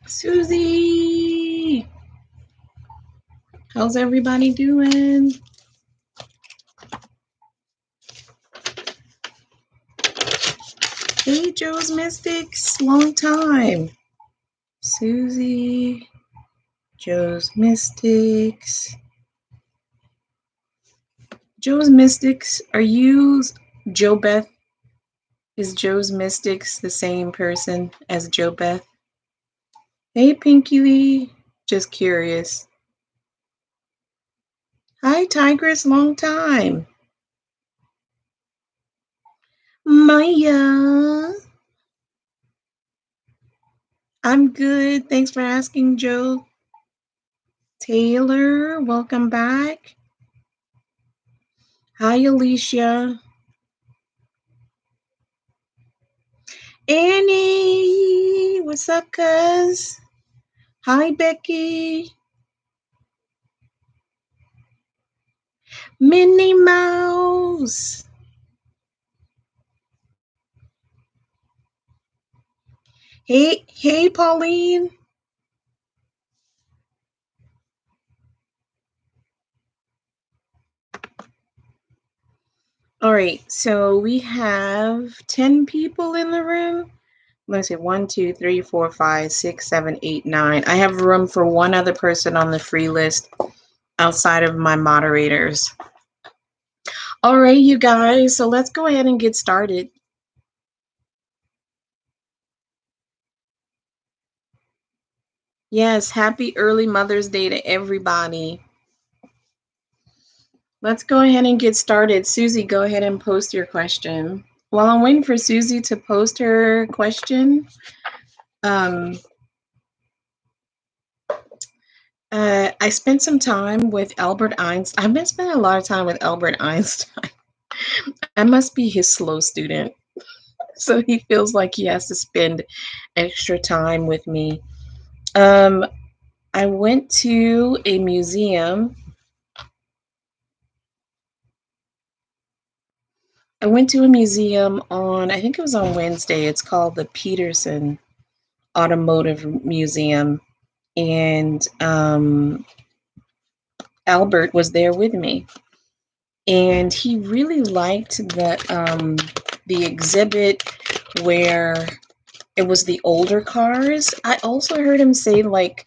Susie, how's everybody doing? Hey, Joe's Mystics, long time. Susie, Joe's Mystics. Joe's Mystics, are you Joe Beth? Is Joe's Mystics the same person as Joe Beth? Hey, Pinky Lee, just curious. Hi, Tigress, long time. Maya, I'm good. Thanks for asking, Joe. Taylor, welcome back. Hi, Alicia. Annie, what's up, cuz? Hi, Becky. Minnie Mouse. Hey, Pauline. All right, so we have 10 people in the room. Let's see, 1, 2, 3, 4, 5, 6, 7, 8, 9. I have room for one other person on the free list outside of my moderators. All right, you guys, so let's go ahead and get started. Yes, happy early Mother's Day to everybody. Let's go ahead and get started. Susie, go ahead and post your question. While I'm waiting for Susie to post her question, I spent some time with Albert Einstein. I've been spending a lot of time with Albert Einstein. I must be his slow student. So he feels like he has to spend extra time with me. I went to a museum. I went to a museum on, I think it was on Wednesday. It's called the Peterson Automotive Museum. And Albert was there with me. And he really liked the exhibit where it was the older cars. I also heard him say, like,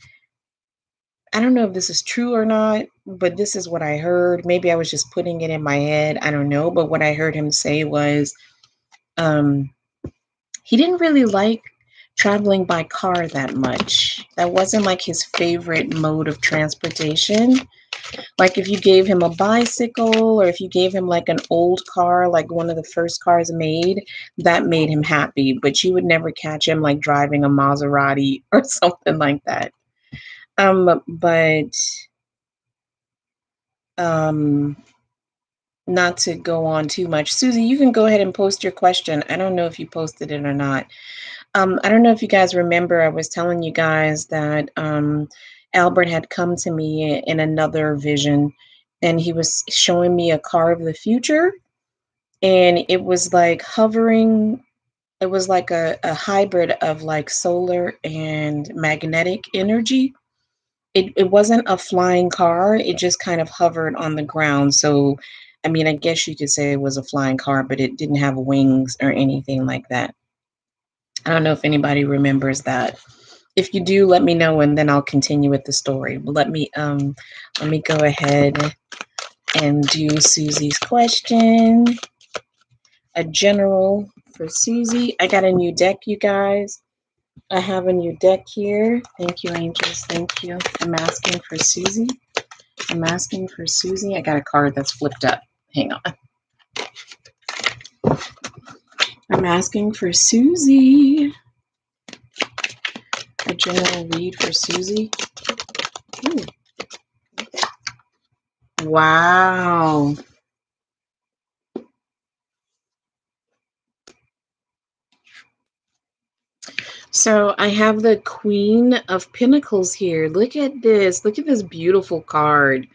I don't know if this is true or not, but this is what I heard. Maybe I was just putting it in my head. I don't know. But what I heard him say was he didn't really like traveling by car that much. That wasn't like his favorite mode of transportation. Like if you gave him a bicycle or if you gave him like an old car, like one of the first cars made, that made him happy. But you would never catch him like driving a Maserati or something like that. But not to go on too much. Susie, you can go ahead and post your question. I don't know if you posted it or not. I don't know if you guys remember, I was telling you guys that Albert had come to me in another vision and he was showing me a car of the future. And it was like hovering, it was like a hybrid of like solar and magnetic energy. It wasn't a flying car, it just kind of hovered on the ground. So, I mean, I guess you could say it was a flying car, but it didn't have wings or anything like that. I don't know if anybody remembers that. If you do, let me know and then I'll continue with the story. Let me go ahead and do Susie's question. A general for Susie. I got a new deck, you guys. I have a new deck here. Thank you, angels. Thank you. I'm asking for Susie. I'm asking for Susie. I got a card that's flipped up. Hang on. I'm asking for Susie. A general read for Susie. Ooh. Wow. So I have the Queen of Pentacles here. Look at this. Look at this beautiful card.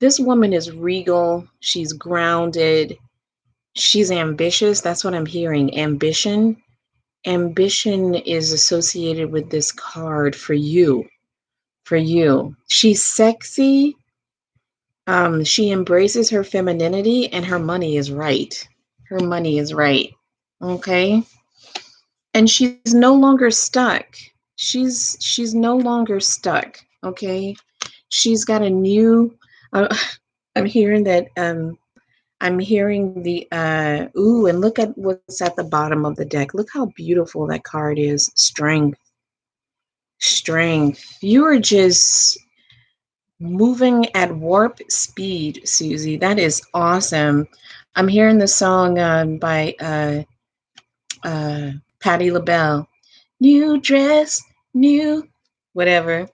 This woman is regal. She's grounded. She's ambitious. That's what I'm hearing. Ambition. Ambition is associated with this card for you. For you. She's sexy. She embraces her femininity, and her money is right. Her money is right. Okay? And she's no longer stuck. She's no longer stuck. Okay? She's got a new I'm hearing that I'm hearing the ooh, and look at what's at the bottom of the deck. Look how beautiful that card is. Strength. Strength. You are just moving at warp speed, Susie. That is awesome. I'm hearing the song by Patti LaBelle. New dress, new whatever.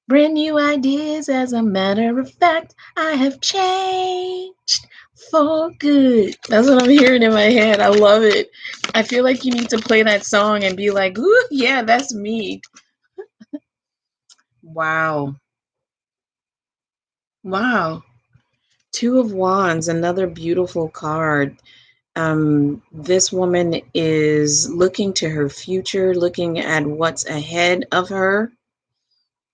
Brand new ideas, as a matter of fact, I have changed for good. That's what I'm hearing in my head. I love it. I feel like you need to play that song and be like, ooh, yeah, that's me. Wow. Wow. Two of Wands, another beautiful card. This woman is looking to her future, looking at what's ahead of her.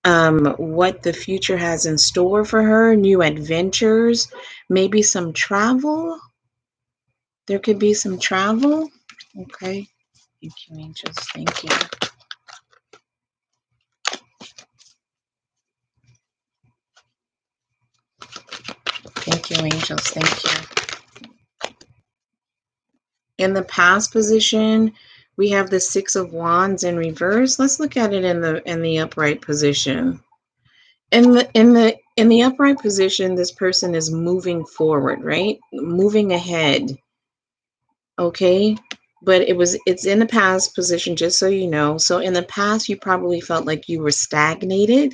What the future has in store for her, new adventures, maybe some travel. There could be some travel. Okay. Thank you, angels. Thank you. Thank you, angels. Thank you. In the past position, we have the Six of Wands in reverse. Let's look at it in the upright position. In the upright position, this person is moving forward, right? Moving ahead. Okay? But it's in the past position, just so you know. So in the past, you probably felt like you were stagnated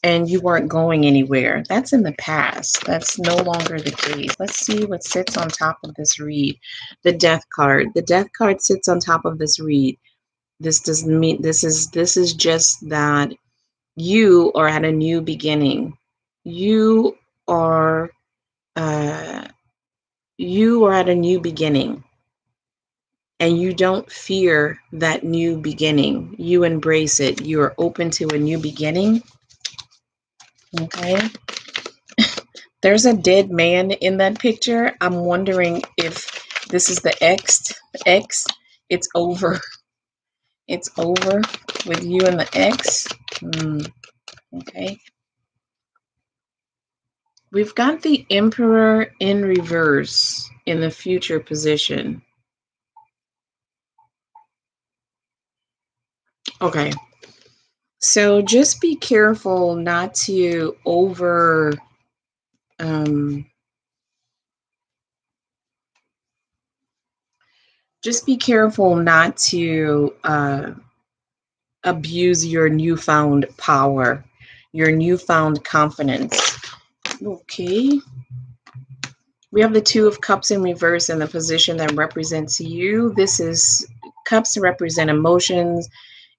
and you weren't going anywhere. That's in the past. That's no longer the case. Let's see what sits on top of this read. The Death card. The Death card sits on top of this read. This doesn't mean this is just that you are at a new beginning. You are you are at a new beginning, and you don't fear that new beginning. You embrace it. You are open to a new beginning. Okay. There's a dead man in that picture. I'm wondering if this is the X. The X. It's over. It's over with you and the X. Okay. We've got the Emperor in reverse in the future position. Okay. So just be careful not to just be careful not to abuse your newfound power, your newfound confidence. Okay. We have the Two of Cups in reverse in the position that represents you. This is cups represent emotions.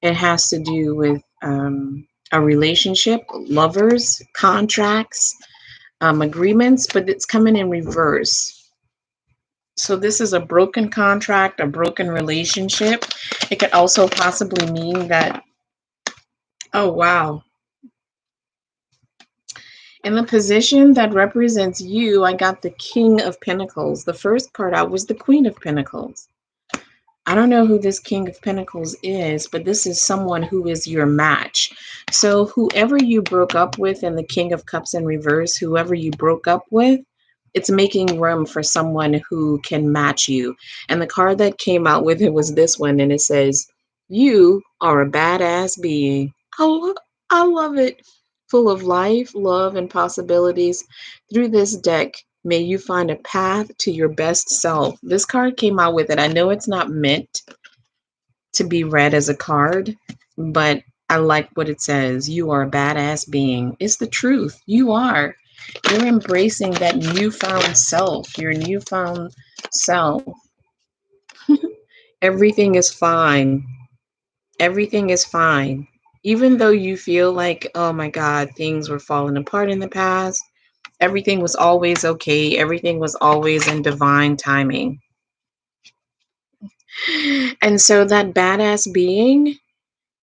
It has to do with a relationship, lovers, contracts, agreements, but it's coming in reverse. So this is a broken contract, a broken relationship. It could also possibly mean that, oh, wow. In the position that represents you, I got the King of Pentacles. The first card out was the Queen of Pentacles. I don't know who this King of Pentacles is, but this is someone who is your match. So whoever you broke up with in the King of Cups in reverse, whoever you broke up with, it's making room for someone who can match you. And the card that came out with it was this one, and it says, you are a badass being. I love it. Full of life, love, and possibilities. Through this deck, may you find a path to your best self. This card came out with it. I know it's not meant to be read as a card, but I like what it says. You are a badass being. It's the truth. You are. You're embracing that newfound self, your newfound self. Everything is fine. Everything is fine. Even though you feel like, oh my God, things were falling apart in the past, everything was always okay. Everything was always in divine timing. And so that badass being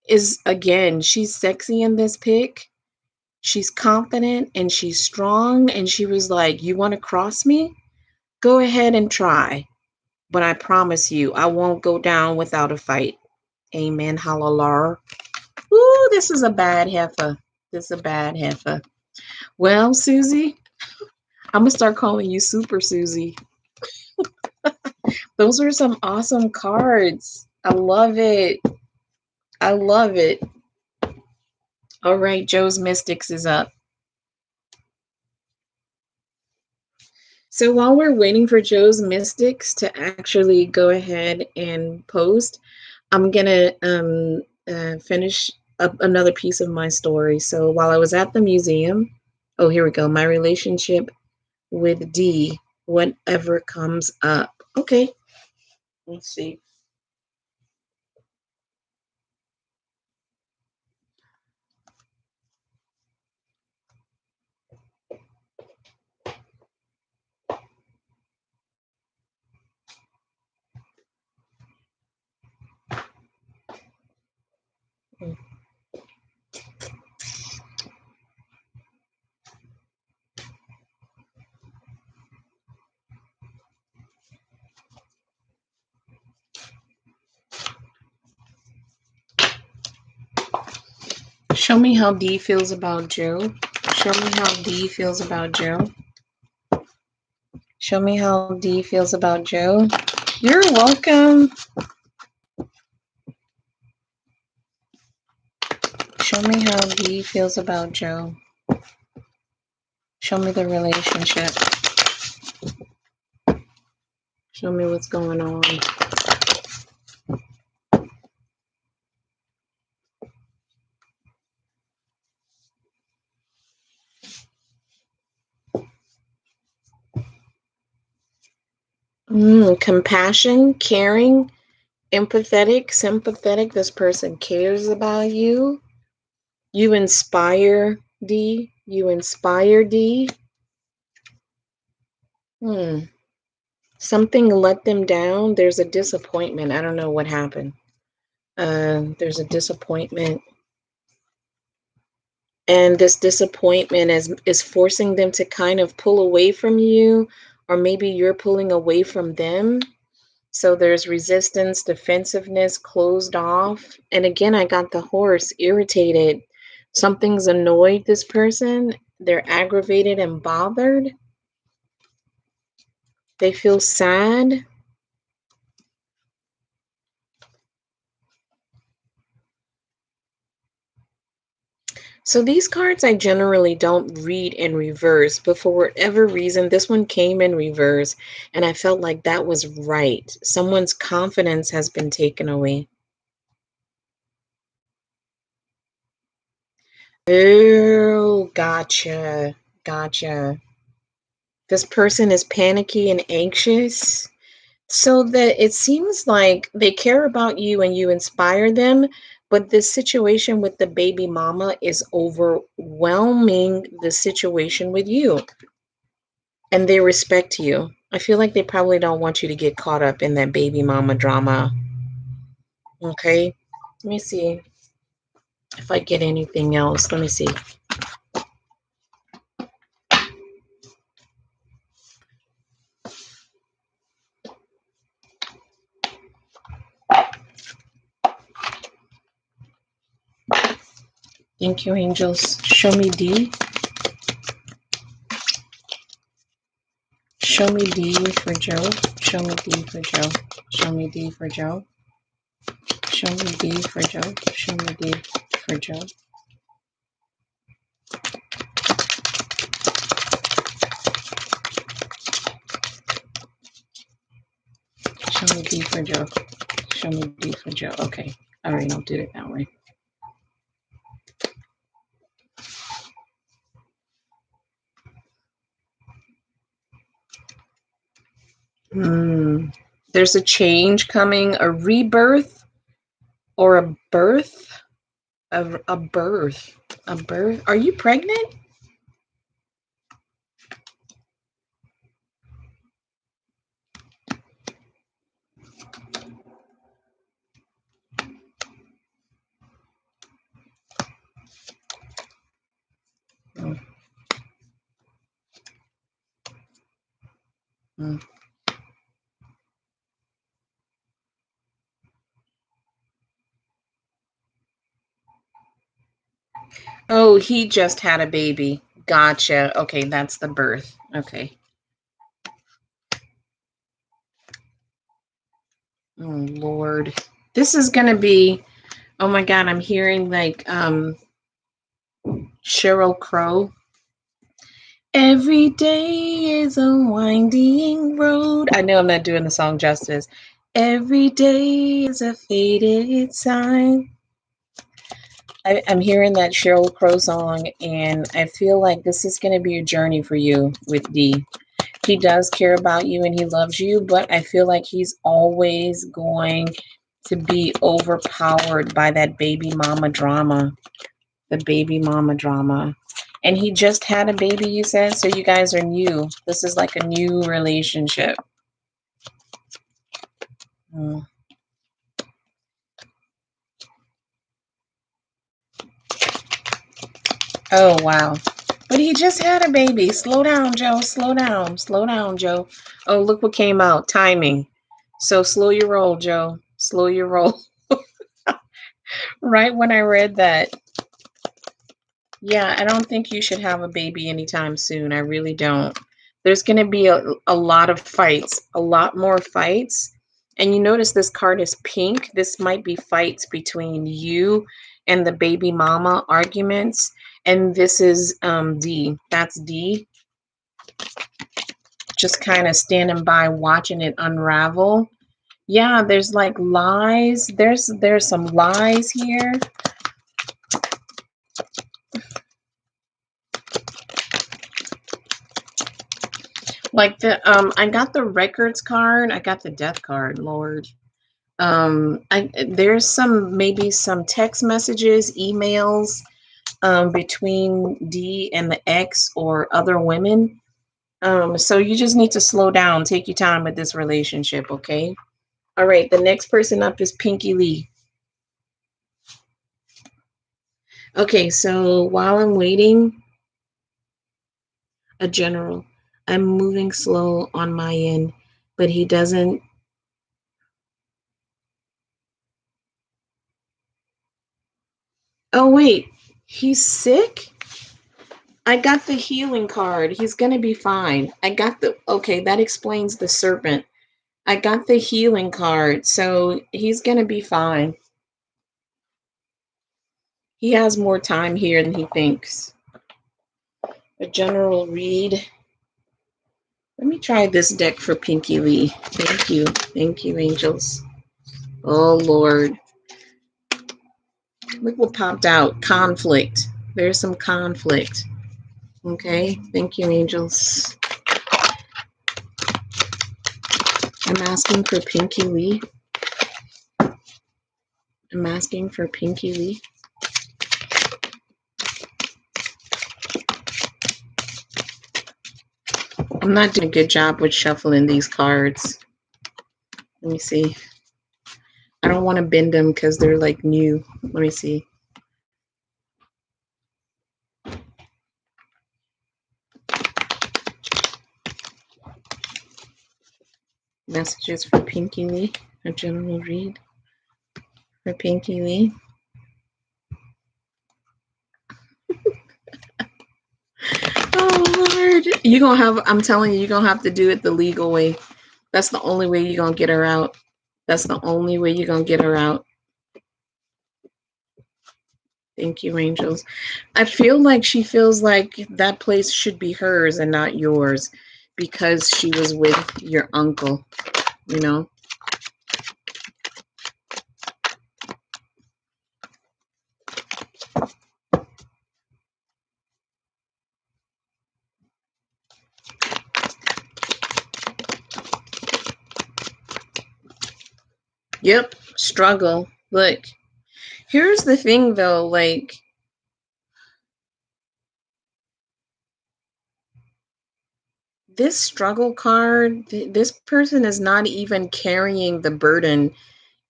is, again, she's sexy in this pic. She's confident and she's strong. And she was like, you want to cross me? Go ahead and try. But I promise you, I won't go down without a fight. Amen. Hallelujah. Ooh, this is a bad heifer. This is a bad heifer. Well, Susie, I'm going to start calling you Super Susie. Those are some awesome cards. I love it. I love it. All right, Joe's Mystics is up. So while we're waiting for Joe's Mystics to actually go ahead and post, I'm going to finish up another piece of my story. So while I was at the museum, oh, here we go. My relationship with D, whatever comes up. Okay, let's see. Show me how D feels about Joe. Show me how D feels about Joe. Show me how D feels about Joe. You're welcome. Show me how D feels about Joe. Show me the relationship. Show me what's going on. Compassion, caring, empathetic, sympathetic. This person cares about you. You inspire D. You inspire D. Something let them down. There's a disappointment. I don't know what happened. There's a disappointment. And this disappointment is forcing them to kind of pull away from you, or maybe you're pulling away from them. So there's resistance, defensiveness, closed off. And again, I got the horse, irritated. Something's annoyed this person. They're aggravated and bothered. They feel sad. So these cards I generally don't read in reverse, but for whatever reason, this one came in reverse, and I felt like that was right. Someone's confidence has been taken away. Oh, gotcha. Gotcha. This person is panicky and anxious. So that it seems like they care about you and you inspire them, but this situation with the baby mama is overwhelming the situation with you. And they respect you. I feel like they probably don't want you to get caught up in that baby mama drama. Okay, let me see if I get anything else. Let me see. Thank you, angels. Show me D. Show me D for Joe. Show me D for Joe. Show me D for Joe. Show me D for Joe. Show me D for Joe. Show me D for Joe. Show me D for Joe. Okay. All right, I'll do it that way. There's a change coming, a rebirth or a birth. A birth. A birth. Are you pregnant? Mm. Oh, he just had a baby. Gotcha. Okay, that's the birth. Okay. Oh, Lord. This is going to be, oh my God, I'm hearing like Sheryl Crow. Every day is a winding road. I know I'm not doing the song justice. Every day is a faded sign. I'm hearing that Sheryl Crow song, and I feel like this is going to be a journey for you with D. He does care about you and he loves you, but I feel like he's always going to be overpowered by that baby mama drama. The baby mama drama. And he just had a baby, you said? So you guys are new. This is like a new relationship. Mm. Oh, wow. But he just had a baby. Slow down, Joe. Slow down. Slow down, Joe. Oh, look what came out. Timing. So slow your roll, Joe. Slow your roll. Right when I read that. Yeah, I don't think you should have a baby anytime soon. I really don't. There's going to be a lot of fights, a lot more fights. And you notice this card is pink. This might be fights between you and the baby mama arguments. And this is D. That's D. Just kind of standing by watching it unravel. Yeah, there's like lies. There's some lies here. Like I got the records card, I got the death card, Lord. There's maybe some text messages, emails between D and the ex or other women. So you just need to slow down, take your time with this relationship, okay? All right, the next person up is Pinky Lee. Okay, so while I'm waiting, a general. I'm moving slow on my end, but he doesn't. Oh, wait, he's sick? I got the healing card. He's going to be fine. Okay, that explains the serpent. I got the healing card, so he's going to be fine. He has more time here than he thinks. A general read. Let me try this deck for Pinky Lee. Thank you. Thank you, angels. Oh, Lord. Look what popped out. Conflict. There's some conflict. Okay. Thank you, angels. I'm asking for Pinky Lee. I'm asking for Pinky Lee. I'm not doing a good job with shuffling these cards. Let me see. I don't want to bend them because they're like new. Let me see. Messages for Pinky Lee. A general read for Pinky Lee. Oh, Lord. I'm telling you, you're going to have to do it the legal way. That's the only way you're going to get her out. That's the only way you're going to get her out. Thank you, angels. I feel like she feels like that place should be hers and not yours because she was with your uncle, you know? Yep, struggle. Look, here's the thing though, like, this struggle card, this person is not even carrying the burden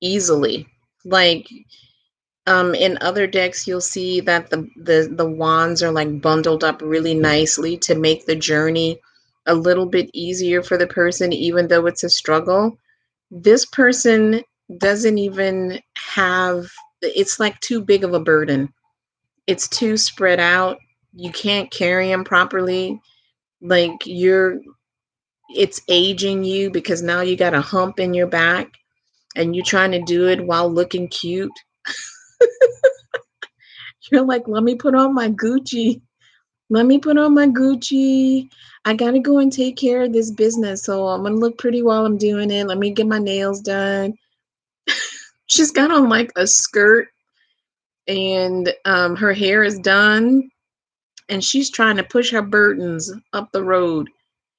easily. Like, in other decks, you'll see that the wands are like bundled up really nicely to make the journey a little bit easier for the person, even though it's a struggle. This person doesn't even have, it's like too big of a burden. It's too spread out. You can't carry them properly. Like it's aging you because now you got a hump in your back and you're trying to do it while looking cute. You're like, let me put on my Gucci. Let me put on my Gucci. I got to go and take care of this business. So I'm going to look pretty while I'm doing it. Let me get my nails done. She's got on like a skirt and her hair is done. And she's trying to push her burdens up the road.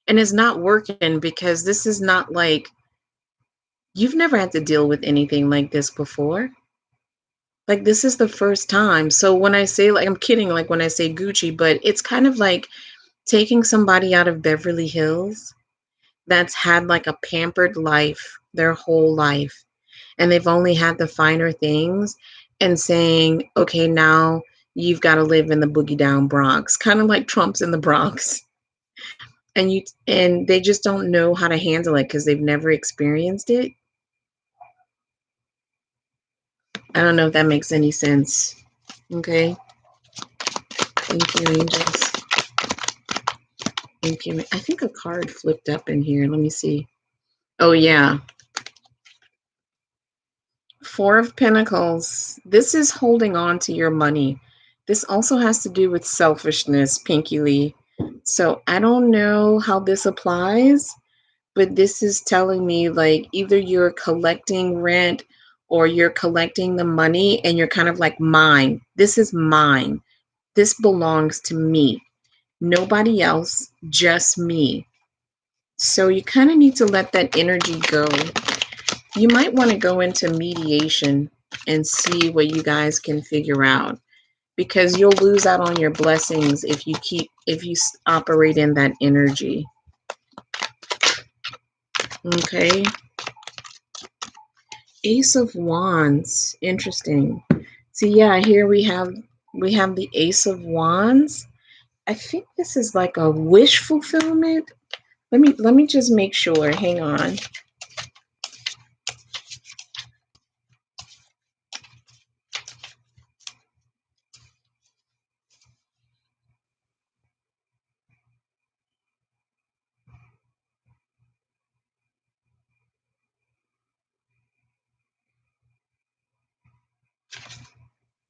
And it's not working because this is not like, you've never had to deal with anything like this before. Like, this is the first time. So when I say, like, I'm kidding, like when I say Gucci, but it's kind of like taking somebody out of Beverly Hills that's had like a pampered life their whole life, and they've only had the finer things, and saying, okay, now you've got to live in the boogie down Bronx, kind of like Trump's in the Bronx. And they just don't know how to handle it because they've never experienced it. I don't know if that makes any sense. Okay. Thank you, angels. Thank you. I think a card flipped up in here. Let me see. Oh, yeah. Four of Pentacles. This is holding on to your money. This also has to do with selfishness, Pinky Lee. So I don't know how this applies, but this is telling me like either you're collecting rent or you're collecting the money and you're kind of like, mine. This is mine. This belongs to me. Nobody else, just me. So you kind of need to let that energy go. You might want to go into mediation and see what you guys can figure out, because you'll lose out on your blessings if you operate in that energy. Okay. Ace of Wands. Interesting. See, yeah, here we have the Ace of Wands. I think this is like a wish fulfillment. Let me just make sure. Hang on.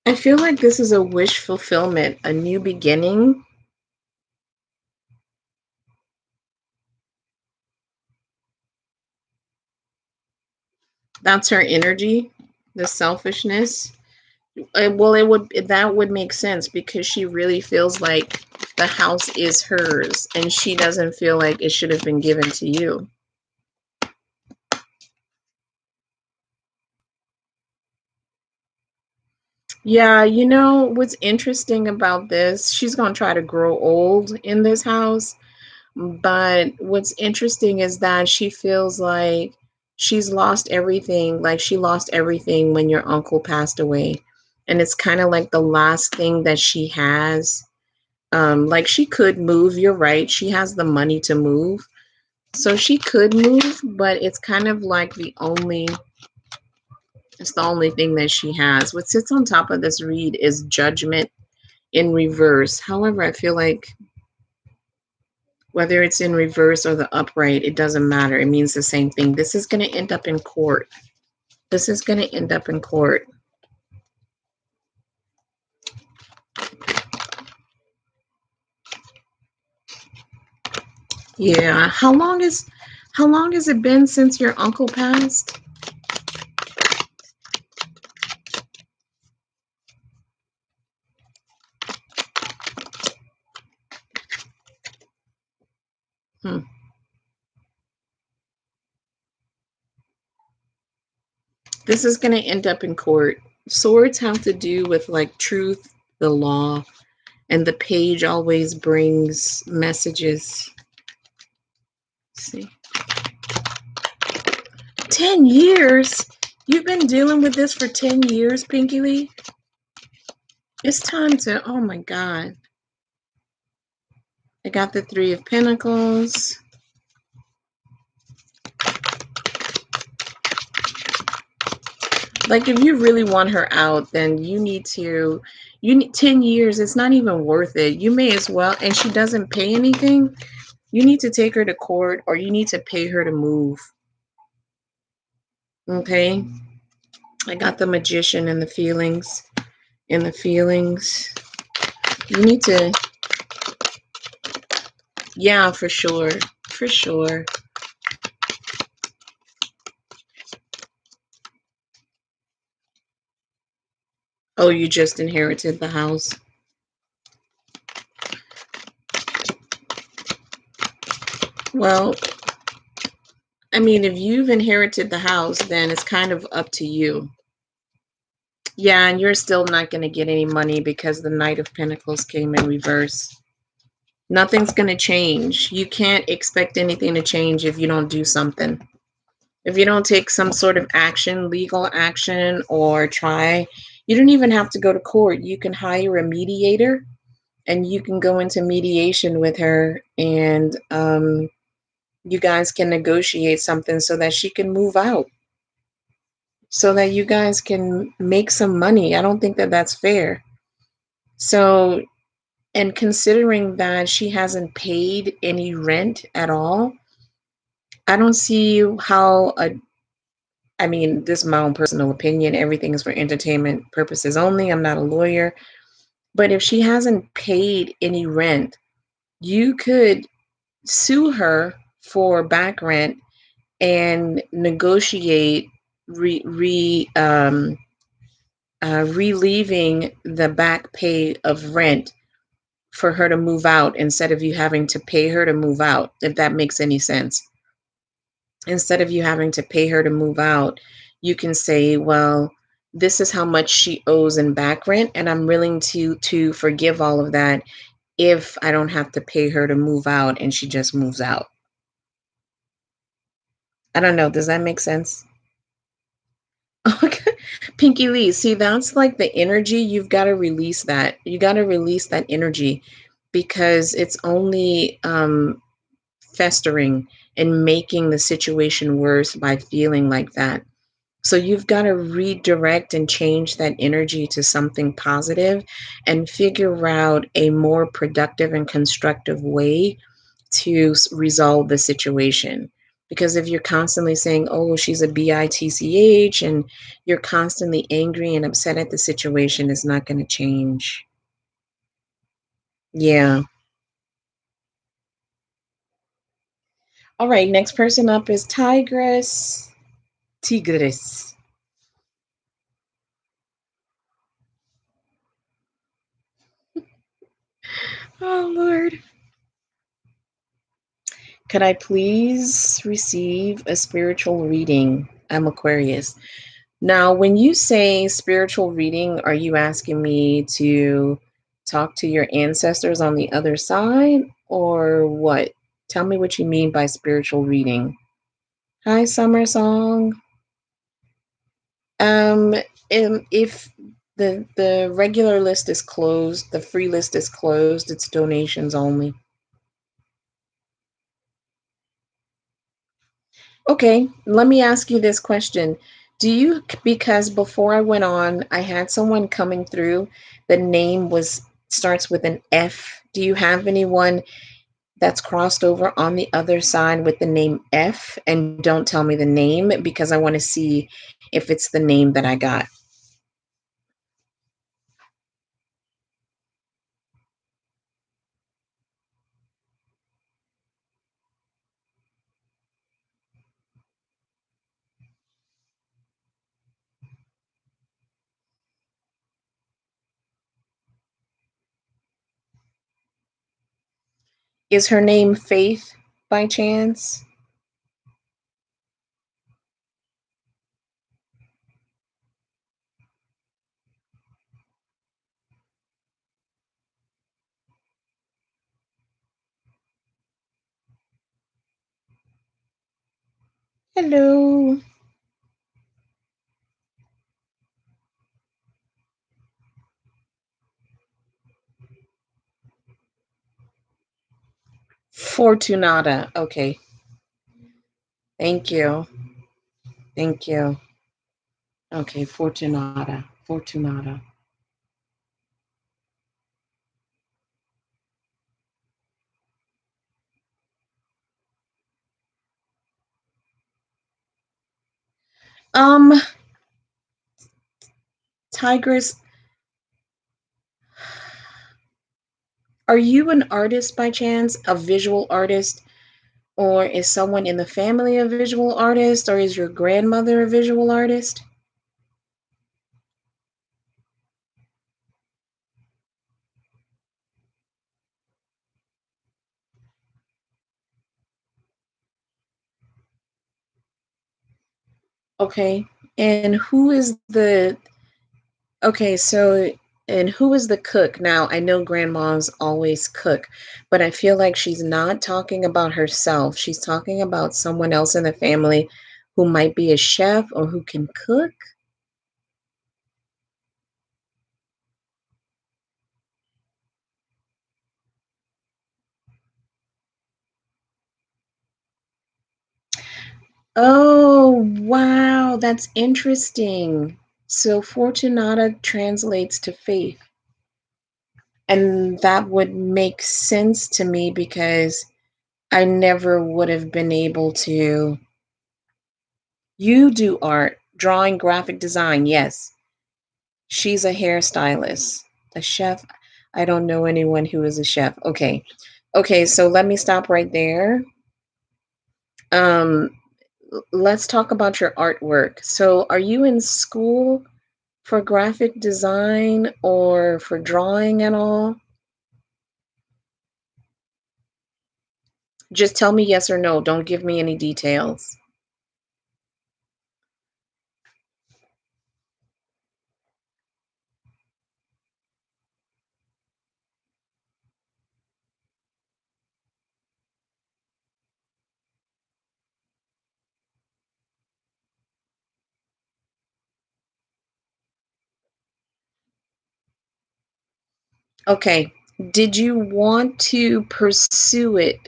I feel like this is a wish fulfillment, a new beginning. That's her energy, the selfishness. Well, that would make sense because she really feels like the house is hers and she doesn't feel like it should have been given to you. Yeah, you know what's interesting about this? She's going to try to grow old in this house. But what's interesting is that she feels like she's lost everything. Like she lost everything when your uncle passed away. And it's kind of like the last thing that she has. Like she could move, you're right. She has the money to move. So she could move, but it's kind of like it's the only thing that she has. What sits on top of this read is Judgment in reverse. However, I feel like whether it's in reverse or the upright, it doesn't matter. It means the same thing. This is going to end up in court. This is going to end up in court. Yeah. How long has it been since your uncle passed? This is going to end up in court. Swords have to do with like truth, the law, and the page always brings messages. Let's see. 10 years? You've been dealing with this for 10 years, Pinky Lee? It's time to, oh my God. I got the Three of Pentacles. Like, if you really want her out, then you need 10 years. It's not even worth it. You may as well. And she doesn't pay anything. You need to take her to court, or you need to pay her to move. Okay. I got the Magician and the feelings. And the feelings. You need to. Yeah, for sure. For sure. Oh, you just inherited the house. Well, I mean, if you've inherited the house, then it's kind of up to you. Yeah, and you're still not going to get any money because the Knight of Pentacles came in reverse. Nothing's going to change. You can't expect anything to change if you don't do something. If you don't take some sort of action, legal action, or try, you don't even have to go to court. You can hire a mediator, and you can go into mediation with her, and you guys can negotiate something so that she can move out, so that you guys can make some money. I don't think that that's fair. So, and considering that she hasn't paid any rent at all, I don't see how I mean, this is my own personal opinion. Everything is for entertainment purposes only. I'm not a lawyer. But if she hasn't paid any rent, you could sue her for back rent and negotiate relieving the back pay of rent for her to move out, instead of you having to pay her to move out, if that makes any sense. Instead of you having to pay her to move out, you can say, well, this is how much she owes in back rent, and I'm willing to forgive all of that if I don't have to pay her to move out and she just moves out. I don't know. Does that make sense? Okay. Pinky Lee, see, that's like the energy. You've got to release that. You got to release that energy, because it's only festering and making the situation worse by feeling like that. So you've got to redirect and change that energy to something positive and figure out a more productive and constructive way to resolve the situation. Because if you're constantly saying, oh, she's a bitch, and you're constantly angry and upset at the situation, it's not going to change. Yeah. All right. Next person up is Tigress. Tigris. Oh, Lord. Could I please receive a spiritual reading? I'm Aquarius. Now, when you say spiritual reading, are you asking me to talk to your ancestors on the other side, or what? Tell me what you mean by spiritual reading. Hi, Summer Song. Um, if the regular list is closed, the free list is closed, it's donations only. Okay, let me ask you this question. Do you, because before I went on, I had someone coming through, the name was starts with an F. Do you have anyone that's crossed over on the other side with the name F? And don't tell me the name, because I want to see if it's the name that I got. Is her name Faith by chance? Hello. Fortunata. Okay. Thank you. Thank you. Okay, Fortunata. Fortunata. Um, Tigress, are you an artist by chance? A visual artist? Or is someone in the family a visual artist? Or is your grandmother a visual artist? Okay. And who is the Okay, so and who is the cook? Now, I know grandmas always cook, but I feel like she's not talking about herself. She's talking about someone else in the family who might be a chef or who can cook. Oh, wow, that's interesting. So Fortunata translates to faith. And that would make sense to me because I never would have been able to. You do art, drawing, graphic design, yes. She's a hairstylist. A chef? I don't know anyone who is a chef. Okay. Okay, so let me stop right there. Um, let's talk about your artwork. So, are you in school for graphic design or for drawing at all? Just tell me yes or no. Don't give me any details. Okay. Did you want to pursue it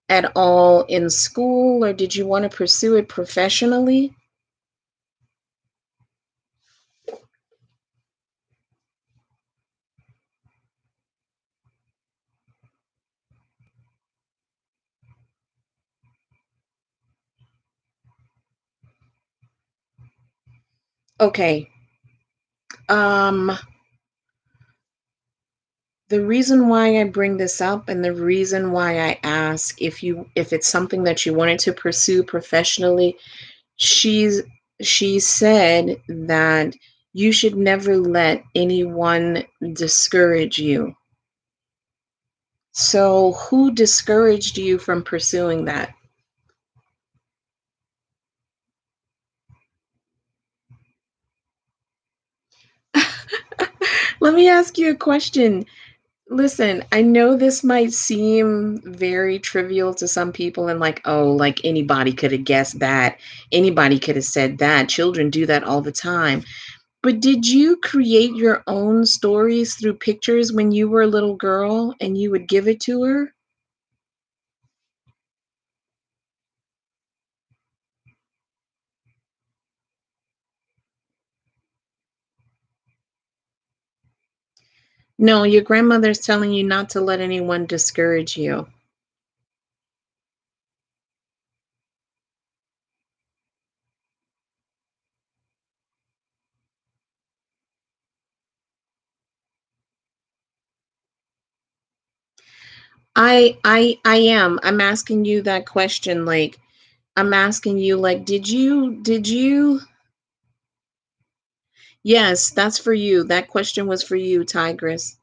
at all in school or did you want to pursue it professionally? Okay. Um, the reason why I bring this up and the reason why I ask if it's something that you wanted to pursue professionally, she's she said that you should never let anyone discourage you. So, who discouraged you from pursuing that? Let me ask you a question. Listen, I know this might seem very trivial to some people and like, oh, like anybody could have guessed that. Anybody could have said that. Children do that all the time. But did you create your own stories through pictures when you were a little girl and you would give it to her? No, your grandmother's telling you not to let anyone discourage you. I am. I'm asking you that question like I'm asking you like did you Yes, that's for you. That question was for you, Tigress.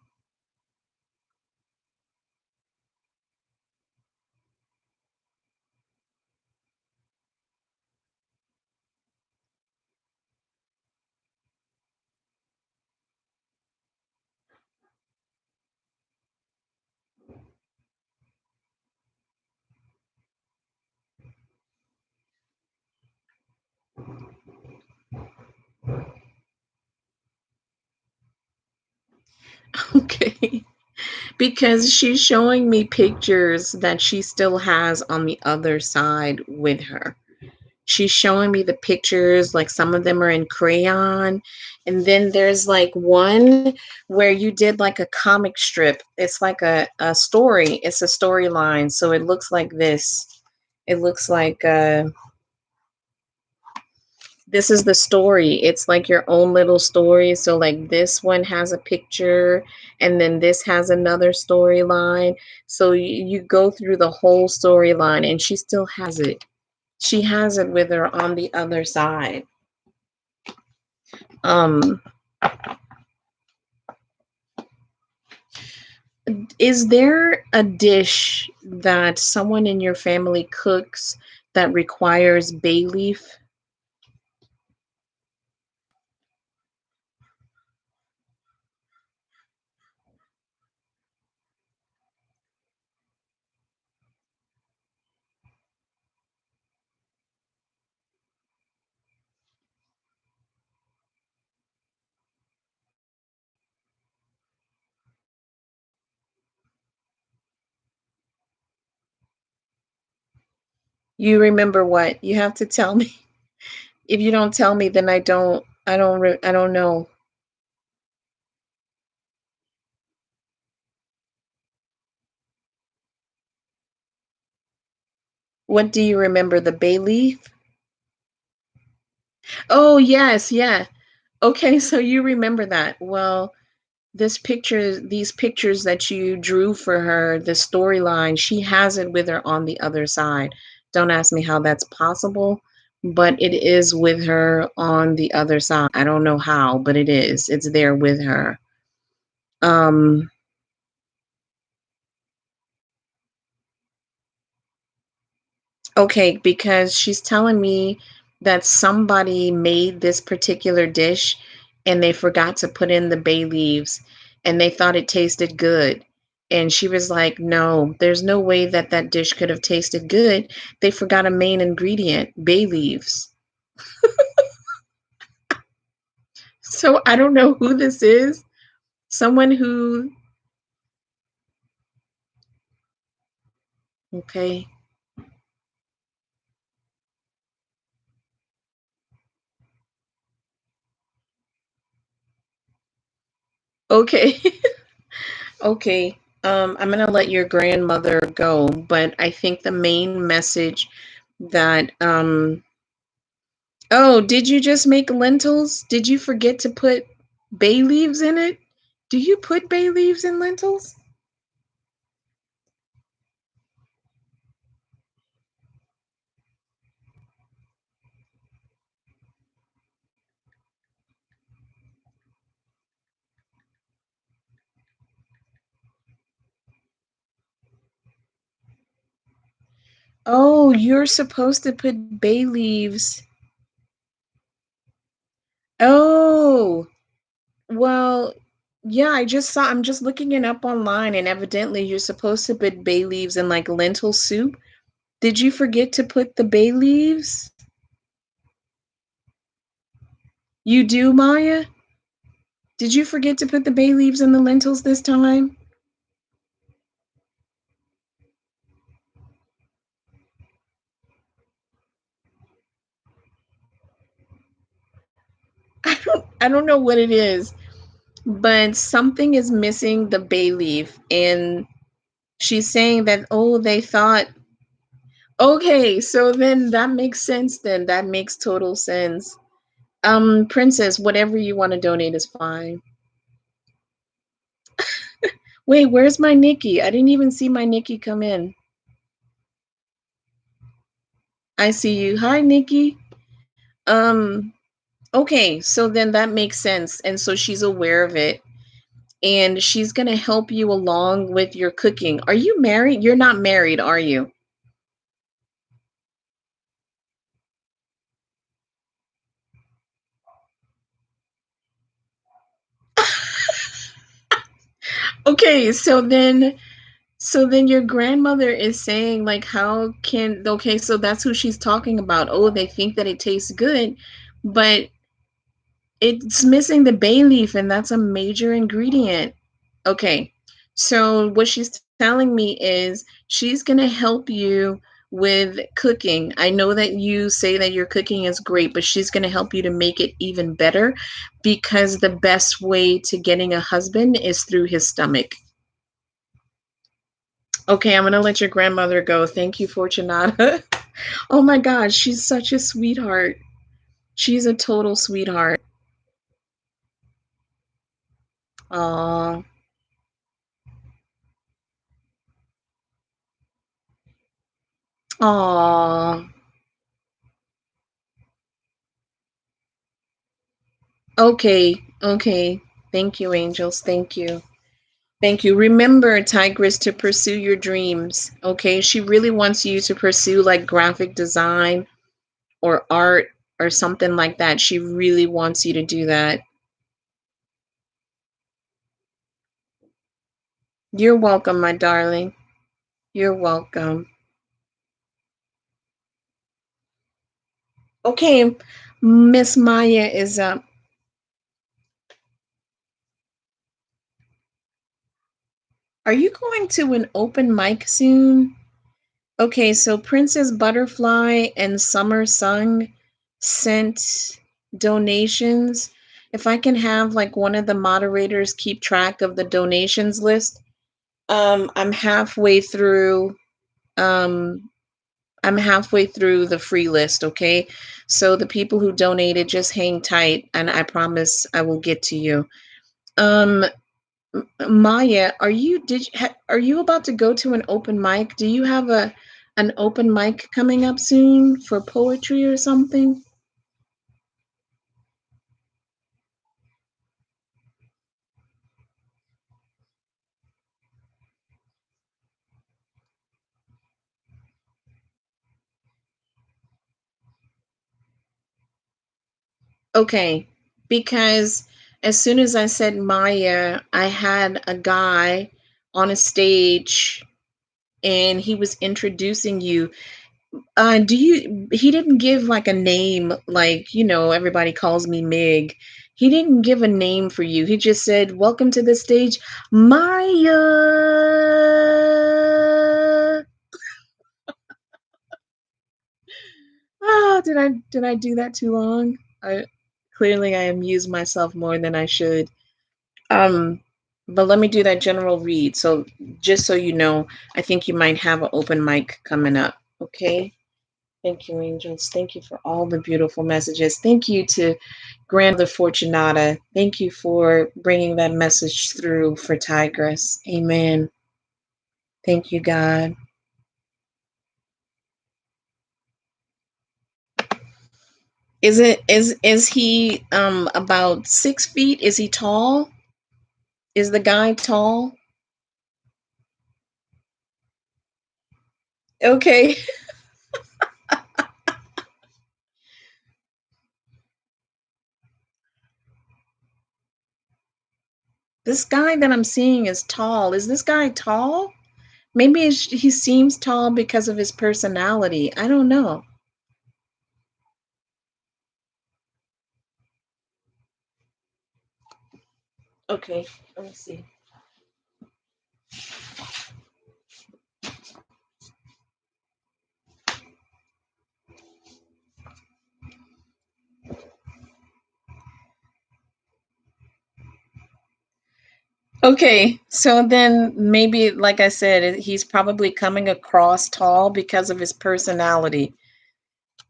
Okay. Because she's showing me pictures that she still has on the other side with her. She's showing me the pictures, like some of them are in crayon. And then there's like one where you did like a comic strip. It's like a story. It's a storyline. So it looks like this. It looks like this is the story. It's like your own little story. So like this one has a picture and then this has another storyline. So you go through the whole storyline and she still has it. She has it with her on the other side. Um, is there a dish that someone in your family cooks that requires bay leaf? You remember what? You have to tell me. If you don't tell me, then I don't know. What do you remember? The bay leaf? Oh, yes, yeah. Okay, so you remember that. Well, these pictures that you drew for her, the storyline, she has it with her on the other side. Don't ask me how that's possible, but it is with her on the other side. I don't know how, but it is. It's there with her. Um, Okay, because she's telling me that somebody made this particular dish and they forgot to put in the bay leaves and they thought it tasted good. And she was like, no, there's no way that that dish could have tasted good. They forgot a main ingredient, bay leaves. So I don't know who this is. Someone who, okay, okay, okay. I'm gonna let your grandmother go, but I think the main message that oh, did you just make lentils? Did you forget to put bay leaves in it? Do you put bay leaves in lentils? Oh, you're supposed to put bay leaves. Oh, well, yeah, I'm just looking it up online, and evidently you're supposed to put bay leaves in like lentil soup. Did you forget to put the bay leaves? You do, Maya? Did you forget to put the bay leaves in the lentils this time? I don't know what it is, but something is missing the bay leaf. And she's saying that, oh, they thought, okay, so then that makes sense then. That makes total sense. Princess, whatever you want to donate is fine. Wait, where's my Nikki? I didn't even see my Nikki come in. I see you. Hi, Nikki. Um, okay, so then that makes sense. And so she's aware of it. And she's gonna help you along with your cooking. Are you married? You're not married, are you? Okay, so then your grandmother is saying like how can okay, so that's who she's talking about. Oh, they think that it tastes good, but it's missing the bay leaf and that's a major ingredient. Okay. So what she's telling me is she's going to help you with cooking. I know that you say that your cooking is great, but she's going to help you to make it even better because the best way to getting a husband is through his stomach. Okay, I'm going to let your grandmother go. Thank you, Fortunata. Oh my God, she's such a sweetheart. She's a total sweetheart. Aw. Aw. Okay, okay. Thank you, angels. Thank you. Thank you. Remember, Tigress, to pursue your dreams. Okay. She really wants you to pursue like graphic design or art or something like that. She really wants you to do that. You're welcome, my darling. You're welcome. Okay. Miss Maya is up. Are you going to an open mic soon? Okay, so Princess Butterfly and Summer Sung sent donations. If I can have like one of the moderators keep track of the donations list. I'm halfway through um I'm halfway through the free list, okay? So the people who donated, just hang tight and I promise I will get to you. Um Maya, are you about to go to an open mic? Do you have an open mic coming up soon for poetry or something? Okay, because as soon as I said Maya, I had a guy on a stage and he was introducing you. He didn't give like a name, like, everybody calls me Mig. He didn't give a name for you. He just said, "Welcome to the stage, Maya." Did I do that too long? I amused myself more than I should. Um, but let me do that general read. So just so you know, I think you might have an open mic coming up. Okay. Thank you, angels. Thank you for all the beautiful messages. Thank you to Grandmother Fortunata. Thank you for bringing that message through for Tigress. Amen. Thank you, God. Is he about 6 feet? Is he tall? Is the guy tall? Okay. This guy that I'm seeing is tall. Is this guy tall? Maybe he seems tall because of his personality. I don't know. Okay, let me see. Okay, so then maybe, like I said, he's probably coming across tall because of his personality.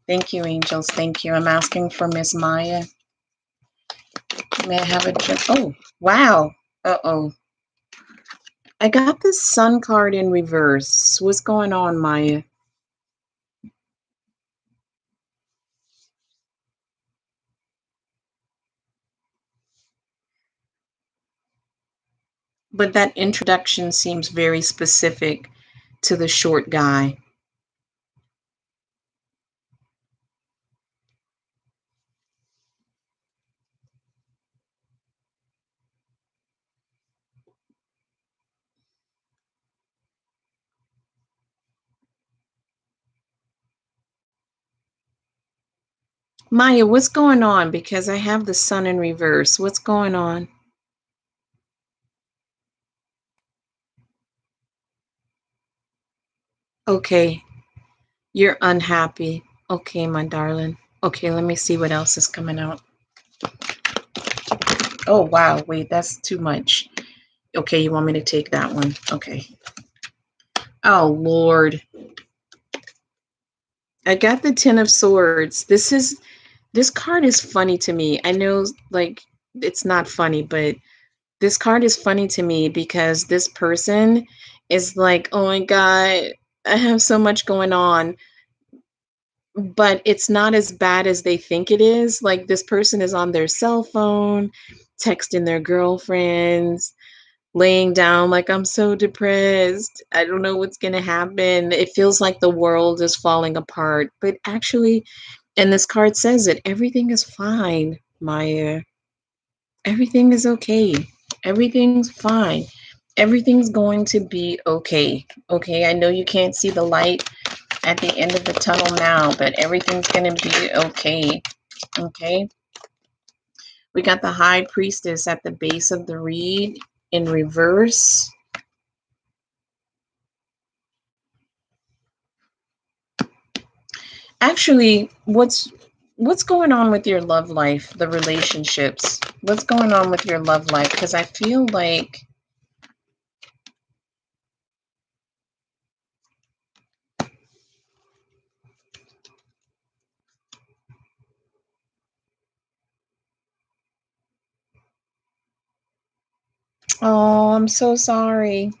Thank you, angels. Thank you. I'm asking for Miss Maya. May I have a drink? Oh, wow. Uh-oh. I got this sun card in reverse. What's going on, Maya? But that introduction seems very specific to the short guy. Maya, what's going on? Because I have the sun in reverse. What's going on? Okay. You're unhappy. Okay, my darling. Okay, let me see what else is coming out. Oh, wow. Wait, that's too much. Okay, you want me to take that one? Okay. Oh, Lord. I got the Ten of Swords. This card is funny to me. I know, like, it's not funny, but this card is funny to me because this person is like, oh my God, I have so much going on. But it's not as bad as they think it is. Like, this person is on their cell phone, texting their girlfriends, laying down like, I'm so depressed. I don't know what's going to happen. It feels like the world is falling apart. But actually, and this card says it, everything is fine, Maya. Everything is okay. Everything's fine. Everything's going to be okay. Okay, I know you can't see the light at the end of the tunnel now, but everything's going to be okay. Okay. We got the High Priestess at the base of the reed in reverse. Actually, what's going on with your love life, the relationships? What's going on with your love life? Because I feel like, oh, I'm so sorry.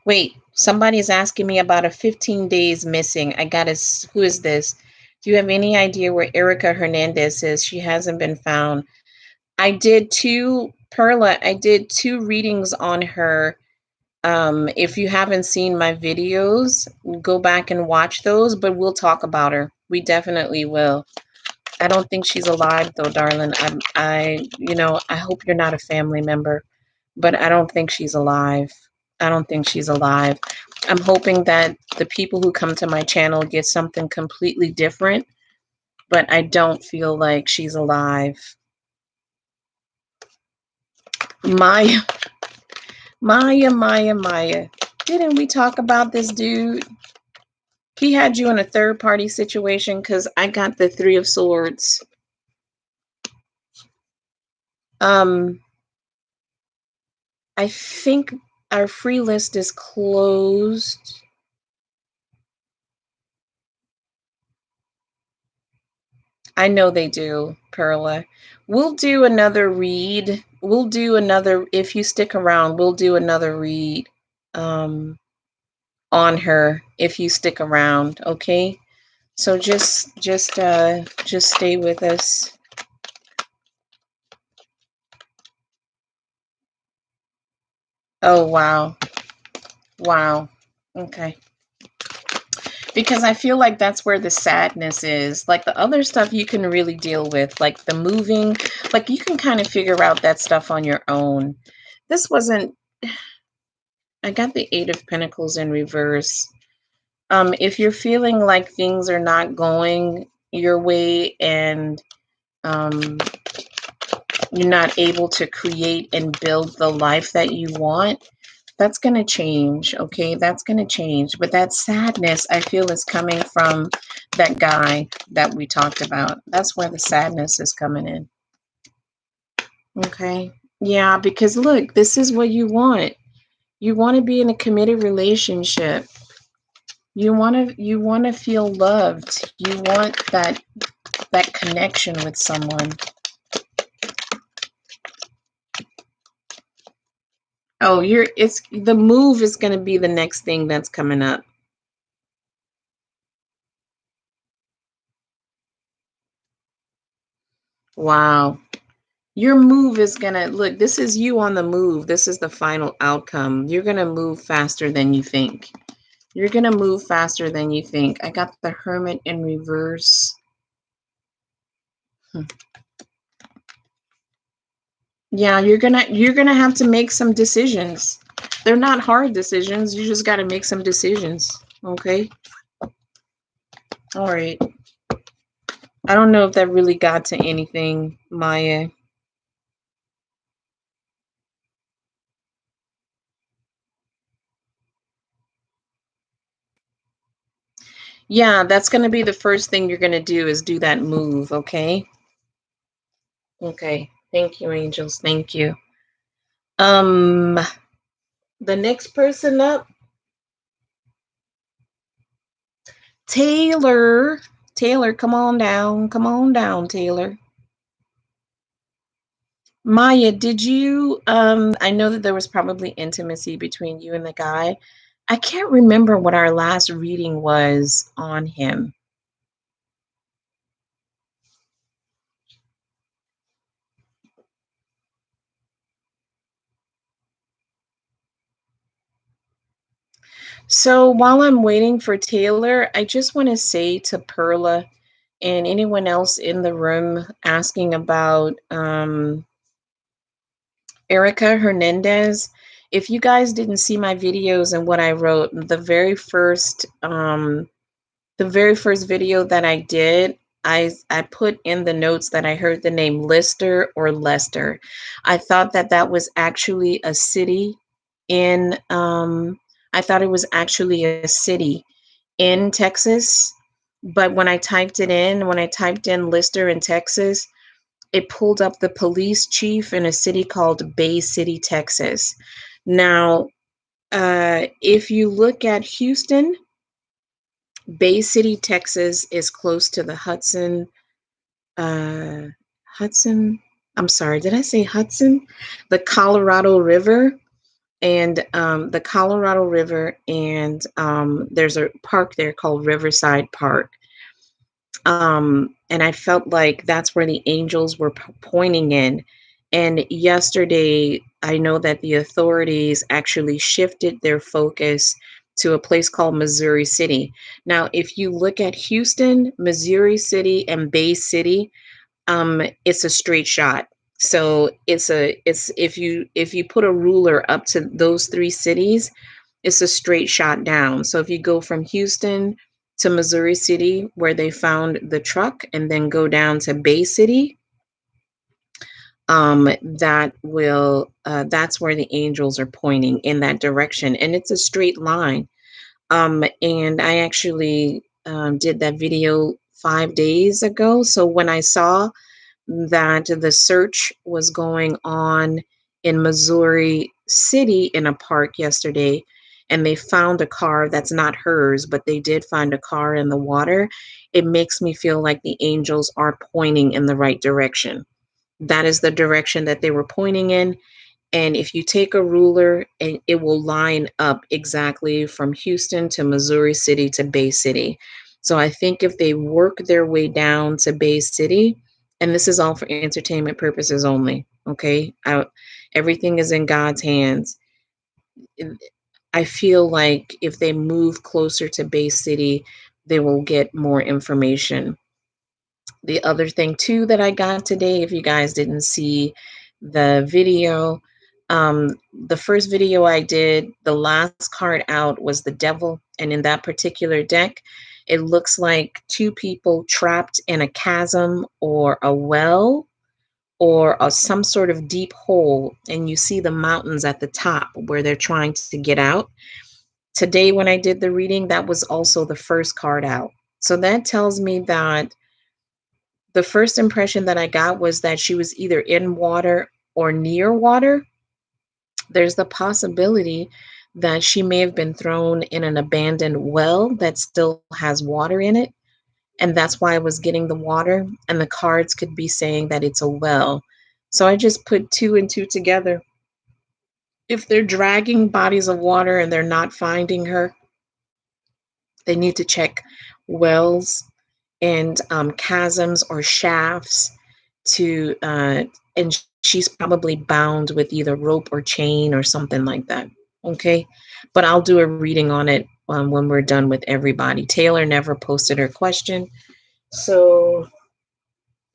Wait, somebody's asking me about a 15 days missing. I gotta, who is this? Do you have any idea where Erica Hernandez is? She hasn't been found. I did Perla, I did 2 readings on her. If you haven't seen my videos, go back and watch those, but we'll talk about her. We definitely will. I don't think she's alive though, darling. I hope you're not a family member, but I don't think she's alive. I don't think she's alive. I'm hoping that the people who come to my channel get something completely different, but I don't feel like she's alive. Maya, Maya. Didn't we talk about this dude? He had you in a third party situation because I got the Three of Swords. Um, I think our free list is closed. I know they do, Perla. We'll do another read. We'll do another, if you stick around, we'll do another read on her if you stick around, okay? So just stay with us. Oh wow. Wow. Okay. Because I feel like that's where the sadness is. Like the other stuff you can really deal with, like the moving, like you can kind of figure out that stuff on your own. This wasn't, I got the Eight of Pentacles in reverse. If you're feeling like things are not going your way and um, you're not able to create and build the life that you want, that's going to change, okay? That's going to change. But that sadness, I feel, is coming from that guy that we talked about. That's where the sadness is coming in, okay? Yeah, because look, this is what you want. You want to be in a committed relationship. You want to feel loved. You want that connection with someone. Oh, it's the move is going to be the next thing that's coming up. Wow. Your move is going to look, this is you on the move. This is the final outcome. You're going to move faster than you think. You're going to move faster than you think. I got the Hermit in reverse. Yeah, you're going to have to make some decisions. They're not hard decisions. You just got to make some decisions. Okay? All right. I don't know if that really got to anything, Maya. Yeah, that's going to be the first thing you're going to do is do that move, okay? Okay. Thank you, angels. Thank you. Um, the next person up, Taylor. Taylor, come on down. Come on down, Taylor. Maya, did you I know that there was probably intimacy between you and the guy. I can't remember what our last reading was on him. So while I'm waiting for Taylor, I just want to say to Perla and anyone else in the room asking about Erica Hernandez, if you guys didn't see my videos and what I wrote, the very first video that I did, I put in the notes that I heard the name Lister or Lester. I thought that that was actually a city in I thought it was actually a city in Texas, but when I typed in Lister in Texas, it pulled up the police chief in a city called Bay City, Texas. Now, if you look at Houston, Bay City, Texas is close to the uh, Hudson. I'm sorry, did I say Hudson? The Colorado River the Colorado River, and there's a park there called Riverside Park. And I felt like that's where the angels were pointing in. And yesterday, I know that the authorities actually shifted their focus to a place called Missouri City. Now, if you look at Houston, Missouri City, and Bay City, it's a straight shot. So it's if you put a ruler up to those three cities, it's a straight shot down. So if you go from Houston to Missouri City, where they found the truck, and then go down to Bay City, that's where the angels are pointing in that direction, and it's a straight line. And I actually did that video 5 days ago. So when I saw that the search was going on in Missouri City in a park yesterday, and they found a car that's not hers, but they did find a car in the water. It makes me feel like the angels are pointing in the right direction. That is the direction that they were pointing in. And if you take a ruler, and it will line up exactly from Houston to Missouri City to Bay City. So I think if they work their way down to Bay City, and this is all for entertainment purposes only, okay? Everything is in God's hands. I feel like if they move closer to Bay City, they will get more information. The other thing too that I got today, if you guys didn't see the video, the first video I did, the last card out was the devil. And in that particular deck, it looks like two people trapped in a chasm or a well or some sort of deep hole. And you see the mountains at the top where they're trying to get out. Today, when I did the reading, that was also the first card out. So that tells me that the first impression that I got was that she was either in water or near water. There's the possibility that she may have been thrown in an abandoned well that still has water in it. And that's why I was getting the water. And the cards could be saying that it's a well. So I just put two and two together. If they're dragging bodies of water and they're not finding her, they need to check wells and chasms or shafts to and she's probably bound with either rope or chain or something like that. Okay, but I'll do a reading on it when we're done with everybody. Taylor never posted her question, so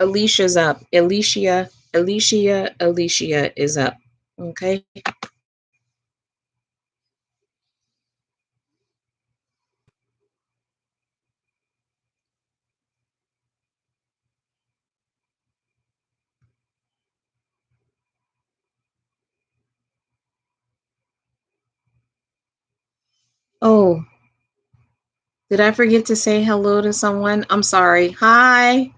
Alicia's up. Alicia is up. Okay. Oh, Did I forget to say hello to someone? I'm sorry. Hi.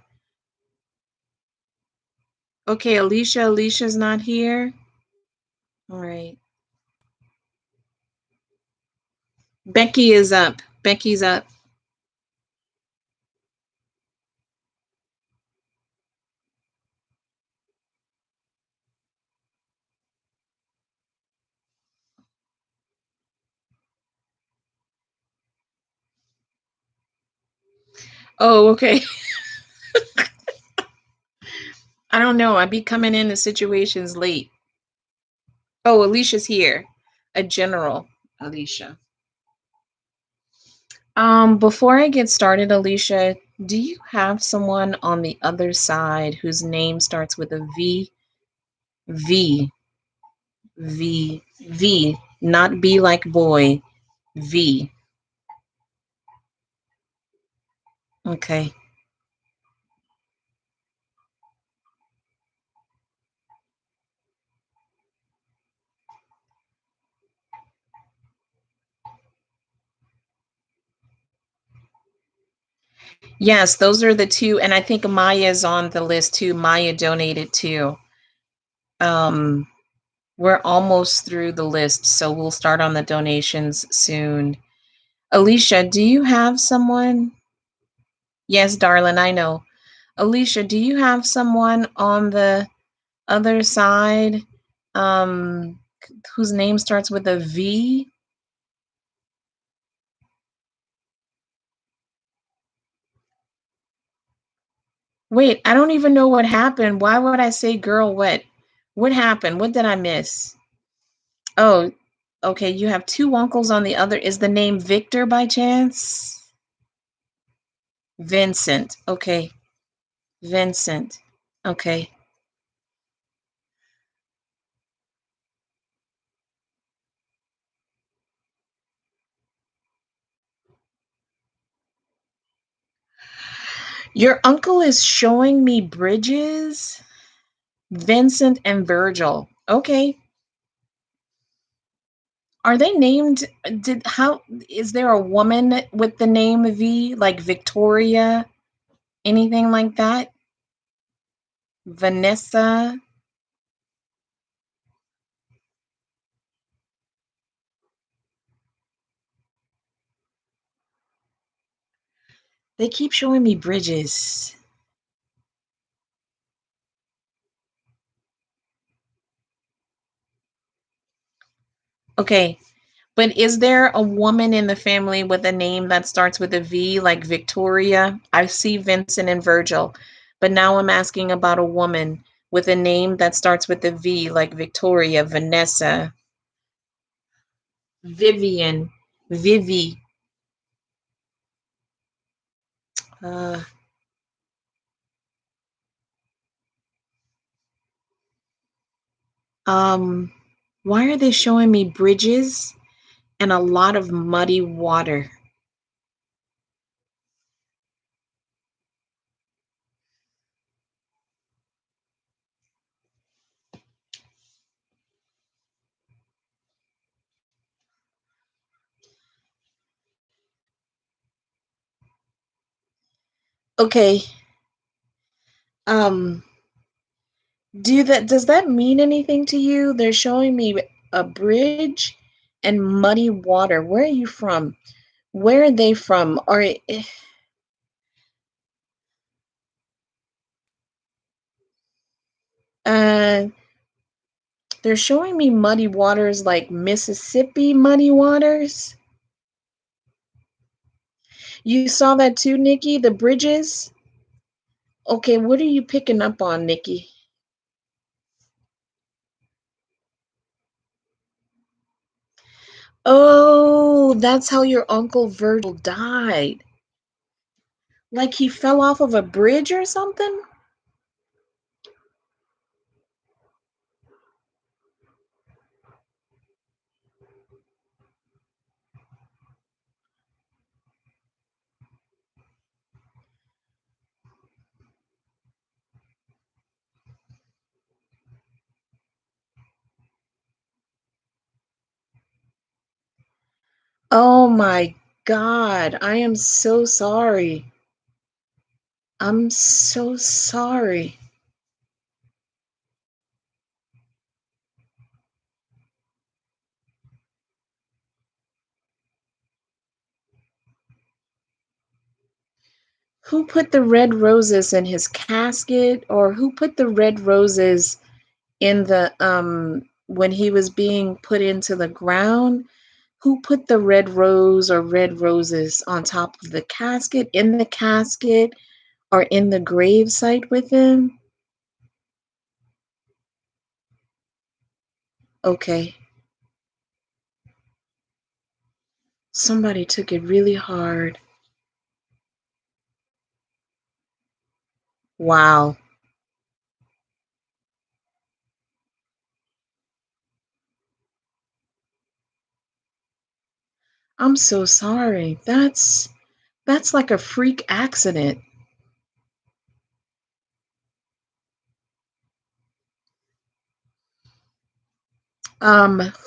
Okay, Alicia. Alicia's not here. All right. Becky is up. Becky's up. Oh, okay. I don't know. I be coming into situations late. Oh, Alicia's here. A general, Alicia. Before I get started, Alicia, do you have someone on the other side whose name starts with a V? V, V, not B like boy, V. Okay. Yes, those are the two, and I think Maya's on the list too. Maya donated too. Um, we're almost through the list, so we'll start on the donations soon. Alicia, do you have someone? Yes, darling, I know. Alicia, do you have someone on the other side um whose name starts with a V? Wait, I don't even know what happened. Why would I say girl what? What happened? What did I miss? Oh, okay, you have two uncles on the other. Is the name Victor by chance? Vincent. Okay. Vincent. Okay. Your uncle is showing me bridges. Vincent and Virgil. Okay. Are they named did how is there a woman with the name V like Victoria? Anything like that? Vanessa? They keep showing me bridges. Okay. But is there a woman in the family with a name that starts with a V, like Victoria? I see Vincent and Virgil, but now I'm asking about a woman with a name that starts with a V, like Victoria, Vanessa, Vivian, Vivi. Uh, um, why are they showing me bridges and a lot of muddy water? Okay. Um, does that mean anything to you? They're showing me a bridge and muddy water. Where are you from? Where are they from? Uh they're showing me muddy waters like Mississippi muddy waters. You saw that too, Nikki? The bridges? Okay, what are you picking up on, Nikki? Oh, that's how your Uncle Virgil died. Like he fell off of a bridge or something? Oh my God, I am so sorry. I'm so sorry. Who put the red roses in his casket, or who put the red roses in the when he was being put into the ground? Who put the red rose or red roses on top of the casket, in the casket, or in the grave site with him? Okay. Somebody took it really hard. Wow. I'm so sorry. That's like a freak accident.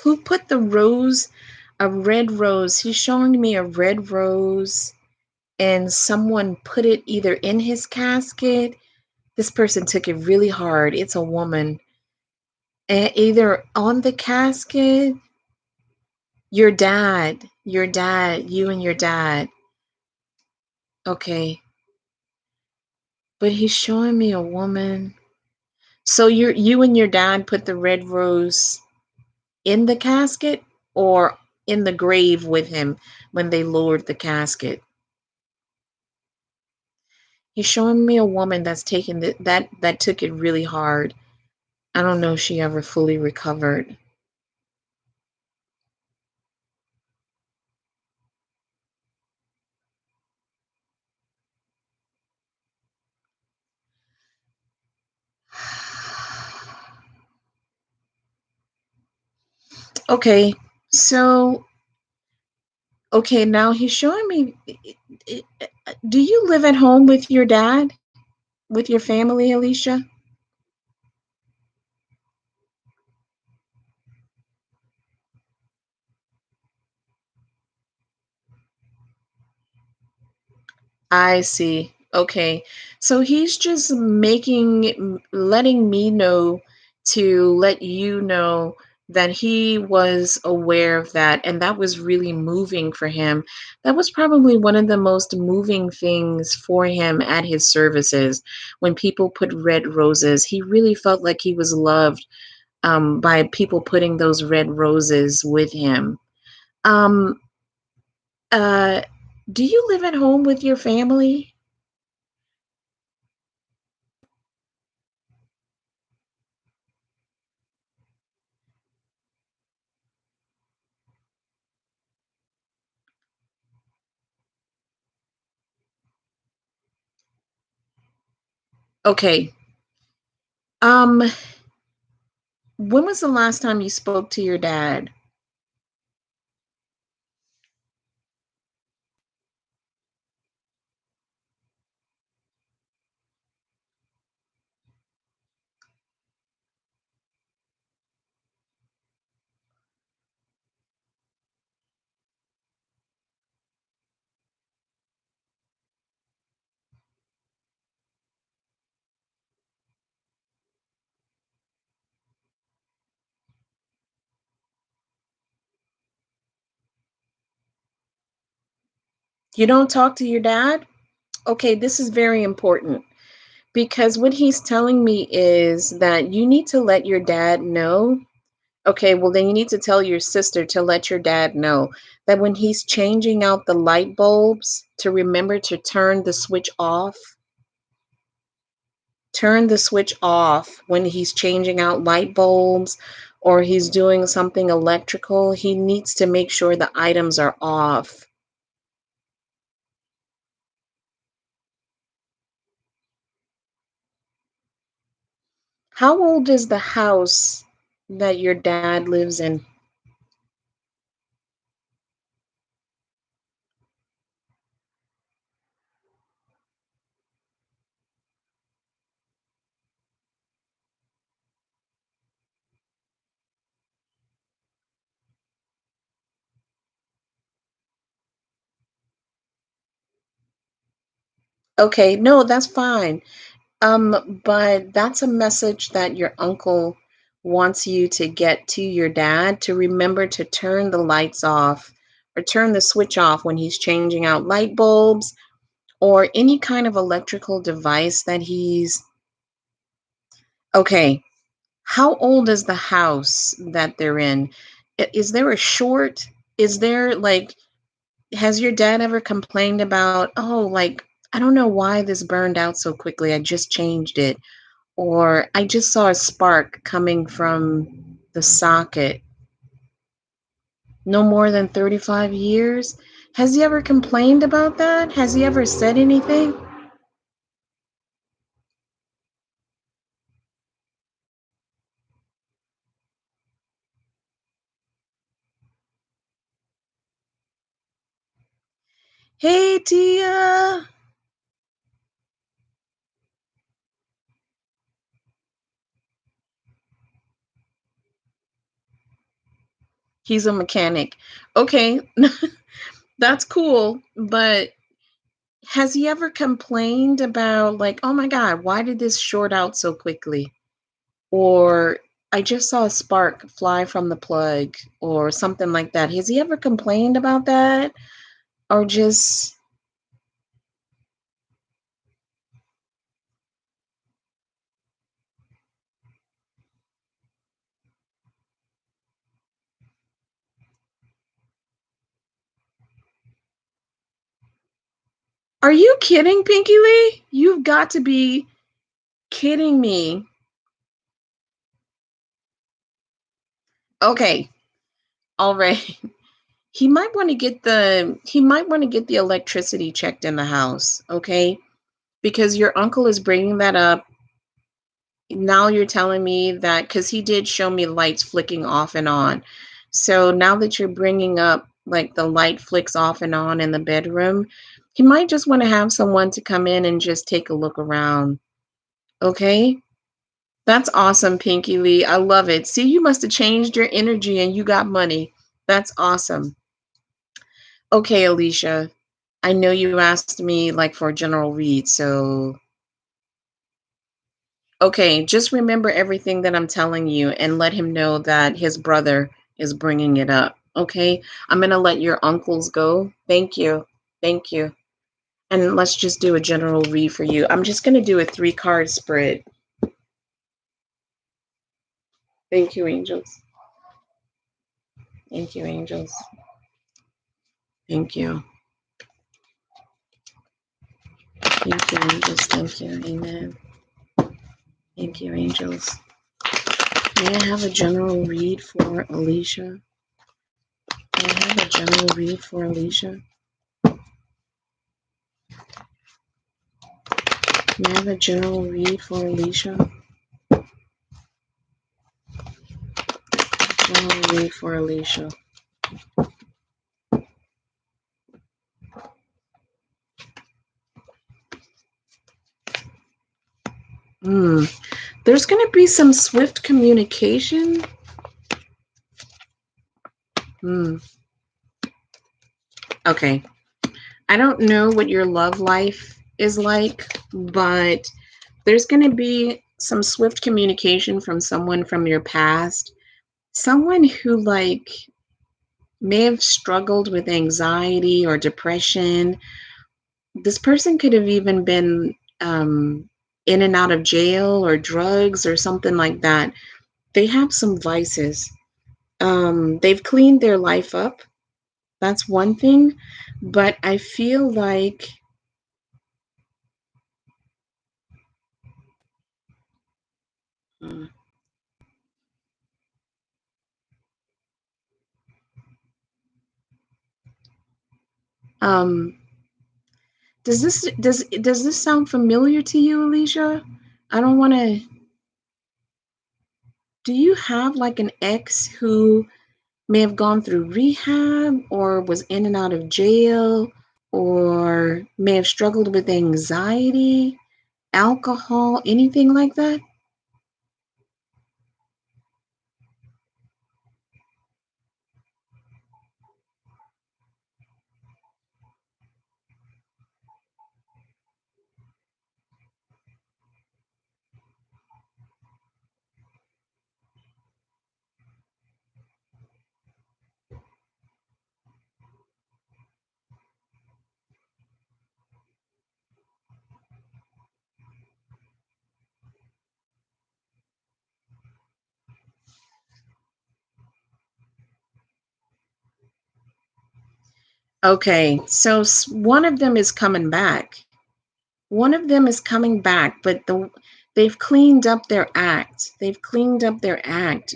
Who put the rose, a red rose? He's showing me a red rose, and someone put it either in his casket. This person took it really hard. It's a woman. Either on the casket, you and your dad. Okay, but he's showing me a woman. So you and your dad put the red rose in the casket or in the grave with him when they lowered the casket? He's showing me a woman that's taken that took it really hard. I don't know if she ever fully recovered. Okay, so okay, now he's showing me. Do you live at home with your dad, with your family, Alicia? I see. Okay. So he's just letting me know to let you know that he was aware of that. And that was really moving for him. That was probably one of the most moving things for him at his services when people put red roses. He really felt like he was loved by people putting those red roses with him. Um, uh, do you live at home with your family? Okay. Um, when was the last time you spoke to your dad? You don't talk to your dad? Okay, this is very important because what he's telling me is that you need to let your dad know. Okay, well, then you need to tell your sister to let your dad know that when he's changing out the light bulbs, to remember to turn the switch off. Turn the switch off when he's changing out light bulbs or he's doing something electrical. He needs to make sure the items are off. How old is the house that your dad lives in? Okay, no, that's fine. But that's a message that your uncle wants you to get to your dad to remember to turn the lights off or turn the switch off when he's changing out light bulbs or any kind of electrical device that he's okay. How old is the house that they're in? Is there a short? Is there like, has your dad ever complained about, oh, like, I don't know why this burned out so quickly. I just changed it. Or I just saw a spark coming from the socket. No more than 35 years? Has he ever complained about that? Has he ever said anything? Hey, Tia. He's a mechanic. Okay, that's cool. But has he ever complained about, like, oh my God, why did this short out so quickly? Or I just saw a spark fly from the plug or something like that. Has he ever complained about that? Or just, are you kidding, Pinky Lee? You've got to be kidding me. Okay, all right. He might want to get the electricity checked in the house, okay? Because your uncle is bringing that up. Now you're telling me that because he did show me lights flicking off and on. So now that you're bringing up like the light flicks off and on in the bedroom, he might just want to have someone to come in and just take a look around, okay? That's awesome, Pinky Lee. I love it. See, you must have changed your energy and you got money. That's awesome. Okay, Alicia. I know you asked me like for a general read, so okay, just remember everything that I'm telling you and let him know that his brother is bringing it up. Okay? I'm going to let your uncles go. Thank you. Thank you. And let's just do a general read for you. I'm just going to do a 3-card spread. Thank you, angels. Thank you, angels. Thank you. Thank you, angels. Thank you. Amen. Thank you, angels. May I have a general read for Alicia? May I have a general read for Alicia? May I have a general read for Alicia? General read for Alicia. Hmm. There's going to be some swift communication. Hmm. Okay. I don't know what your love life is like, but there's going to be some swift communication from someone from your past. Someone who, like, may have struggled with anxiety or depression. This person could have even been in and out of jail or drugs or something like that. They have some vices. They've cleaned their life up. That's one thing. But I feel like mm, um, does this sound familiar to you, Alicia? I don't want to. Do you have like an ex who may have gone through rehab or was in and out of jail or may have struggled with anxiety, alcohol, anything like that? Okay, so one of them is coming back. One of them is coming back, but they've cleaned up their act. They've cleaned up their act.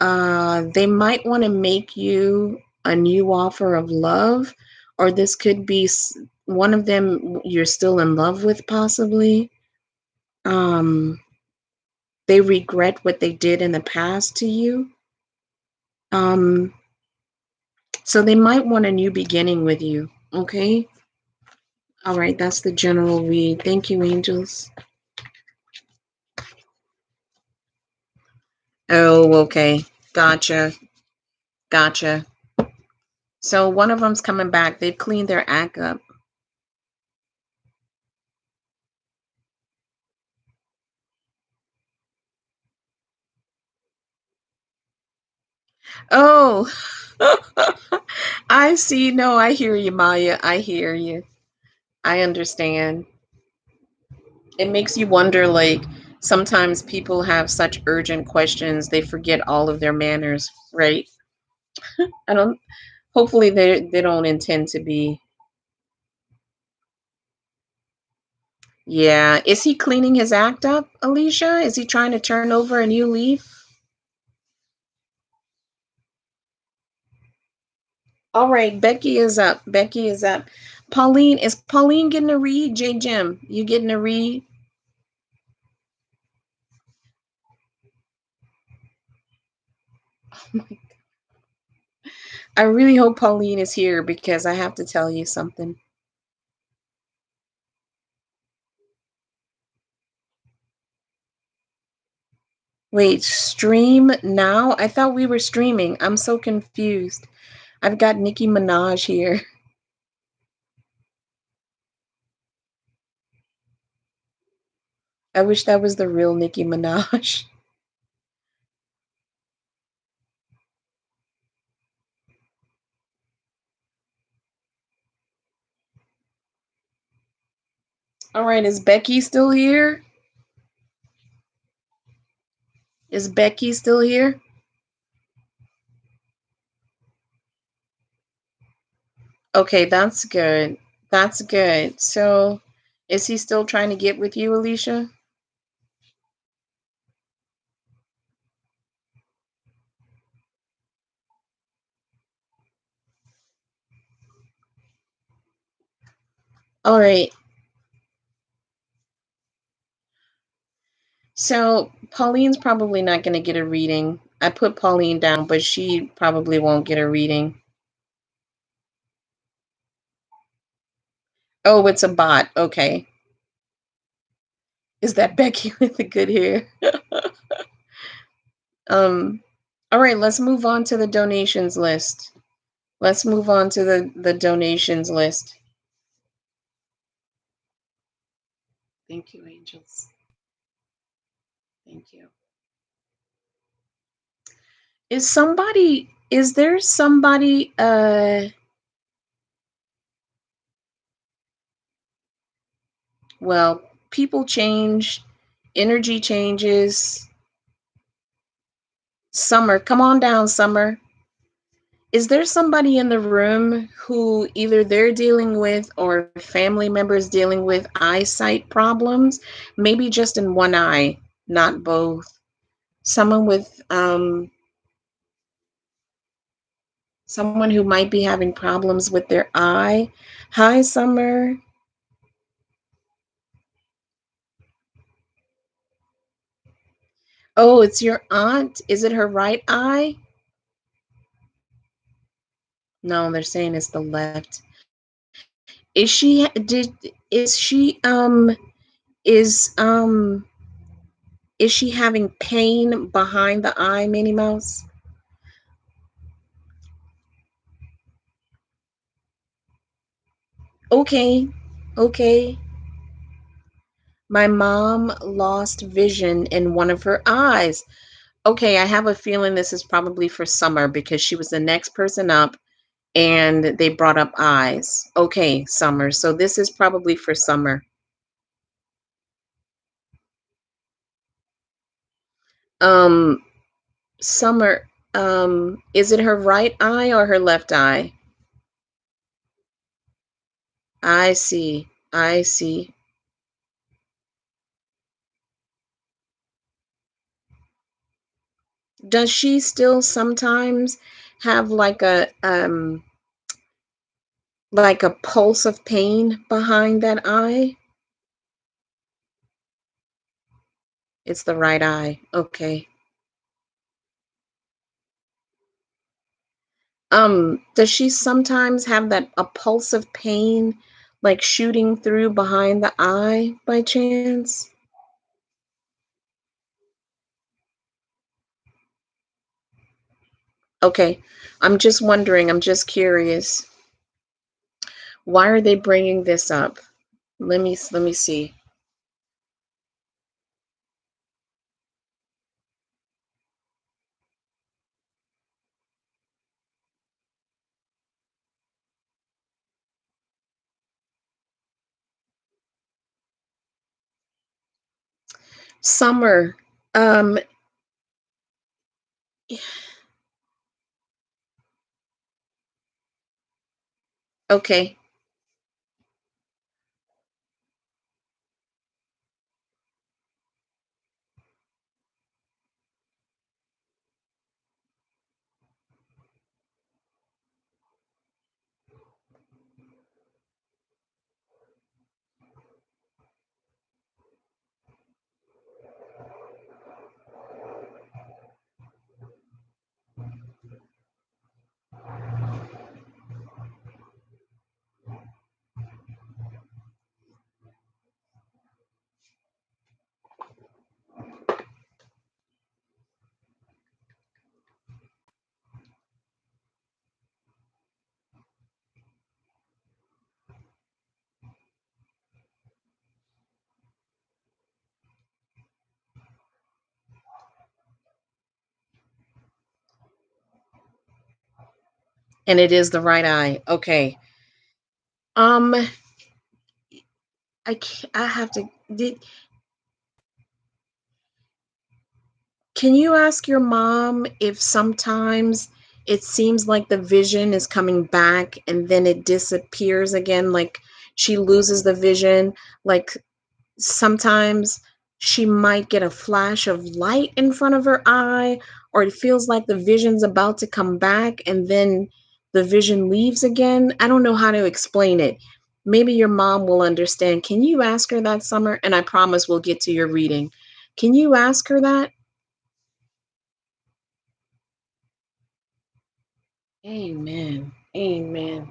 They might want to make you a new offer of love, or this could be one of them you're still in love with, possibly. Um, they regret what they did in the past to you. Um, so they might want a new beginning with you. Okay. All right. That's the general read. Thank you, angels. Oh, okay. Gotcha. Gotcha. So one of them's coming back. They've cleaned their act up. Oh, I see. No, I hear you, Maya. I hear you. I understand. It makes you wonder, like, sometimes people have such urgent questions, they forget all of their manners, right? I don't, hopefully they don't intend to be. Yeah. Is he cleaning his act up, Alicia? Is he trying to turn over a new leaf? All right, Becky is up. Becky is up. Pauline, is Pauline getting a read? J Jim, you getting a read? I really hope Pauline is here because I have to tell you something. Wait, stream now? I thought we were streaming. I'm so confused. I've got Nicki Minaj here. I wish that was the real Nicki Minaj. All right, is Becky still here? Is Becky still here? Okay, that's good. That's good. So, is he still trying to get with you, Alicia? All right. So, Pauline's probably not going to get a reading. I put Pauline down, but she probably won't get a reading. Oh, it's a bot. Okay. Is that Becky with the good hair? um all right, let's move on to the donations list. Let's move on to the donations list. Thank you, angels. Thank you. Is there somebody well, people change, energy changes. Summer, come on down, Summer. Is there somebody in the room who either they're dealing with or family members dealing with eyesight problems? Maybe just in one eye, not both. Someone with someone who might be having problems with their eye. Hi, Summer. Oh, it's your aunt. Is it her right eye? No, they're saying it's the left. Is she did is she is um is she having pain behind the eye, Minnie Mouse? Okay. Okay. My mom lost vision in one of her eyes. Okay, I have a feeling this is probably for Summer because she was the next person up and they brought up eyes. Okay, Summer. So this is probably for Summer. Um, Summer, is it her right eye or her left eye? I see. I see. Does she still sometimes have like a pulse of pain behind that eye? It's the right eye. Okay. Does she sometimes have that a pulse of pain like shooting through behind the eye by chance? Okay. I'm just wondering, I'm just curious. Why are they bringing this up? Let me see. Summer. Um okay. And it is the right eye. Okay. Um I have to did, can you ask your mom if sometimes it seems like the vision is coming back and then it disappears again, like she loses the vision? Like sometimes she might get a flash of light in front of her eye, or it feels like the vision's about to come back and then the vision leaves again. I don't know how to explain it. Maybe your mom will understand. Can you ask her that, Summer? And I promise we'll get to your reading. Can you ask her that? Amen. Amen.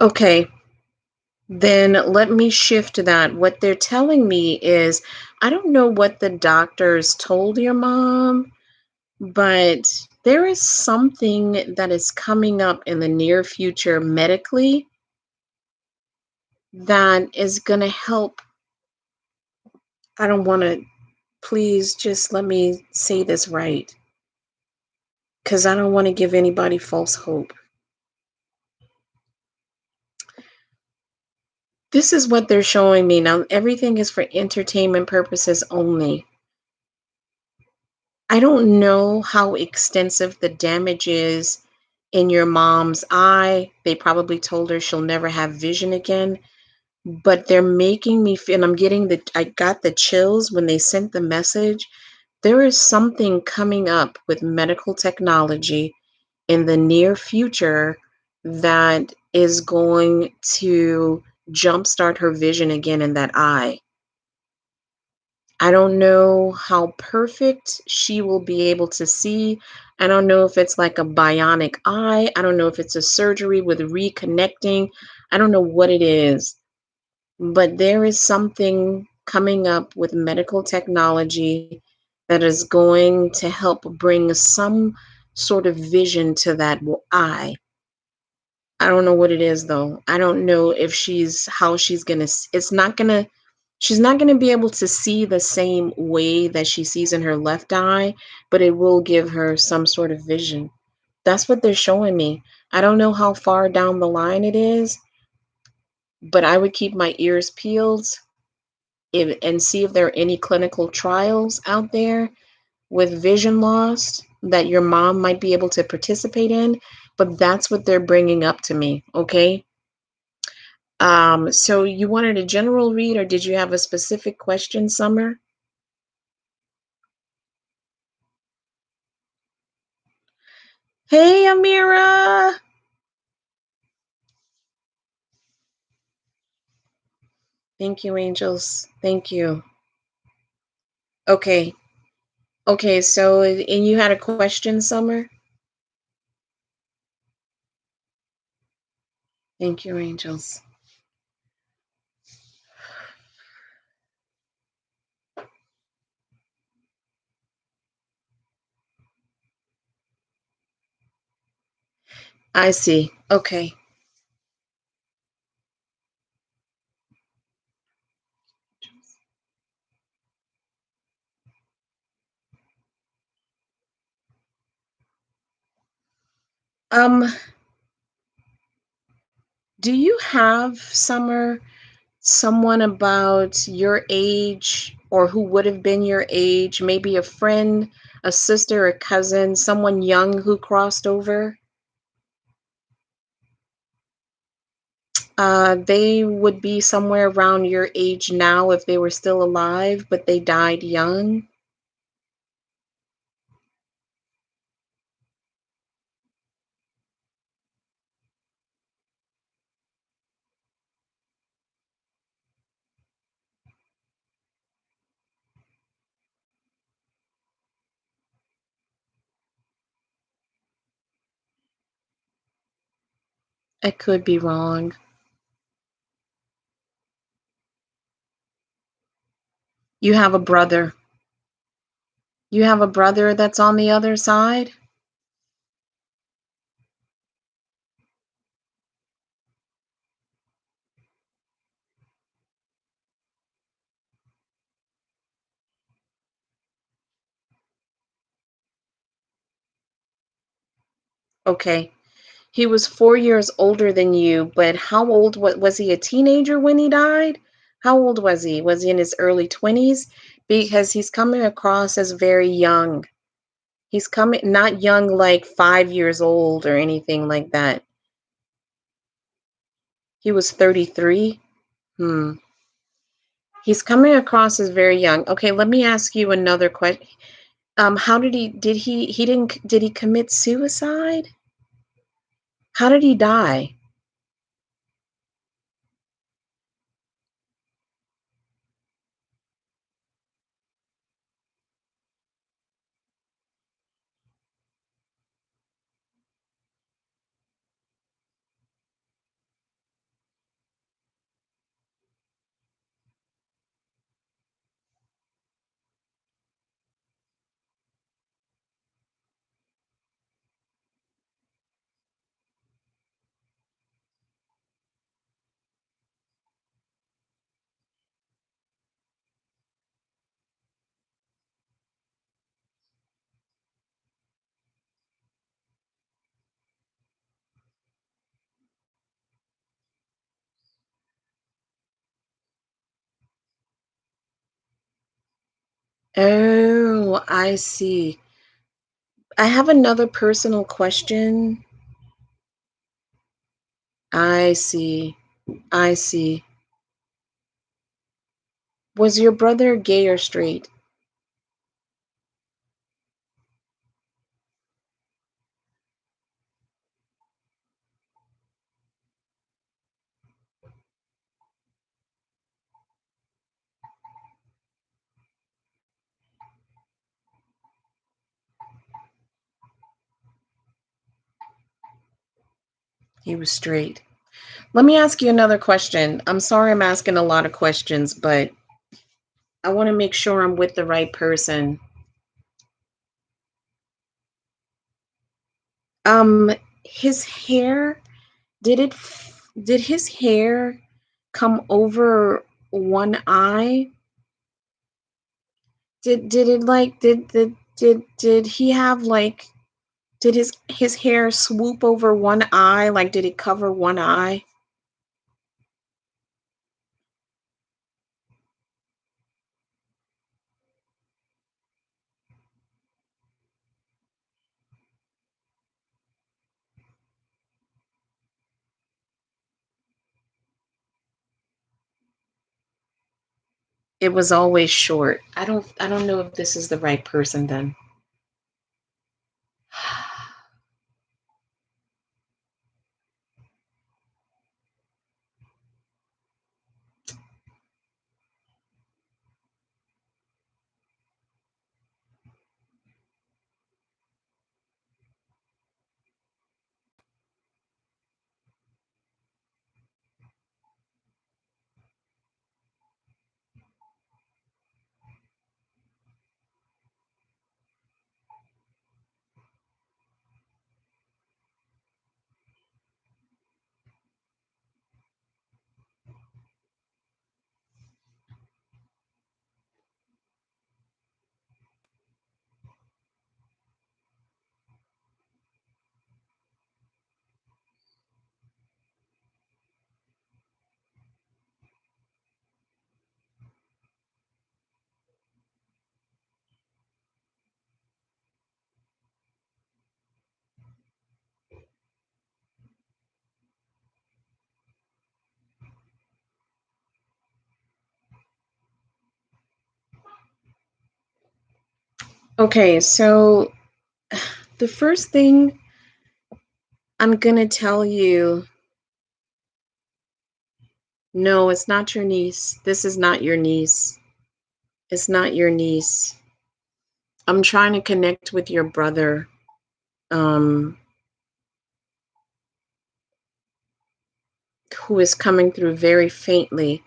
Okay, then let me shift to that. What they're telling me is I don't know what the doctors told your mom, but there is something that is coming up in the near future medically that is going to help. I don't want to, please just let me say this right, because I don't want to give anybody false hope. This is what they're showing me. Now, everything is for entertainment purposes only. I don't know how extensive the damage is in your mom's eye. They probably told her she'll never have vision again, but they're making me feel, and I got the chills when they sent the message. There is something coming up with medical technology in the near future that is going to jumpstart her vision again in that eye. I don't know how perfect she will be able to see. I don't know if it's like a bionic eye. I don't know if it's a surgery with reconnecting. I don't know what it is, but there is something coming up with medical technology that is going to help bring some sort of vision to that eye. I don't know what it is though. I don't know if how she's gonna, she's not gonna be able to see the same way that she sees in her left eye, but it will give her some sort of vision. That's what they're showing me. I don't know how far down the line it is, but I would keep my ears peeled and see if there are any clinical trials out there with vision loss that your mom might be able to participate in. But that's what they're bringing up to me, okay? So you wanted a general read, or did you have a specific question, Summer? Hey, Amira. Thank you, angels. Thank you. Okay. Okay, so and you had a question, Summer? Thank you, angels. I see. Okay. Um, do you have, Summer, someone about your age or who would have been your age, maybe a friend, a sister, a cousin, someone young who crossed over? They would be somewhere around your age now if they were still alive, but they died young. I could be wrong. You have a brother. You have a brother that's on the other side? Okay. He was 4 years older than you, but how old was he, a teenager when he died? How old was he? Was he in his early 20s? Because he's coming across as very young. He's coming not young like 5 years old or anything like that. He was 33. Hmm. He's coming across as very young. Okay, let me ask you another question. How did he commit suicide? How did he die? Oh, I see. I have another personal question. I see. I see. Was your brother gay or straight? He was straight. Let me ask you another question. I'm sorry I'm asking a lot of questions, but I want to make sure I'm with the right person. Um, his hair, did his hair come over one eye? Did it like did he have like did his hair swoop over one eye? Like did it cover one eye? It was always short. I don't know if this is the right person then. Okay, so the first thing I'm gonna tell you, no, it's not your niece. This is not your niece. It's not your niece. I'm trying to connect with your brother, um, who is coming through very faintly.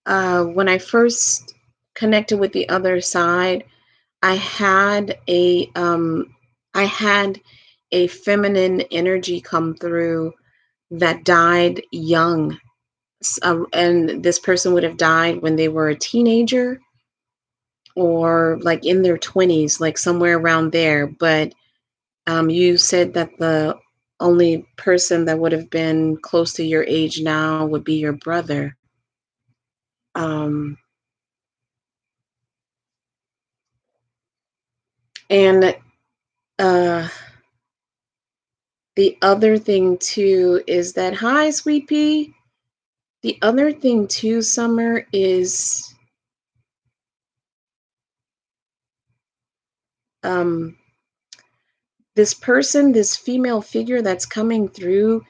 When I first connected with the other side, I had a um, I had a feminine energy come through that died young. And this person would have died when they were a teenager or like in their 20s, like somewhere around there. But you said that the only person that would have been close to your age now would be your brother. Um, and uh, the other thing too is that, hi, sweet pea. The other thing too, Summer, is um, this person, this female figure that's coming through.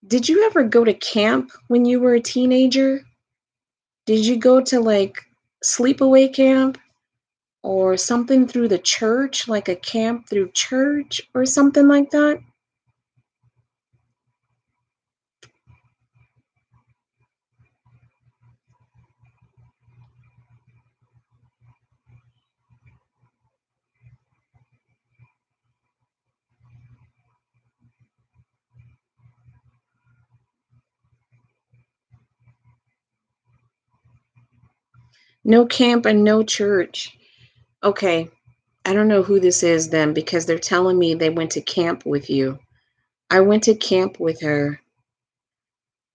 Did you ever go to camp when you were a teenager? Did you go to like sleepaway camp or something through the church, like a camp through church or something like that? No camp and no church. Okay, I don't know who this is then because they're telling me they went to camp with you. I went to camp with her.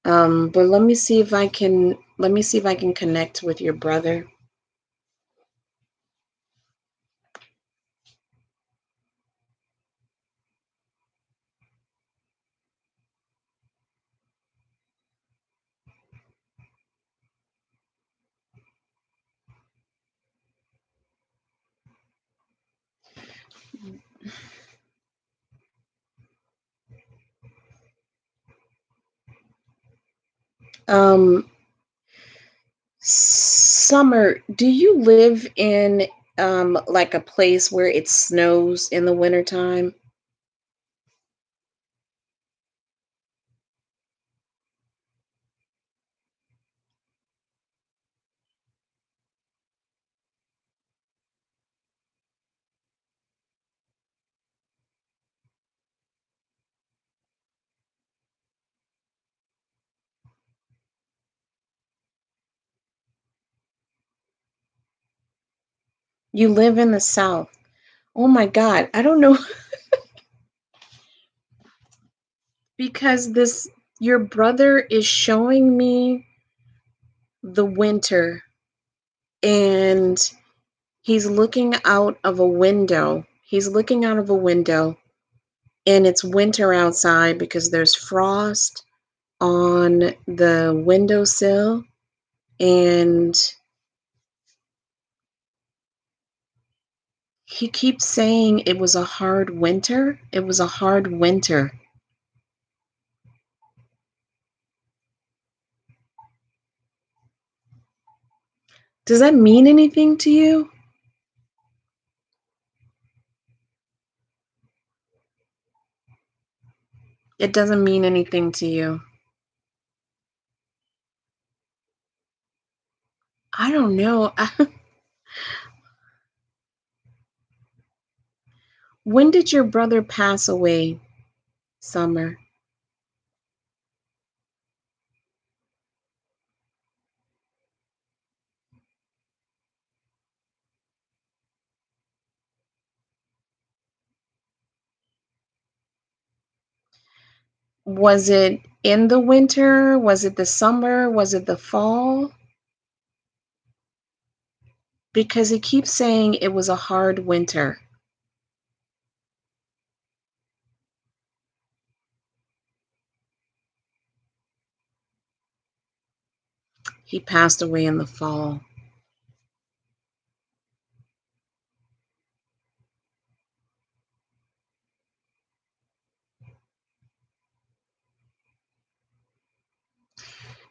But let me see if I can connect with your brother. Um, Summer, do you live in like a place where it snows in the wintertime? You live in the South. Oh my God. I don't know because this your brother is showing me the winter and he's looking out of a window. He's looking out of a window and it's winter outside because there's frost on the windowsill and he keeps saying it was a hard winter. It was a hard winter. Does that mean anything to you? It doesn't mean anything to you. I don't know. When did your brother pass away, Summer? Was it in the winter? Was it the summer? Was it the fall? Because he keeps saying it was a hard winter. He passed away in the fall.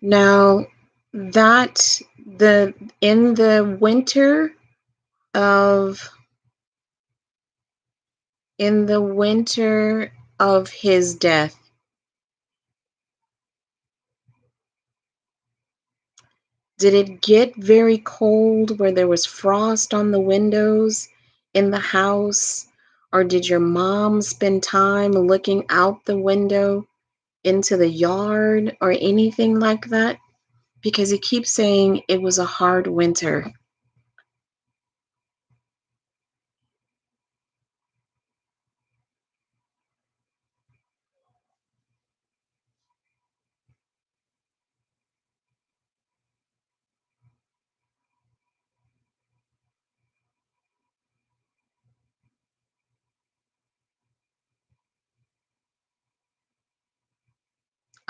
Now, that the in the winter of in the winter of his death, did it get very cold where there was frost on the windows in the house? Or did your mom spend time looking out the window into the yard or anything like that? Because he keeps saying it was a hard winter.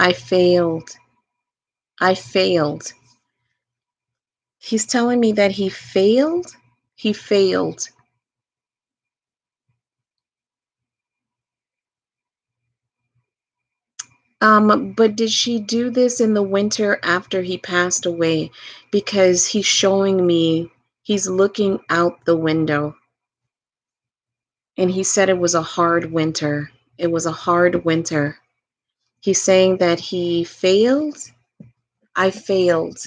I failed. I failed. He's telling me that he failed? He failed. But did she do this in the winter after he passed away? Because he's showing me, he's looking out the window. And he said it was a hard winter. It was a hard winter. He's saying that he failed. I failed.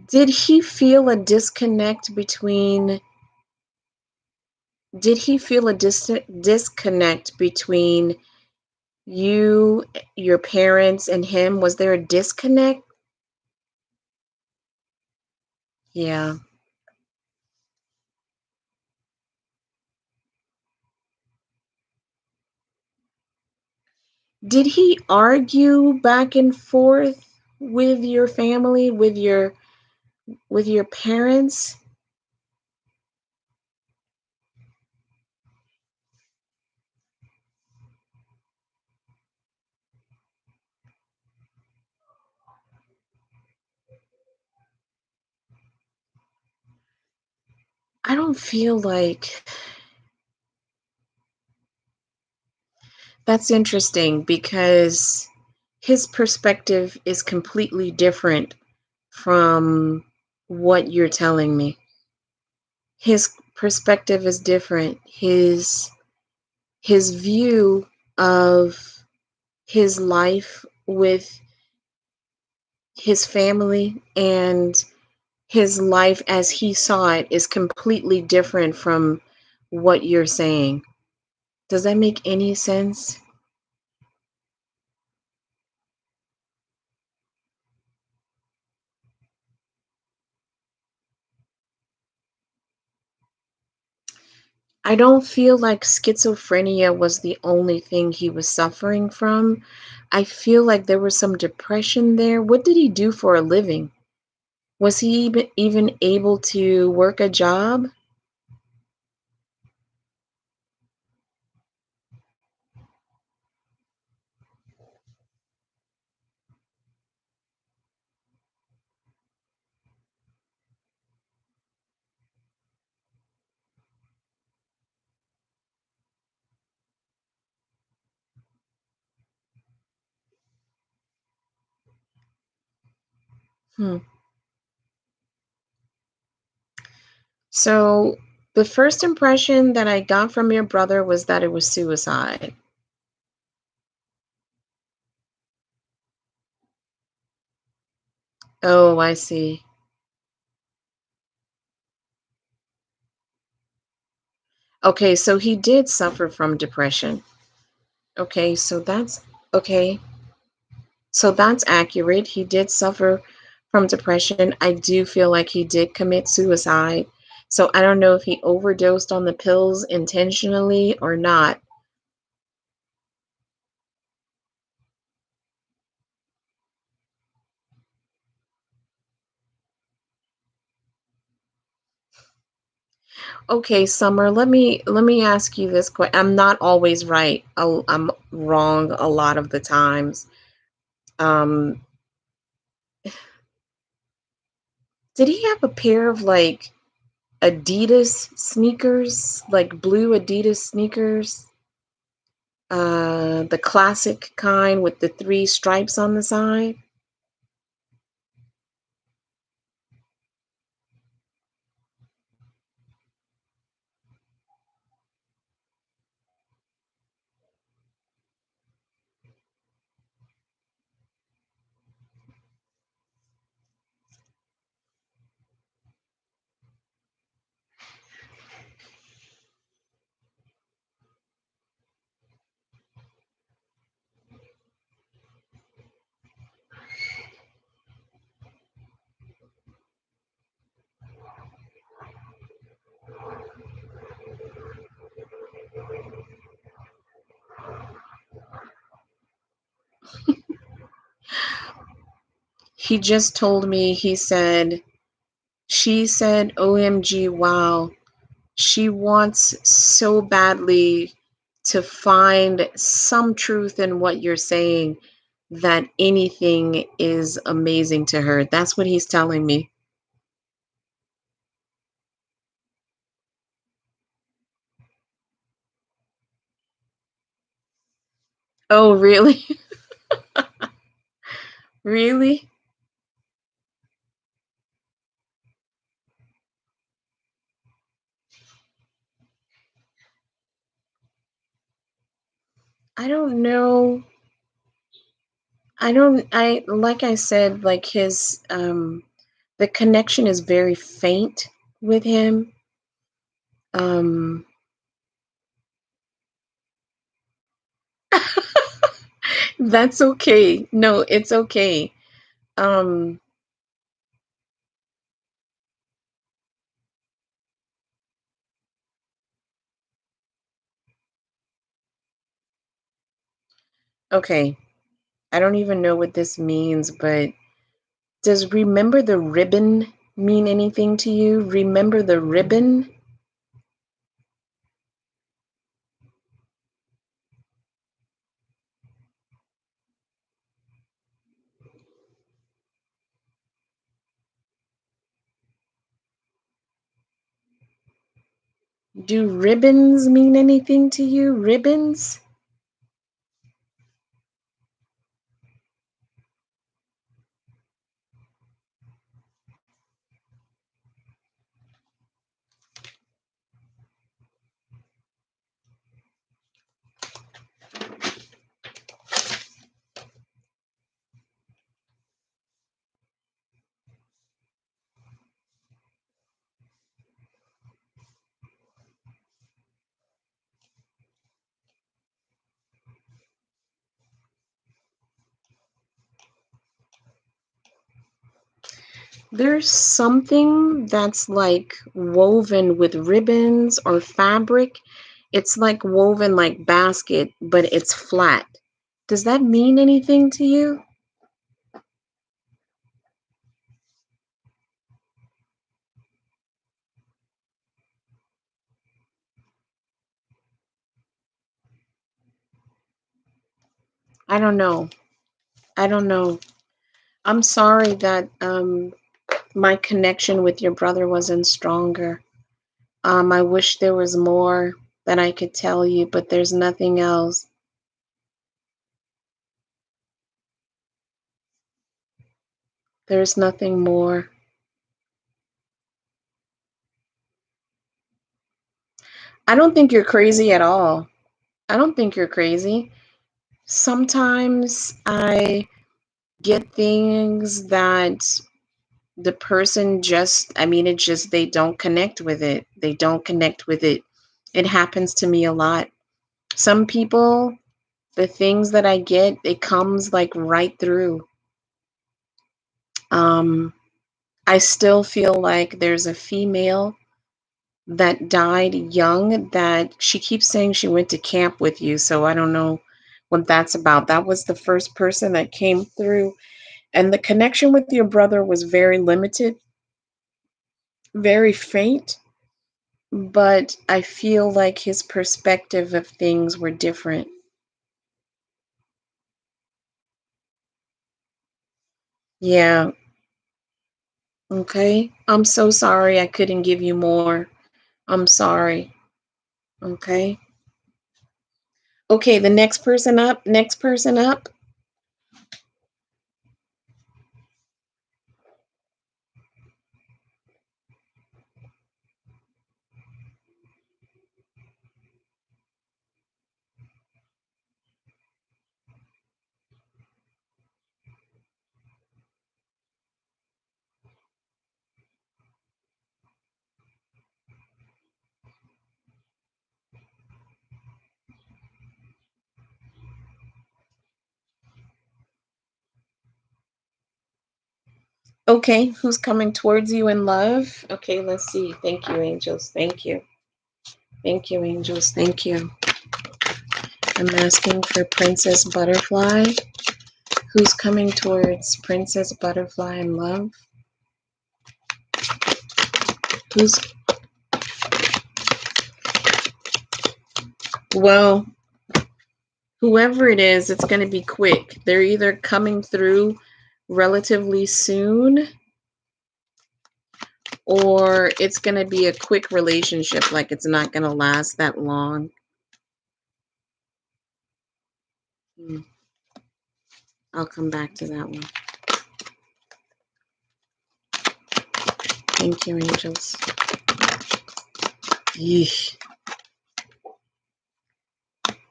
Did he feel a disconnect between, did he feel a disconnect between you, your parents, and him? Was there a disconnect? Yeah. Did he argue back and forth with your family, with your parents? I don't feel like that's interesting because his perspective is completely different from what you're telling me. His perspective is different. His view of his life with his family and his life as he saw it is completely different from what you're saying. Does that make any sense? I don't feel like schizophrenia was the only thing he was suffering from. I feel like there was some depression there. What did he do for a living? Was he even able to work a job? Hmm. So the first impression that I got from your brother was that it was suicide. Oh, I see. Okay, so he did suffer from depression. Okay, so that's okay. So that's accurate. He did suffer from depression. I do feel like he did commit suicide. So I don't know if he overdosed on the pills intentionally or not. Okay, Summer, let me ask you this question. I'm not always right. I'm wrong a lot of the times. Um, did he have a pair of like Adidas sneakers, like blue Adidas sneakers? The classic kind with the three stripes on the side? He just told me, he said, she said, OMG, wow. She wants so badly to find some truth in what you're saying that anything is amazing to her. That's what he's telling me. Oh, really? Really? I don't know. I like I said, like his the connection is very faint with him. Um that's okay. No, it's okay. Um okay. I don't even know what this means, but does remember the ribbon mean anything to you? Remember the ribbon? Do ribbons mean anything to you? Ribbons? There's something that's like woven with ribbons or fabric. It's like woven like basket, but it's flat. Does that mean anything to you? I don't know. I don't know. I'm sorry that my connection with your brother wasn't stronger. I wish there was more that I could tell you, but there's nothing else. There's nothing more. I don't think you're crazy at all. I don't think you're crazy. Sometimes I get things that the person just, I mean, it just, they don't connect with it. They don't connect with it. It happens to me a lot. Some people, the things that I get, it comes like right through. Um, I still feel like there's a female that died young that she keeps saying she went to camp with you. So I don't know what that's about. That was the first person that came through. And the connection with your brother was very limited, very faint, but I feel like his perspective of things were different. Yeah, okay. I'm so sorry I couldn't give you more. I'm sorry. Okay. Okay, the next person up, next person up. Okay, who's coming towards you in love? Okay, let's see. Thank you, angels. Thank you. Thank you, angels. Thank you. I'm asking for Princess Butterfly. Who's coming towards Princess Butterfly in love? Who's, well, whoever it is, it's going to be quick. They're either coming through relatively soon or it's going to be a quick relationship, like it's not going to last that long. I'll come back to that one. Thank you, angels. Yeesh.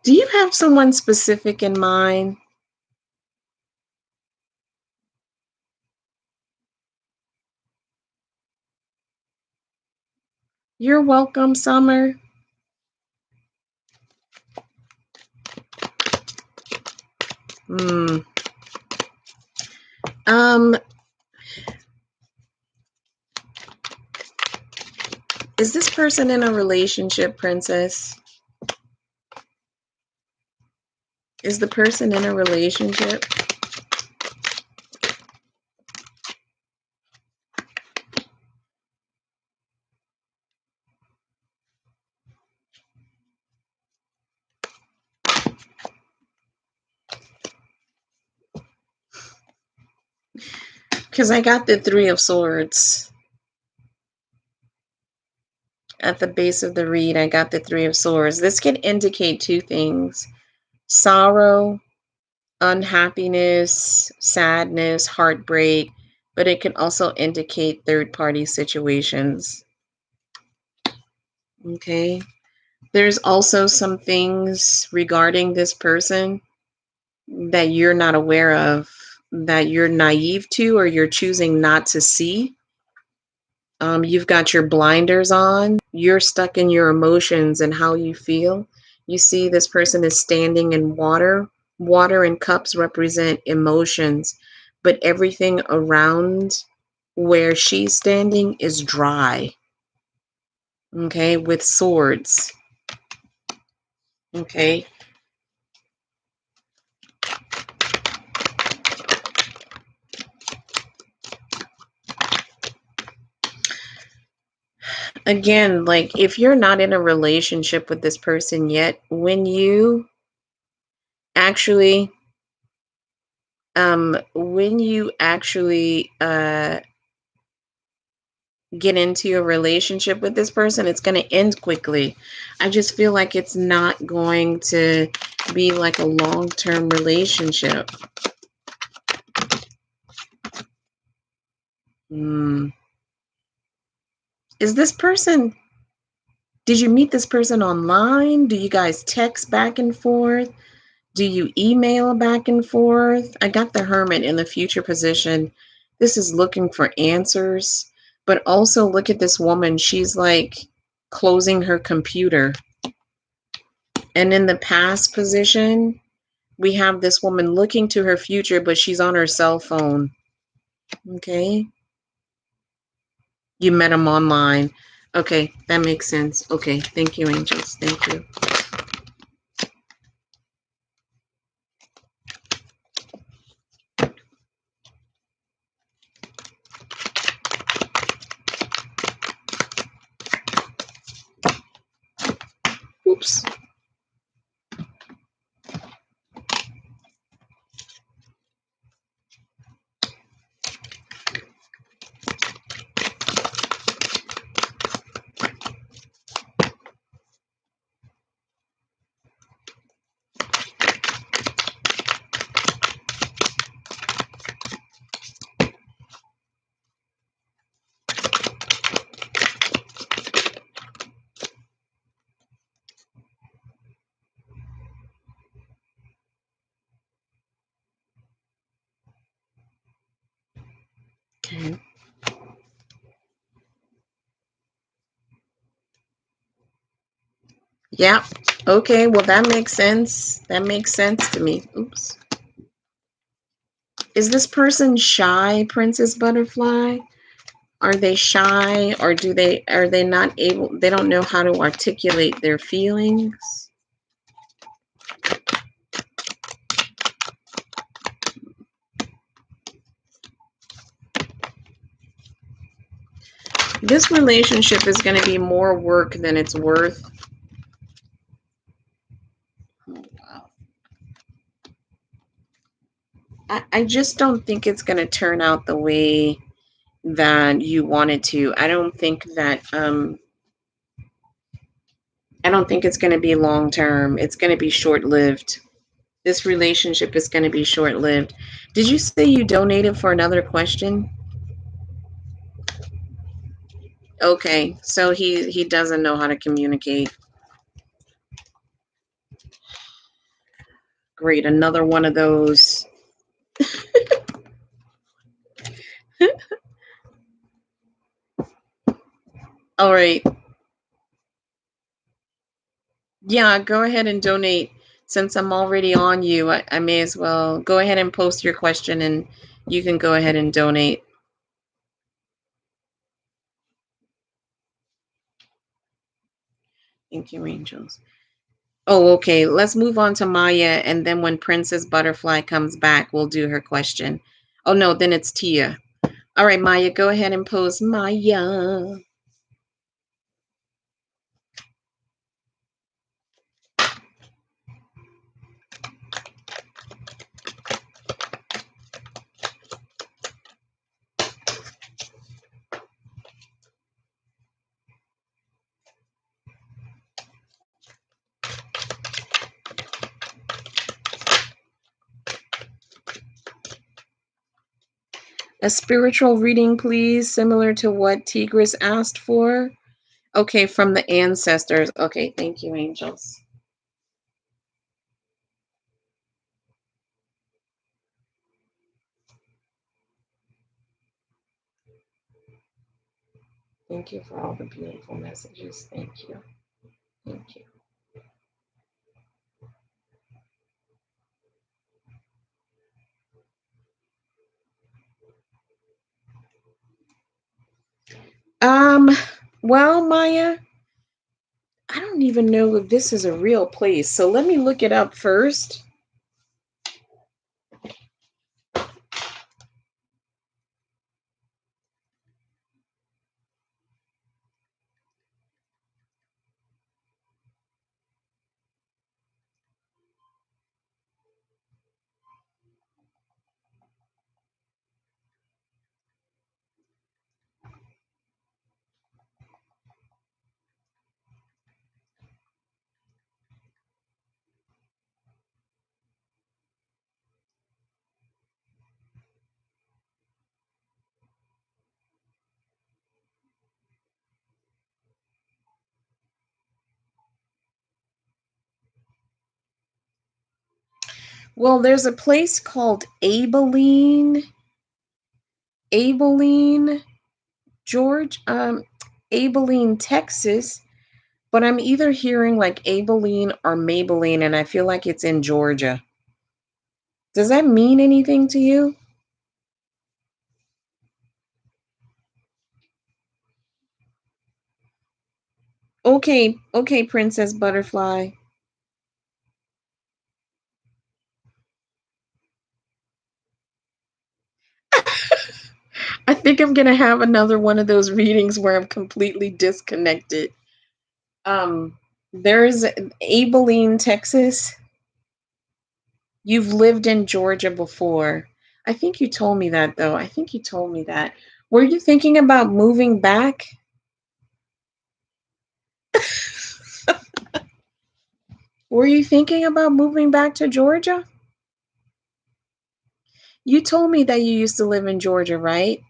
Do you have someone specific in mind? You're welcome, Summer. Hmm. Um, is this person in a relationship, Princess? Is the person in a relationship? Because I got the Three of Swords. At the base of the read, I got the Three of Swords. This can indicate two things: sorrow, unhappiness, sadness, heartbreak, but it can also indicate third-party situations. Okay. There's also some things regarding this person that you're not aware of, that you're naive to, or you're choosing not to see. You've got your blinders on. You're stuck in your emotions and how you feel. You see, this person is standing in water. Water and cups represent emotions, but everything around where she's standing is dry. Okay, with swords. Okay. Again, like if you're not in a relationship with this person yet, when you actually get into a relationship with this person, it's going to end quickly. I just feel like it's not going to be like a long-term relationship. Is this person, did you meet this person online? Do you guys text back and forth? Do you email back and forth? I got the Hermit in the future position. This is looking for answers. But also look at this woman. She's like closing her computer. And in the past position, we have this woman looking to her future, but she's on her cell phone. Okay. You met him online. Okay, that makes sense. Okay, thank you, angels. Thank you. Oops. Okay. Yeah. Okay, well, that makes sense. That makes sense to me. Oops. Is this person shy, Princess Butterfly? Are they shy, or are they not able, they don't know how to articulate their feelings? This relationship is going to be more work than it's worth. Oh, wow. I just don't think it's going to turn out the way that you want it to. I don't think it's going to be long term. It's going to be short lived. This relationship is going to be short lived. Did you say you donated for another question? Okay, so he doesn't know how to communicate. Great, another one of those. All right. Yeah, go ahead and donate. Since I'm already on you, I may as well go ahead and post your question, and you can go ahead and donate. Thank you, angels. Oh, okay. Let's move on to Maya, and then when Princess Butterfly comes back, we'll do her question. Oh, no, then it's Tia. All right, Maya, go ahead and pose. Maya. A spiritual reading, please, similar to what Tigris asked for. Okay, from the ancestors. Okay, thank you, angels. Thank you for all the beautiful messages. Thank you. Thank you. Um, well, Maya, I don't even know if this is a real place. So let me look it up first. Well, there's a place called Abilene, George, Abilene, Texas. But I'm either hearing like Abilene or Maybelline, and I feel like it's in Georgia. Does that mean anything to you? Okay, okay, Princess Butterfly. I think I'm gonna have another one of those readings where I'm completely disconnected. Um, there's Abilene, Texas. You've lived in Georgia before. I think you told me that though. I think you told me that. Were you thinking about moving back? Were you thinking about moving back to Georgia? You told me that you used to live in Georgia, right?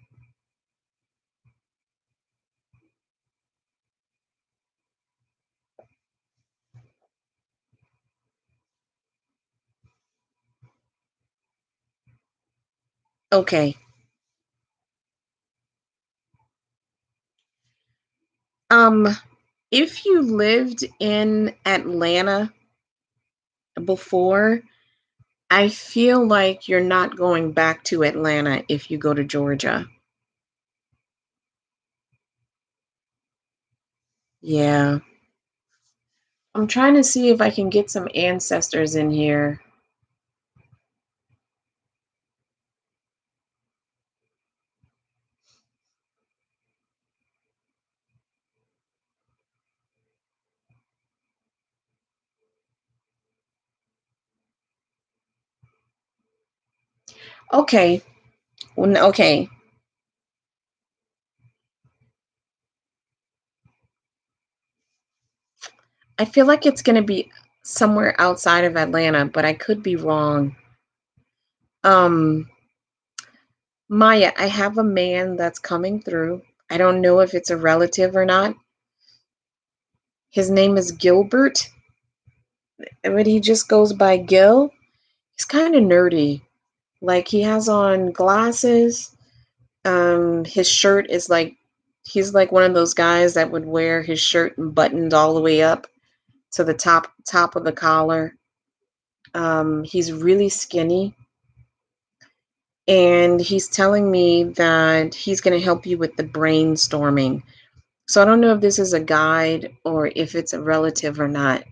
Okay. Um, if you lived in Atlanta before, I feel like you're not going back to Atlanta if you go to Georgia. Yeah. I'm trying to see if I can get some ancestors in here. Okay. Okay. I feel like it's going to be somewhere outside of Atlanta, but I could be wrong. Um, Maya, I have a man that's coming through. I don't know if it's a relative or not. His name is Gilbert, but he just goes by Gil. He's kind of nerdy. Like he has on glasses. His shirt is like he's like one of those guys that would wear his shirt buttoned all the way up to the top of the collar. He's really skinny, and he's telling me that he's going to help you with the brainstorming. So I don't know if this is a guide or if it's a relative or not.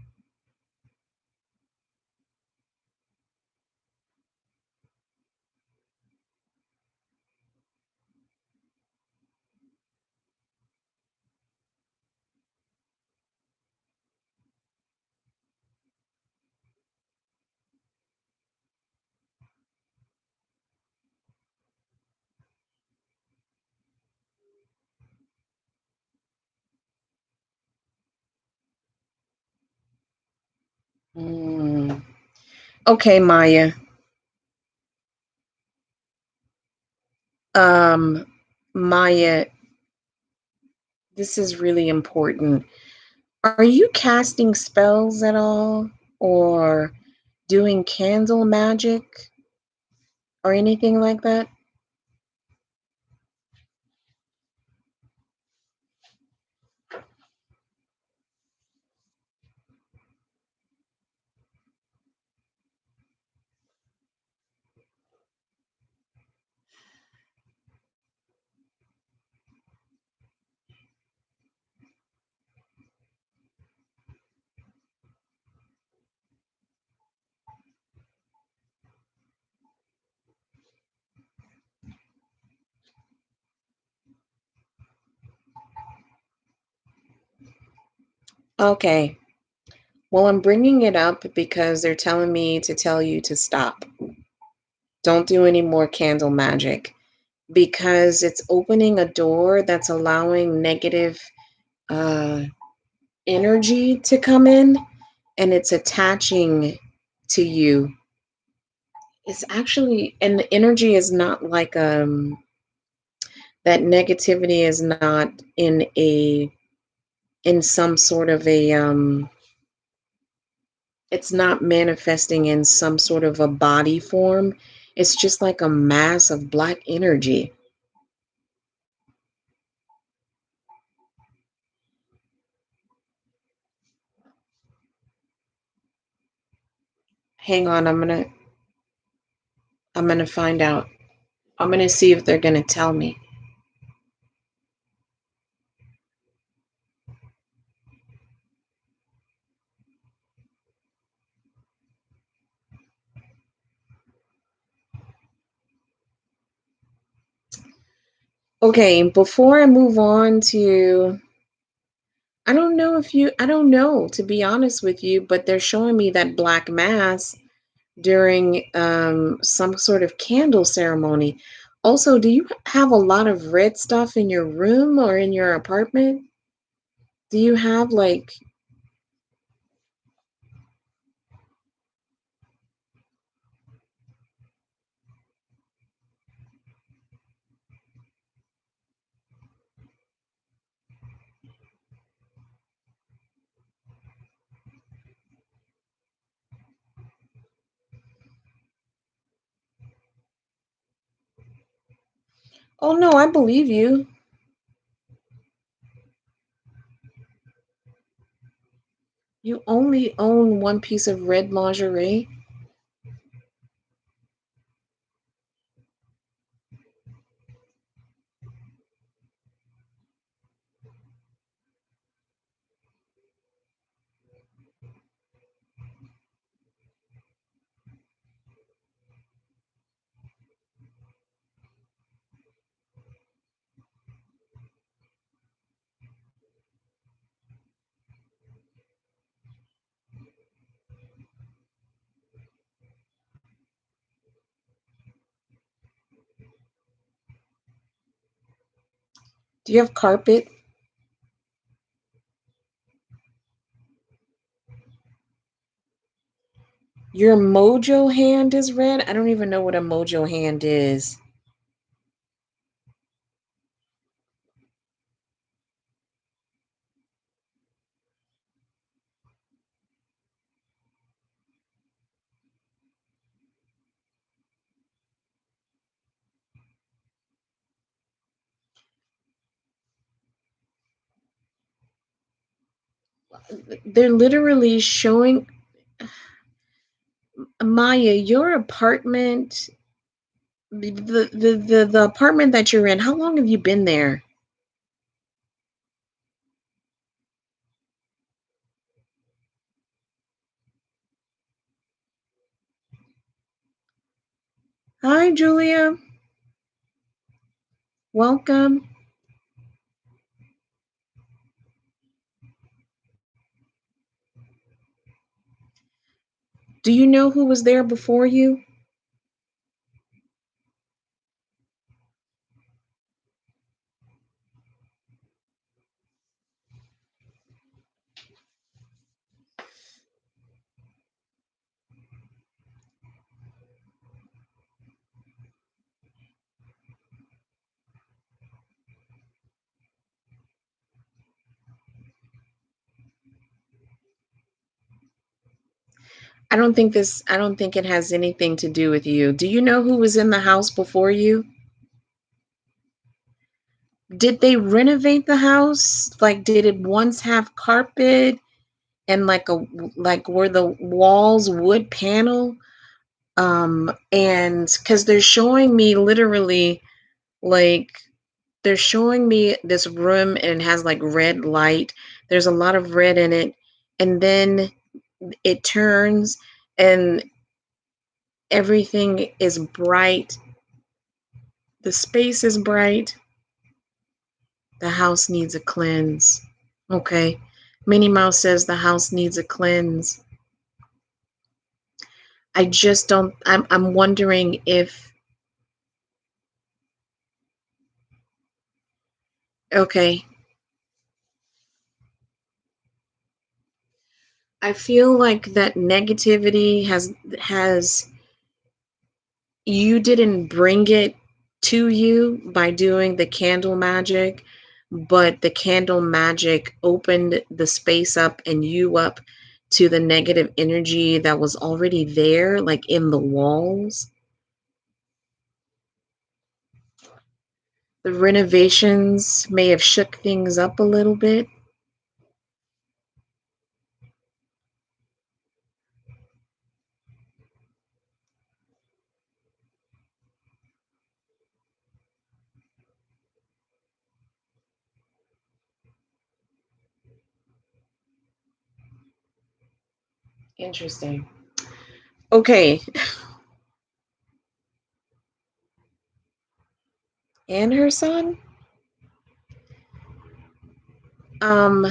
Mm. Okay, Maya. Um, Maya, this is really important. Are you casting spells at all or doing candle magic or anything like that? Okay. Well, I'm bringing it up because they're telling me to tell you to stop. Don't do any more candle magic because it's opening a door that's allowing negative uh, energy to come in, and it's attaching to you. It's actually, and the energy is not like that negativity is not in some sort of a it's not manifesting in some sort of a body form. It's just like a mass of black energy. Hang on, I'm gonna find out. I'm gonna see if they're gonna tell me. Okay, before I move on to I don't know, to be honest with you, but they're showing me that black mass during some sort of candle ceremony. Also, do you have a lot of red stuff in your room or in your apartment? Do you have like, oh no, I believe you. You only own one piece of red lingerie? Do you have carpet? Your mojo hand is red? I don't even know what a mojo hand is. They're literally showing Maya, your apartment, the apartment that you're in, how long have you been there? Hi, Julia. Welcome. Do you know who was there before you? I don't think it has anything to do with you. Do you know who was in the house before you? Did they renovate the house? Like, did it once have carpet and like were the walls wood panel? And because they're showing me literally like they're showing me this room and it has like red light. There's a lot of red in it, and then it turns and everything is bright. The space is bright. The house needs a cleanse. Okay. Minnie Mouse says the house needs a cleanse. I just don't, I'm wondering if, okay. I feel like that negativity has you didn't bring it to you by doing the candle magic, but the candle magic opened the space up and you up to the negative energy that was already there, like in the walls. The renovations may have shook things up a little bit. Interesting. Okay. And her son? Um,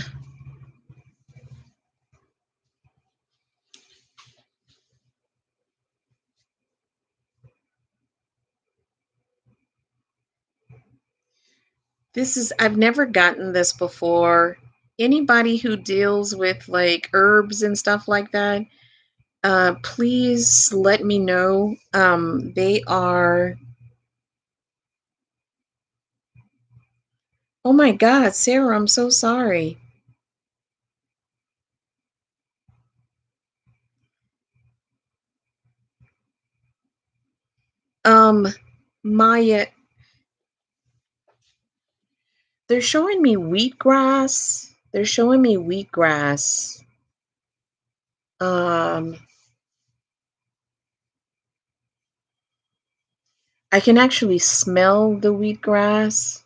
I've never gotten this before. Anybody who deals with like herbs and stuff like that, please let me know. They are, oh my God, Sarah, I'm so sorry. Um, Maya, they're showing me wheatgrass. They're showing me wheatgrass. Um, I can actually smell the wheatgrass.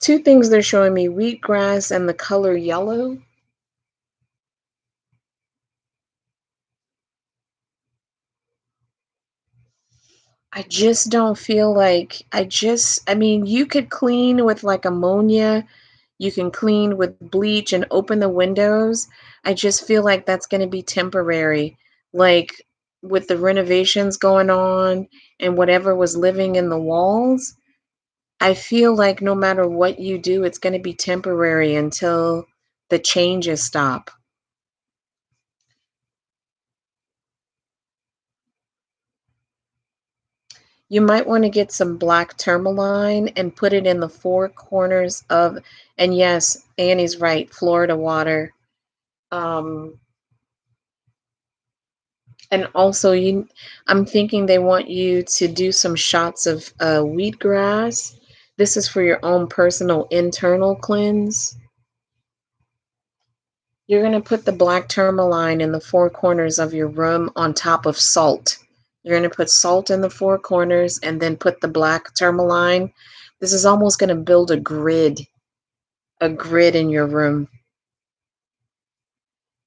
Two things they're showing me, wheatgrass and the color yellow. I just don't feel like I mean, you could clean with like ammonia, you can clean with bleach and open the windows. I just feel like that's going to be temporary. Like with the renovations going on and whatever was living in the walls, I feel like no matter what you do, it's going to be temporary until the changes stop. You might want to get some black tourmaline and put it in the four corners of, and yes, Annie's right, Florida water. Um, and also, I'm thinking they want you to do some shots of wheatgrass. This is for your own personal internal cleanse. You're going to put the black tourmaline in the four corners of your room on top of salt. You're going to put salt in the four corners and then put the black tourmaline. This is almost going to build a grid in your room.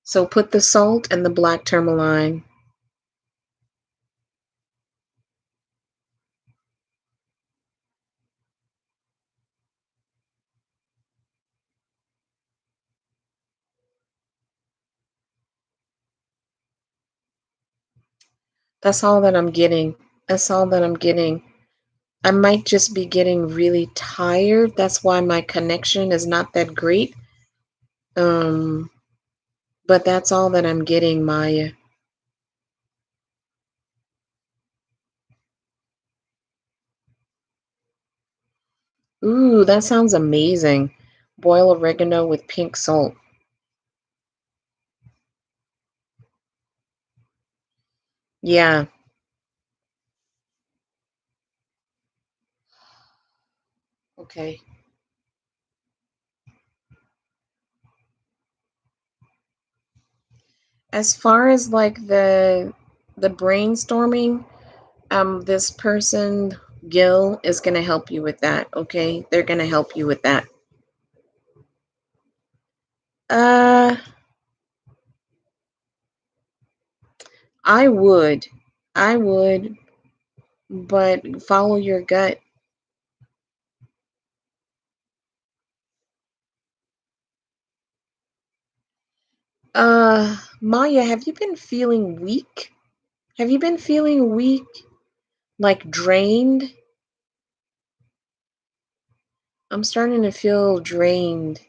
So put the salt and the black tourmaline. That's all that I'm getting. That's all that I'm getting. I might just be getting really tired. That's why my connection is not that great. Um, but that's all that I'm getting, Maya. Ooh, that sounds amazing. Boil oregano with pink salt. Yeah. Okay. As far as like the brainstorming, this person, Gil, is gonna help you with that, okay? They're gonna help you with that. Uh, I would. I would. but follow your gut. Maya, have you been feeling weak? Have you been feeling weak? Like drained? I'm starting to feel drained.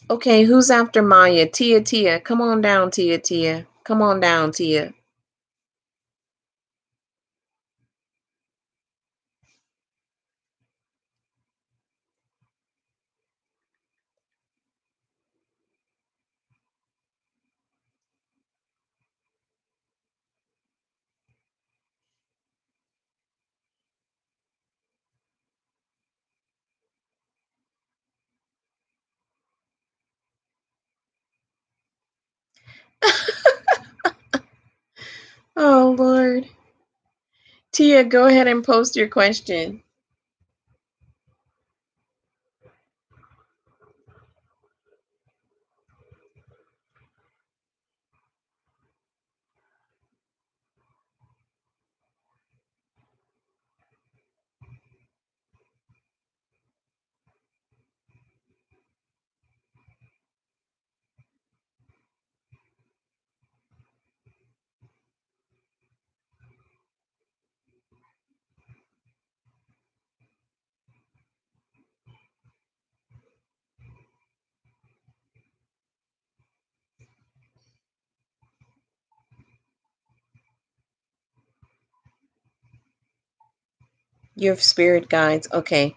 Okay, who's after Maya? Tia, Tia. Come on down, Tia, Tia. Come on down, Tia. Oh, Lord. Tia, go ahead and post your question. Your spirit guides. Okay.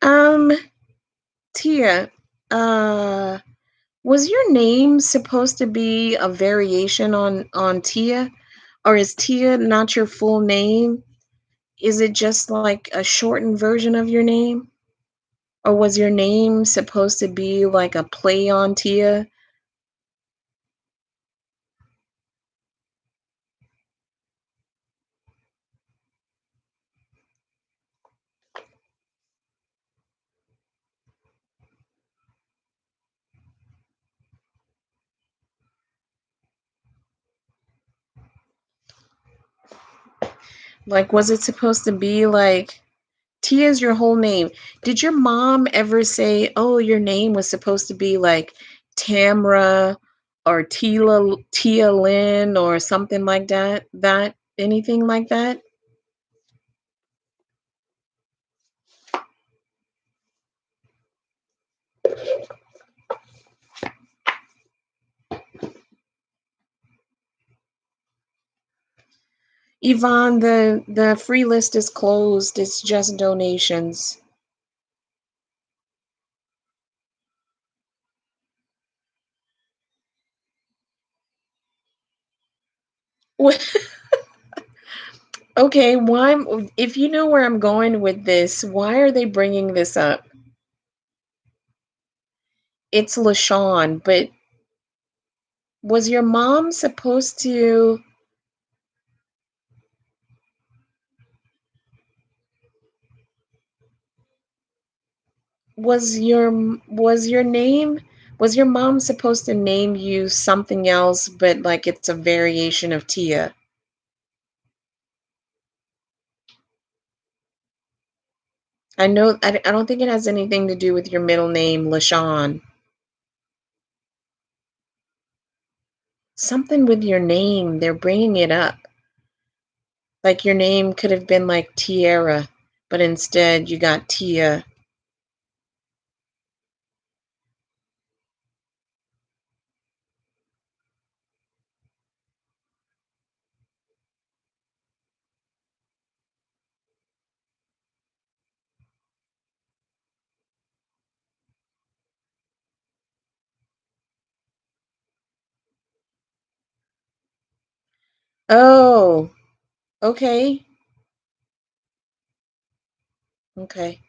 Um, Tia, uh, was your name supposed to be a variation on Tia? Or is Tia not your full name? Is it just like a shortened version of your name? Or was your name supposed to be like a play on Tia? Like, was it supposed to be like Tia's your whole name? Did your mom ever say, "Oh, your name was supposed to be like Tamra or Tia Lynn or something like that?" That anything like that? Yvonne, the free list is closed. It's just donations. Okay, why? If you know where I'm going with this, why are they bringing this up? It's LaShawn, but was your mom supposed to? Was your name? Was your mom supposed to name you something else, but like it's a variation of Tia? I know. I don't think it has anything to do with your middle name, LaShawn. Something with your name. They're bringing it up. Like your name could have been like Tiara, but instead you got Tia. Oh, okay. Okay.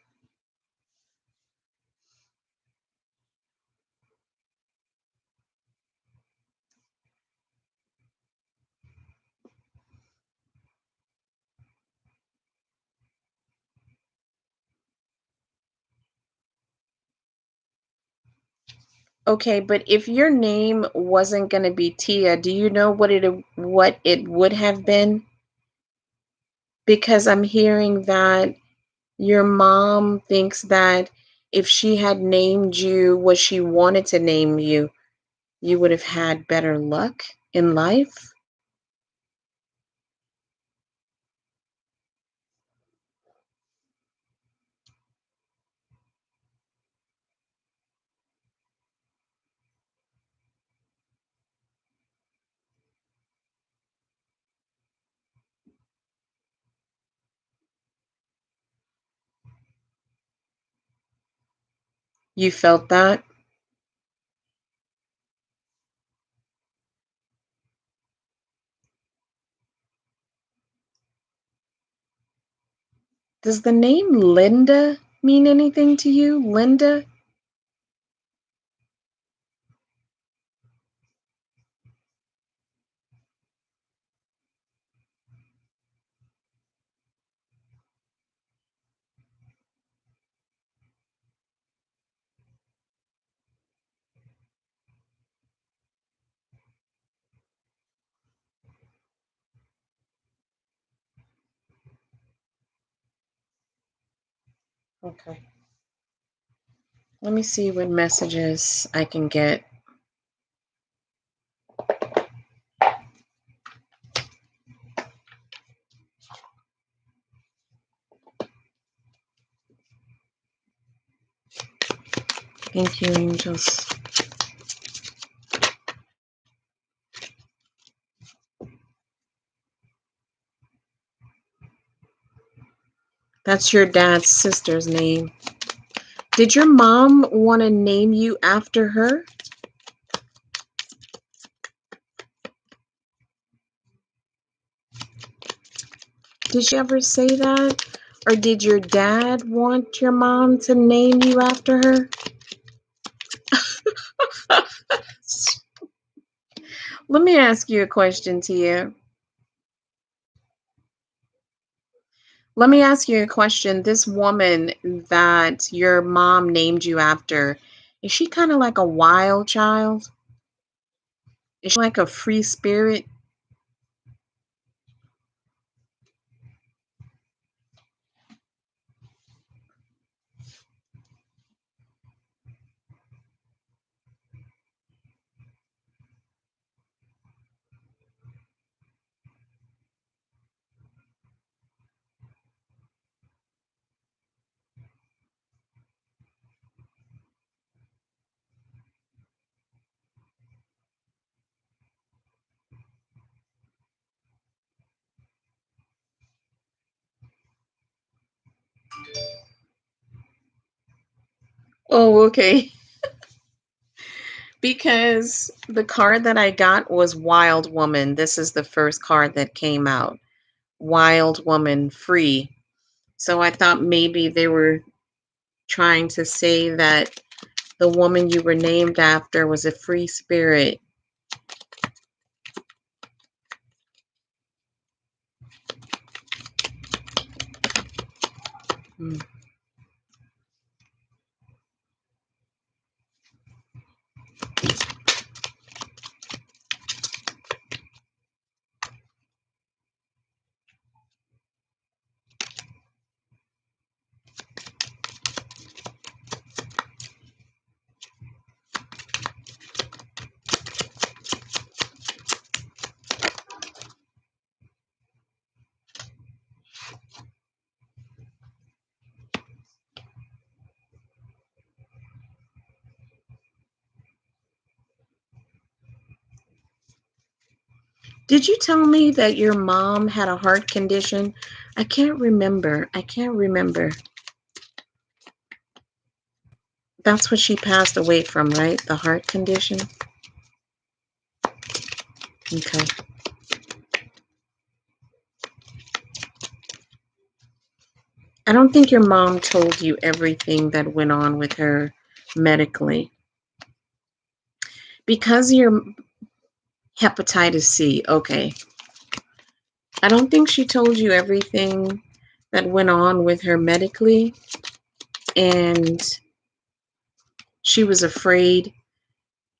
Okay, but if your name wasn't gonna be Tia, do you know what it would have been? Because I'm hearing that your mom thinks that if she had named you what she wanted to name you, you would have had better luck in life. You felt that? Does the name Linda mean anything to you? Linda? Okay. Let me see what messages I can get. Thank you, angels. That's your dad's sister's name. Did your mom want to name you after her? Did she ever say that? Or did your dad want your mom to name you after her? Let me ask you a question, Tia. Let me ask you a question. This woman that your mom named you after, is she kind of like a wild child? Is she like a free spirit? Oh, okay. Because the card that I got was Wild Woman. This is the first card that came out. Wild Woman, free. So I thought maybe they were trying to say that the woman you were named after was a free spirit. Hmm. Did you tell me that your mom had a heart condition? I can't remember. I can't remember. That's what she passed away from, right? The heart condition? Okay. I don't think your mom told you everything that went on with her medically. Because you're hepatitis C, okay. I don't think she told you everything that went on with her medically, and she was afraid.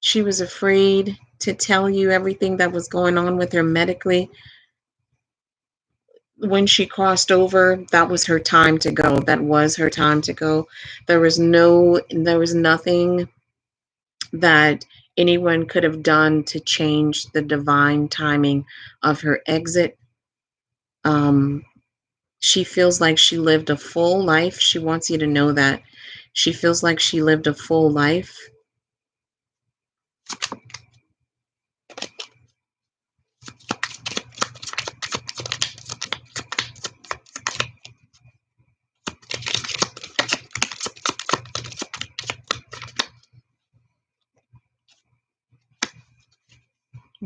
She was afraid to tell you everything that was going on with her medically. When she crossed over, that was her time to go. That was her time to go. There was nothing that anyone could have done to change the divine timing of her exit. She feels like she lived a full life. She wants you to know that. She feels like she lived a full life.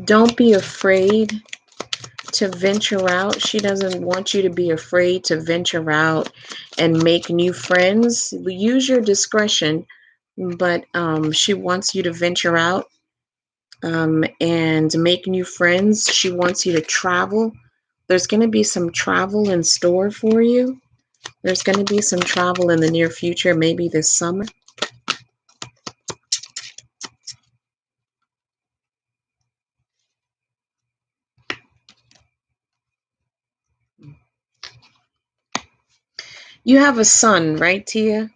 Don't be afraid to venture out. She doesn't want you to be afraid to venture out and make new friends. Use your discretion, but she wants you to venture out and make new friends. She wants you to travel. There's going to be some travel in store for you. There's going to be some travel in the near future, maybe this summer. You have a son, right, Tia?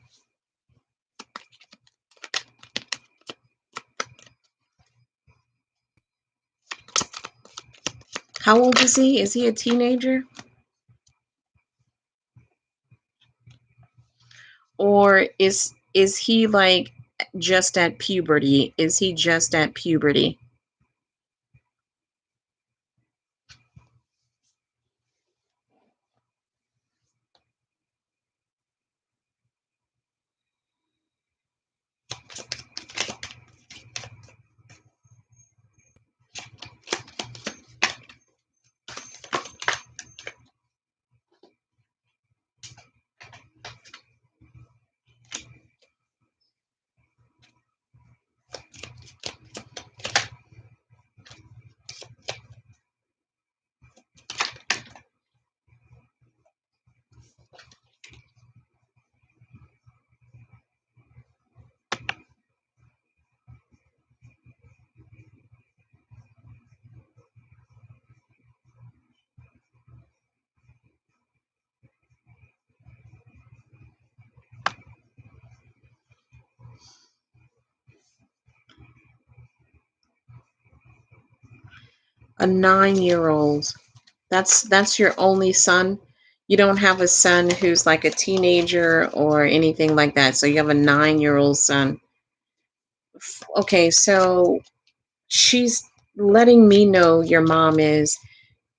How old is he? Is he a teenager? Or is he like just at puberty? Is he just at puberty? A 9-year-old. That's your only son? You don't have a son who's like a teenager or anything like that. So you have a 9-year-old son. Okay, so she's letting me know, your mom is,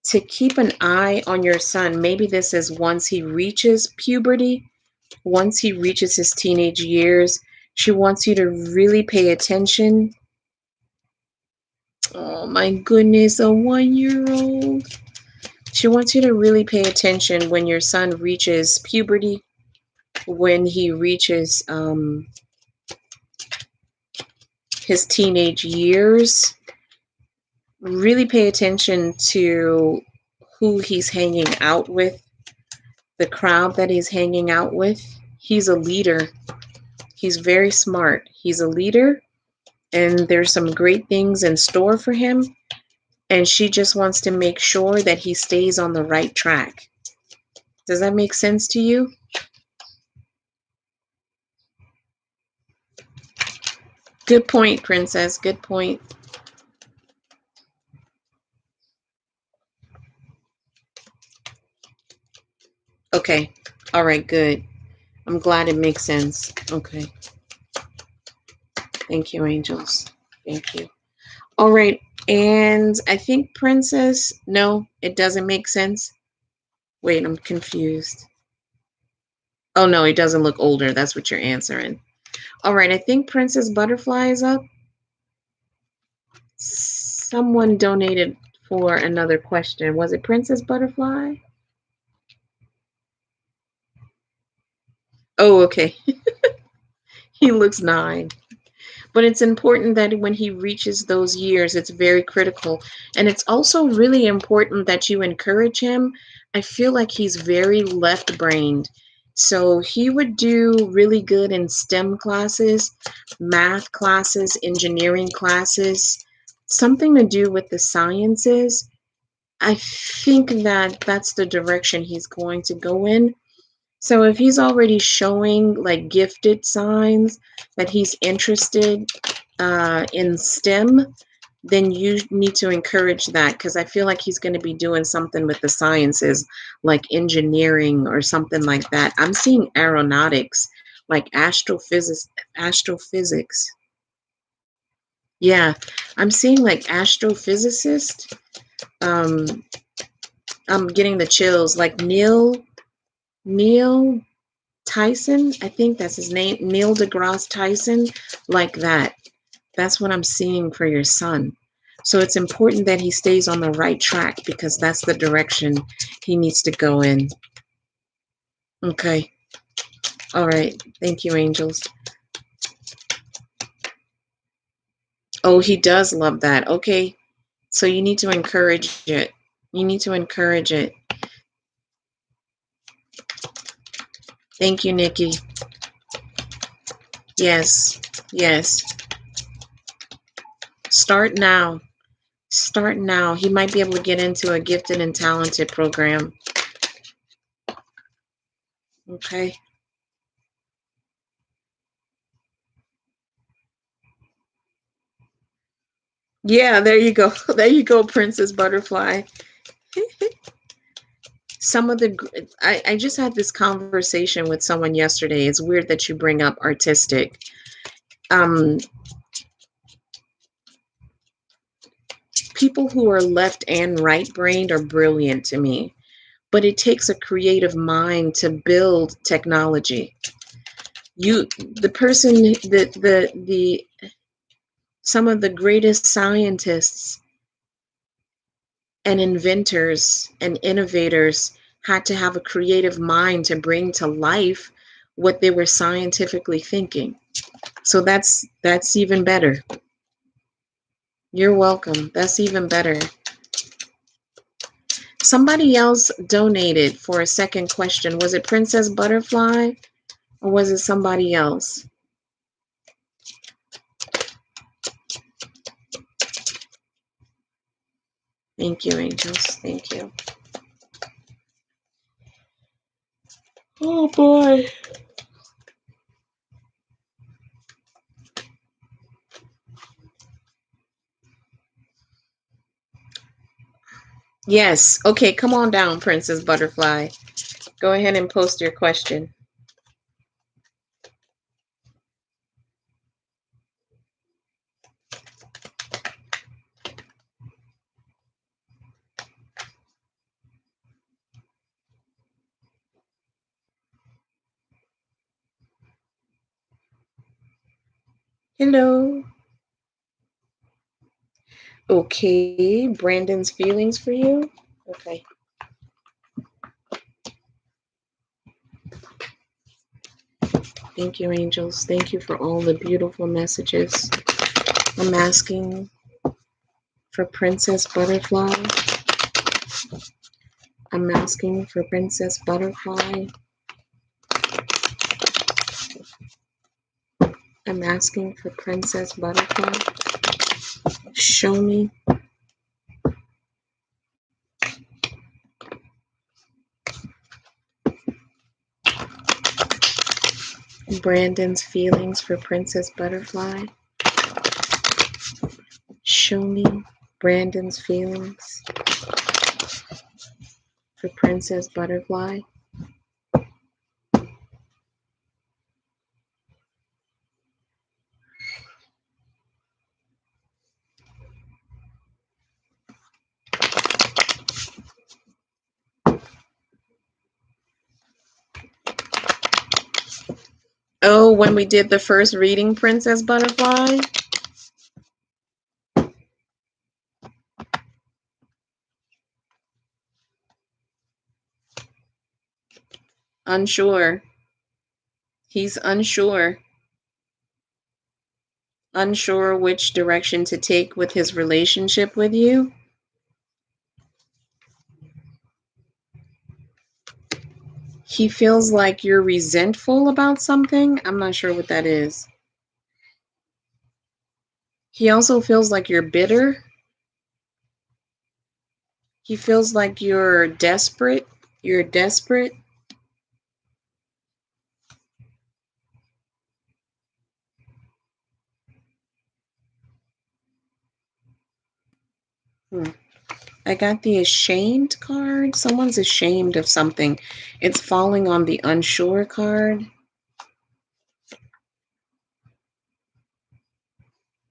to keep an eye on your son. Maybe this is once he reaches puberty, once he reaches his teenage years. She wants you to really pay attention. Oh my goodness, a 1-year-old. She wants you to really pay attention when your son reaches puberty, when he reaches his teenage years. Really pay attention to who he's hanging out with, the crowd that he's hanging out with. He's a leader. He's very smart. He's a leader, and there's some great things in store for him. And she just wants to make sure that he stays on the right track. Does that make sense to you? Good point, Princess. Good point. Okay. All right, good. I'm glad it makes sense. Okay. Thank you, angels. Thank you. All right. And I think Princess, no, it doesn't make sense. Wait, I'm confused. Oh, no, he doesn't look older. That's what you're answering. All right. I think Princess Butterfly is up. Someone donated for another question. Was it Princess Butterfly? Oh, okay. He looks 9. But it's important that when he reaches those years, it's very critical. And it's also really important that you encourage him. I feel like he's very left brained. So he would do really good in STEM classes, math classes, engineering classes, something to do with the sciences. I think that that's the direction he's going to go in. So if he's already showing like gifted signs that he's interested in STEM, then you need to encourage that, because I feel like he's going to be doing something with the sciences, like engineering or something like that. I'm seeing aeronautics, like astrophysics. Astrophysics. Yeah, I'm seeing like astrophysicist. Um, I'm getting the chills. Like Neil Tyson, I think that's his name, Neil deGrasse Tyson, like that. That's what I'm seeing for your son. So it's important that he stays on the right track, because that's the direction he needs to go in. Okay. All right. Thank you, angels. Oh, he does love that. Okay. So you need to encourage it. You need to encourage it. Thank you, Nikki. Yes. Yes. Start now. Start now. He might be able to get into a gifted and talented program. Okay. Yeah, there you go. There you go, Princess Butterfly. Some of the, I just had this conversation with someone yesterday. It's weird that you bring up artistic. Um, People who are left and right brained are brilliant to me, but it takes a creative mind to build technology. The person, the some of the greatest scientists and inventors and innovators had to have a creative mind to bring to life what they were scientifically thinking. So that's even better. You're welcome. That's even better. Somebody else donated for a second question. Was it Princess Butterfly or was it somebody else? Thank you, angels. Thank you. Oh boy. Yes. Okay, come on down, Princess Butterfly. Go ahead and post your question. Hello. Okay, Brandon's feelings for you. Okay. Thank you, angels. Thank you for all the beautiful messages. I'm asking for Princess Butterfly. I'm asking for Princess Butterfly. I'm asking for Princess Butterfly. Show me. Brandon's feelings for Princess Butterfly. Show me Brandon's feelings for Princess Butterfly. Oh, when we did the first reading, Princess Butterfly? Unsure. He's unsure. Unsure which direction to take with his relationship with you. He feels like you're resentful about something. I'm not sure what that is. He also feels like you're bitter. He feels like you're desperate. You're desperate. I got the ashamed card. Someone's ashamed of something. It's falling on the unsure card.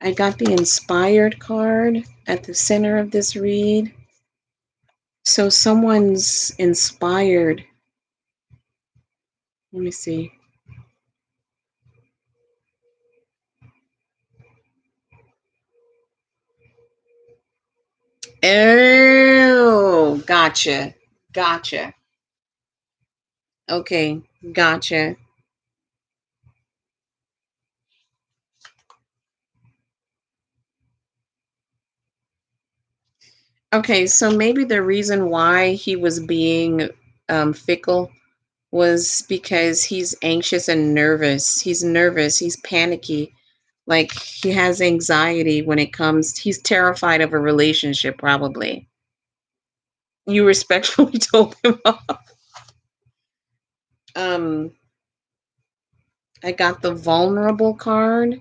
I got the inspired card at the center of this read. So someone's inspired. Let me see. Oh, gotcha. Gotcha. Okay, gotcha. Okay, so maybe the reason why he was being fickle was because he's anxious and nervous. He's nervous. He's panicky. Like he has anxiety when it comes. He's terrified of a relationship, probably. You respectfully told him off. Um, I got the vulnerable card.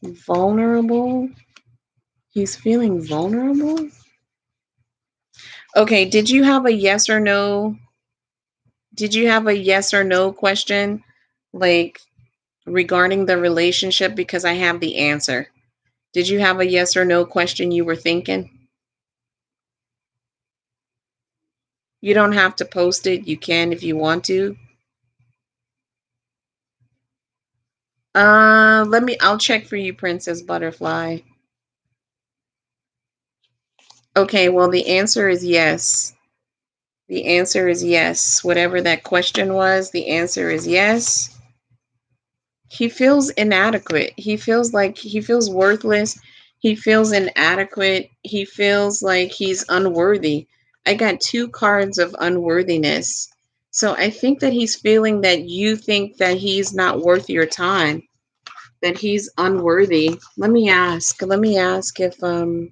Vulnerable. He's feeling vulnerable. Okay, did you have a yes or no? Did you have a yes or no question, like regarding the relationship? Because I have the answer. Did you have a yes or no question you were thinking? You don't have to post it. You can if you want to. I'll check for you, Princess Butterfly. Okay, well, the answer is yes. The answer is yes. Whatever that question was, the answer is yes. He feels inadequate. He feels like he feels worthless. He feels inadequate. He feels like he's unworthy. I got two cards of unworthiness. So I think that he's feeling that you think that he's not worth your time, that he's unworthy. Let me ask. Let me ask if let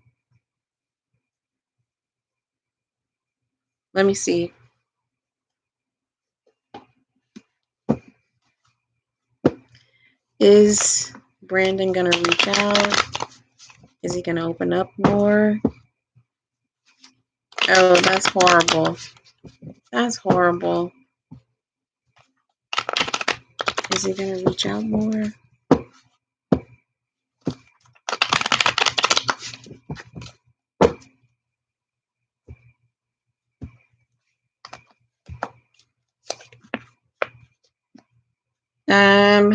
me see. Is Brandon gonna reach out? Is he gonna open up more? Oh, that's horrible. That's horrible. Is he gonna reach out more?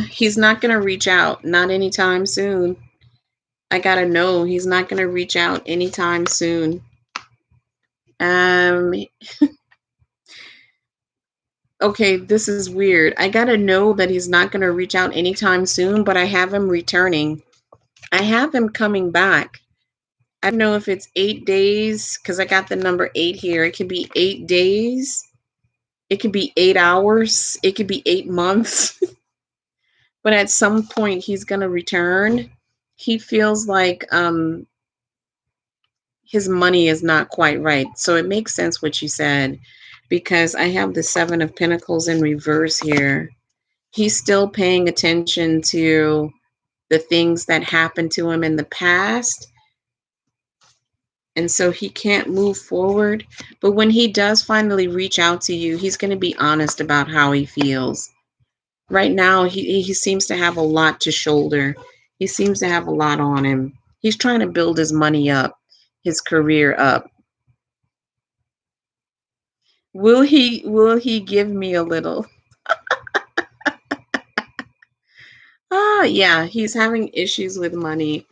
He's not gonna reach out. Not anytime soon. I gotta know he's not gonna reach out anytime soon. Um, okay, this is weird. I gotta know that he's not gonna reach out anytime soon, but I have him returning. I have him coming back. I don't know if it's 8 days, because I got the number 8 here. It could be 8 days. It could be 8 hours. It could be 8 months. But at some point, he's going to return. He feels like his money is not quite right. So it makes sense what you said, because I have the 7 of Pentacles in reverse here. He's still paying attention to the things that happened to him in the past. And so he can't move forward. But when he does finally reach out to you, he's going to be honest about how he feels. Right now, he seems to have a lot to shoulder. He seems to have a lot on him. He's trying to build his money up, his career up. Will he give me a little? Yeah, he's having issues with money.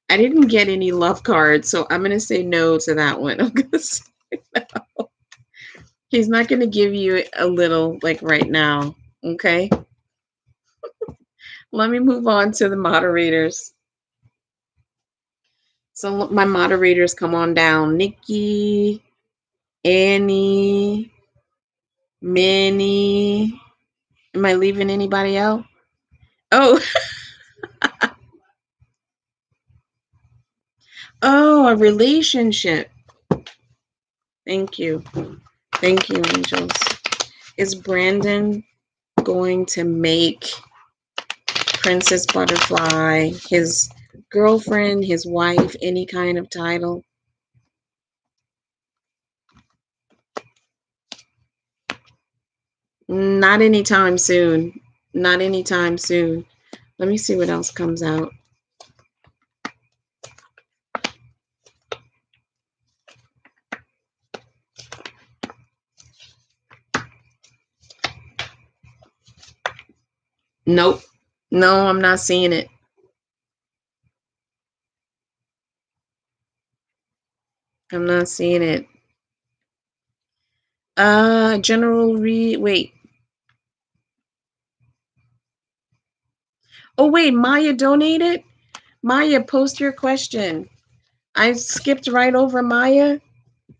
I didn't get any love cards, so I'm going to say no to that one. I'm going to say no. He's not going to give you a little, like right now, okay? Let me move on to the moderators. So my moderators, come on down. Nikki, Annie, Minnie. Am I leaving anybody out? Oh, oh, a relationship. Thank you. Thank you, angels. Is Brandon going to make Princess Butterfly his girlfriend, his wife, any kind of title? Not anytime soon. Not anytime soon. Let me see what else comes out. Nope. No, I'm not seeing it. I'm not seeing it. General wait. Oh, wait, Maya donated? Maya, post your question. I skipped right over Maya.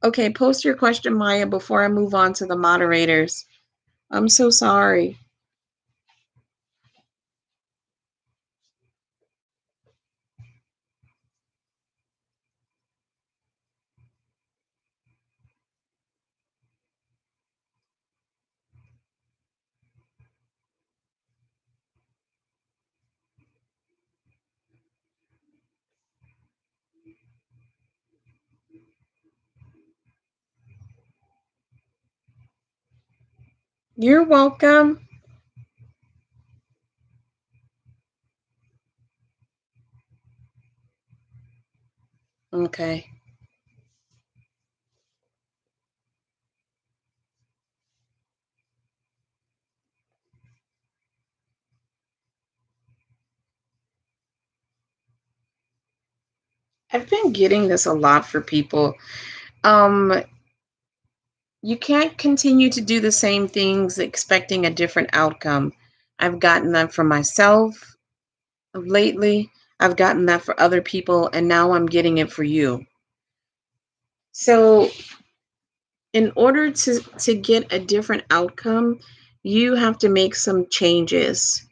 Okay, post your question, Maya, before I move on to the moderators. I'm so sorry. You're welcome. Okay. I've been getting this a lot for people. You can't continue to do the same things expecting a different outcome. I've gotten that for myself lately. I've gotten that for other people, and now I'm getting it for you. So, in order to get a different outcome, you have to make some changes.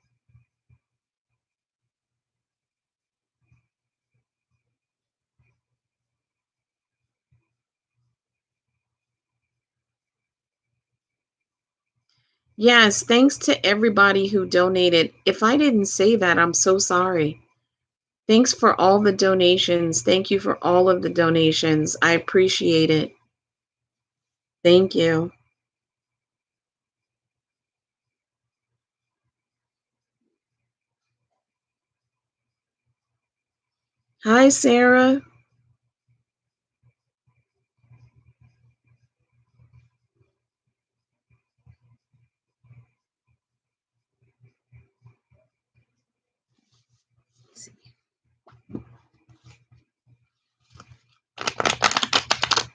Yes, thanks to everybody who donated. If I didn't say that, I'm so sorry. Thanks for all the donations. Thank you for all of the donations. I appreciate it. Thank you. Hi, Sarah.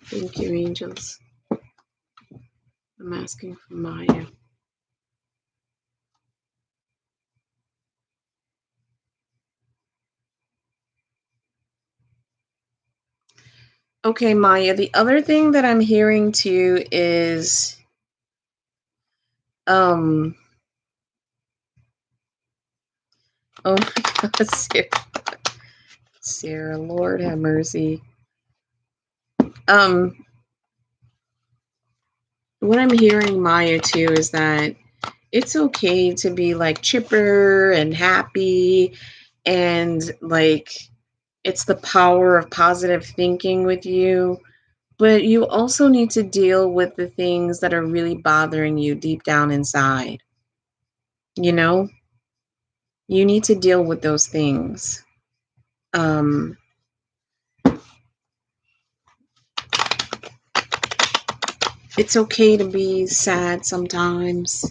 Thank you, angels. I'm asking for Maya. Okay, Maya, the other thing that I'm hearing too is oh my God, Sarah, Lord have mercy. What I'm hearing, Maya, too, is that it's okay to be like chipper and happy, and like it's the power of positive thinking with you. But you also need to deal with the things that are really bothering you deep down inside. You know, you need to deal with those things. Um, it's okay to be sad sometimes.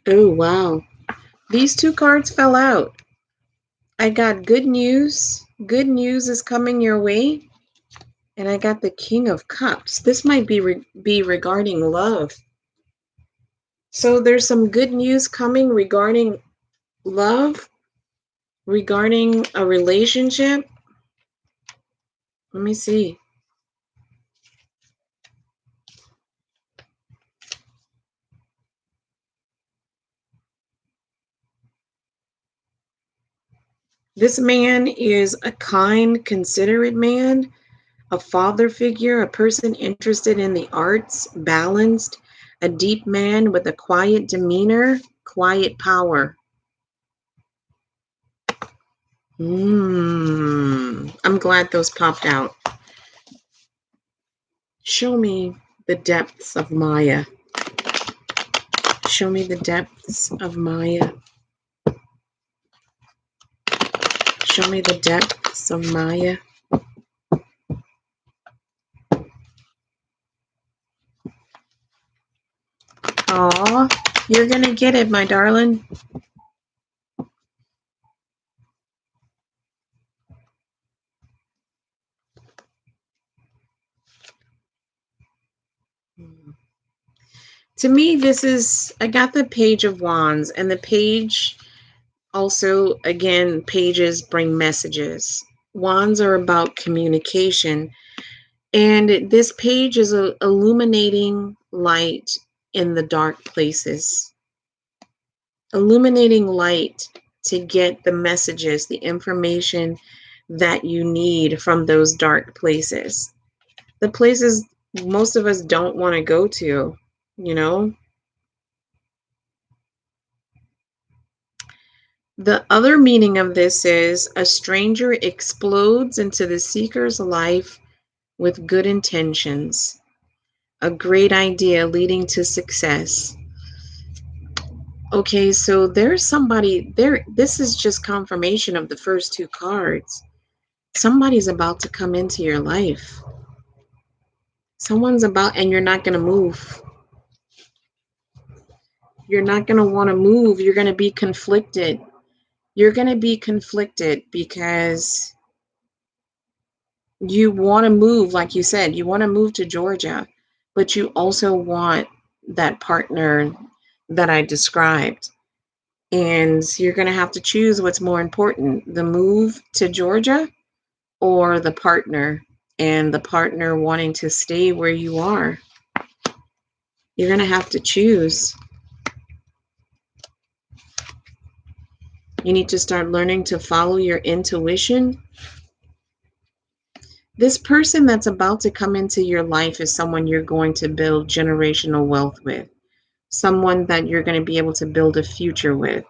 Oh, wow. These two cards fell out. I got good news. Good news is coming your way. And I got the King of Cups. This might be regarding love. So there's some good news coming regarding love, regarding a relationship. Let me see. This man is a kind, considerate man, a father figure, a person interested in the arts, balanced, a deep man with a quiet demeanor, quiet power. I'm glad those popped out. Show me the depths of Maya. Show me the depths of Maya. Show me the depths of Maya. Aw, you're gonna get it, my darling. To me, I got the Page of Wands, and the page also, again, pages bring messages. Wands are about communication, and this page is illuminating light in the dark places. Illuminating light to get the messages, the information that you need from those dark places. The places most of us don't want to go to, you know? The other meaning of this is a stranger explodes into the seeker's life with good intentions, a great idea leading to success. Okay, so there's somebody there. This is just confirmation of the first two cards. Somebody's about to come into your life. Someone's about, and you're not going to move. You're not going to want to move. You're going to be conflicted. You're going to be conflicted because you want to move, like you said, you want to move to Georgia, but you also want that partner that I described. And you're going to have to choose what's more important, the move to Georgia or the partner, and the partner wanting to stay where you are. You're going to have to choose. You need to start learning to follow your intuition. This person that's about to come into your life is someone you're going to build generational wealth with, someone that you're going to be able to build a future with,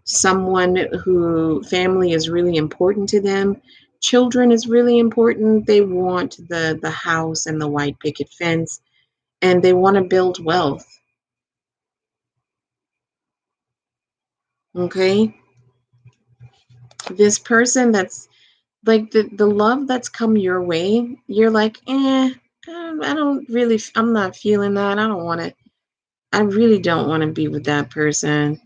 someone who family is really important to them. Children is really important. They want the house and the white picket fence, and they want to build wealth. Okay? This person that's like the love that's come your way, you're like, I don't really, I'm not feeling that. I really don't want to be with that person.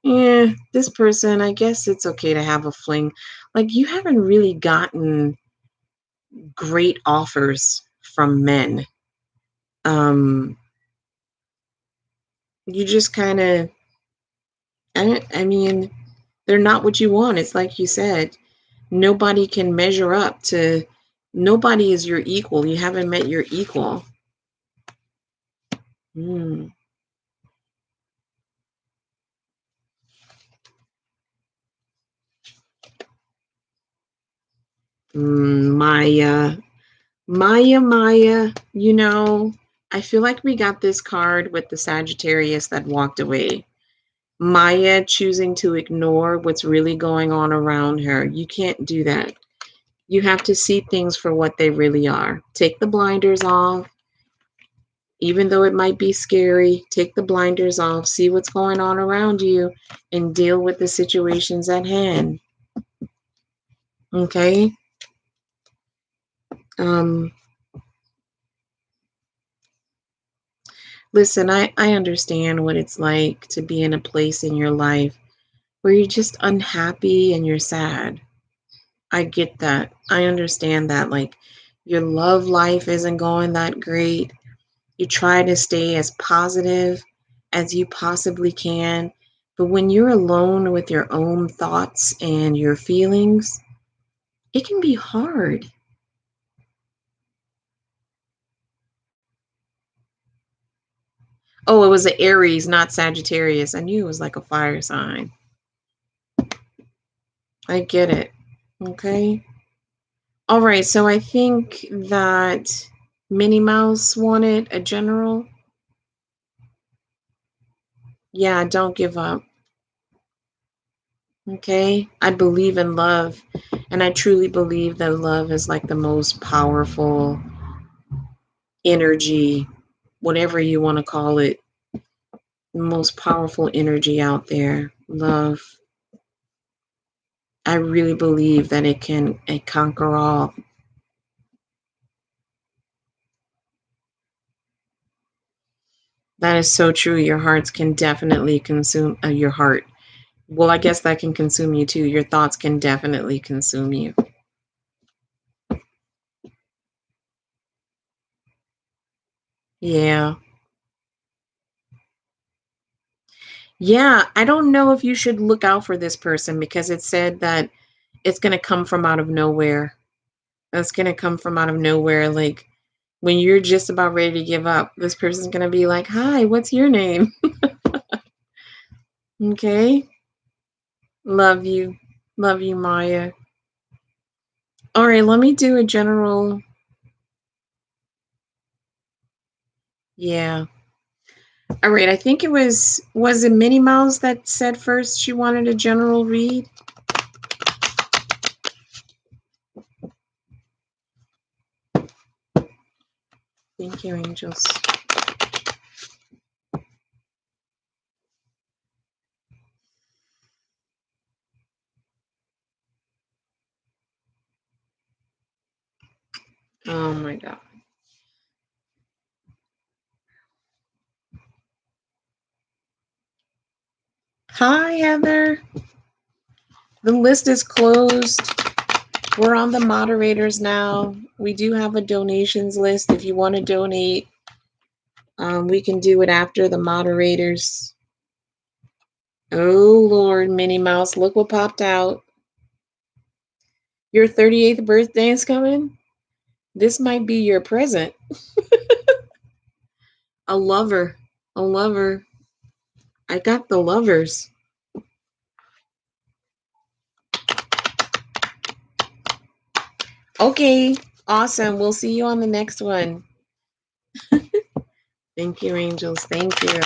Yeah, this person, I guess it's okay to have a fling. Like, you haven't really gotten great offers from men. You just kind of, I mean, they're not what you want. It's like you said, nobody can measure up to, nobody is your equal. You haven't met your equal. Mm. Maya, Maya, I feel like we got this card with the Sagittarius that walked away. Maya choosing to ignore what's really going on around her. You can't do that. You have to see things for what they really are. Take the blinders off. Even though it might be scary, take the blinders off, see what's going on around you, and deal with the situations at hand. Okay? Listen, I understand what it's like to be in a place in your life where you're just unhappy and you're sad. I get that. I understand that. Like, Your love life isn't going that great. You try to stay as positive as you possibly can. But when you're alone with your own thoughts and your feelings, it can be hard. Oh, it was an Aries, not Sagittarius. I knew it was like a fire sign. I get it. Okay. All right. So I think that Minnie Mouse wanted a general. Yeah, don't give up. Okay. I believe in love. And I truly believe that love is like the most powerful energy, whatever you want to call it, the most powerful energy out there. Love. I really believe that it can conquer all. That is so true. Your hearts can definitely consume your heart. Well, I guess that can consume you too. Your thoughts can definitely consume you. Yeah. Yeah. I don't know if you should look out for this person because it said that it's going to come from out of nowhere. It's going to come from out of nowhere. Like when you're just about ready to give up, this person's going to be like, "Hi, what's your name?" Okay. Love you. Love you, Maya. All right. Let me do a general. Yeah. All right, I think was it Minnie Mouse that said first she wanted a general read? Thank you, angels. Oh my God. Hi, Heather. The list is closed. We're on the moderators now. We do have a donations list. If you want to donate, we can do it after the moderators. Oh, Lord, Minnie Mouse, look what popped out. Your 38th birthday is coming? This might be your present. A lover. A lover. I got the lovers. Okay. Awesome. We'll see you on the next one. Thank you, angels. Thank you.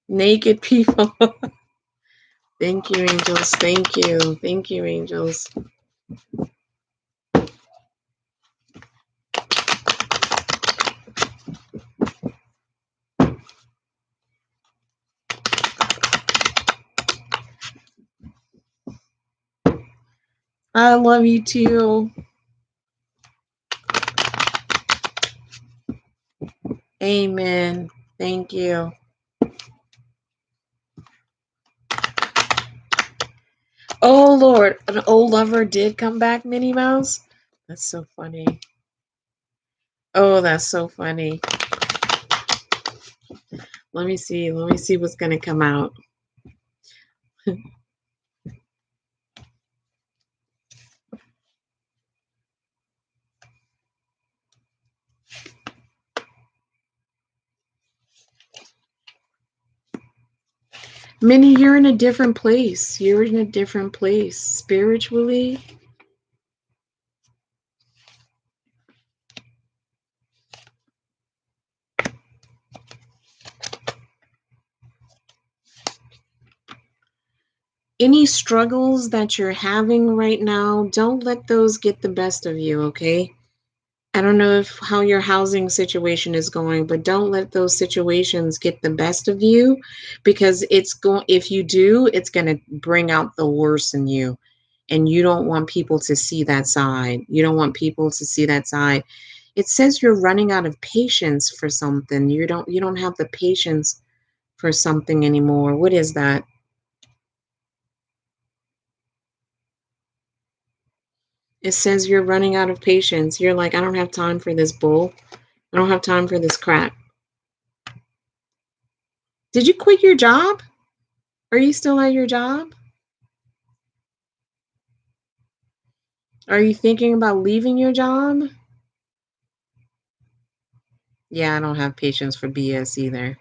Naked people. Thank you, angels. Thank you. Thank you, angels. I love you too. Amen. Thank you. Oh, Lord. An old lover did come back, Minnie Mouse? That's so funny. Oh, that's so funny. Let me see. Let me see what's going to come out. Minnie, you're in a different place. You're in a different place spiritually. Any struggles that you're having right now, don't let those get the best of you, okay? I don't know if how your housing situation is going, but don't let those situations get the best of you because it's going if you do, it's going to bring out the worst in you. And you don't want people to see that side. You don't want people to see that side. It says you're running out of patience for something. You don't have the patience for something anymore. What is that? It says you're running out of patience. You're like, I don't have time for this bull. I don't have time for this crap. Did you quit your job? Are you still at your job? Are you thinking about leaving your job? Yeah, I don't have patience for BS either.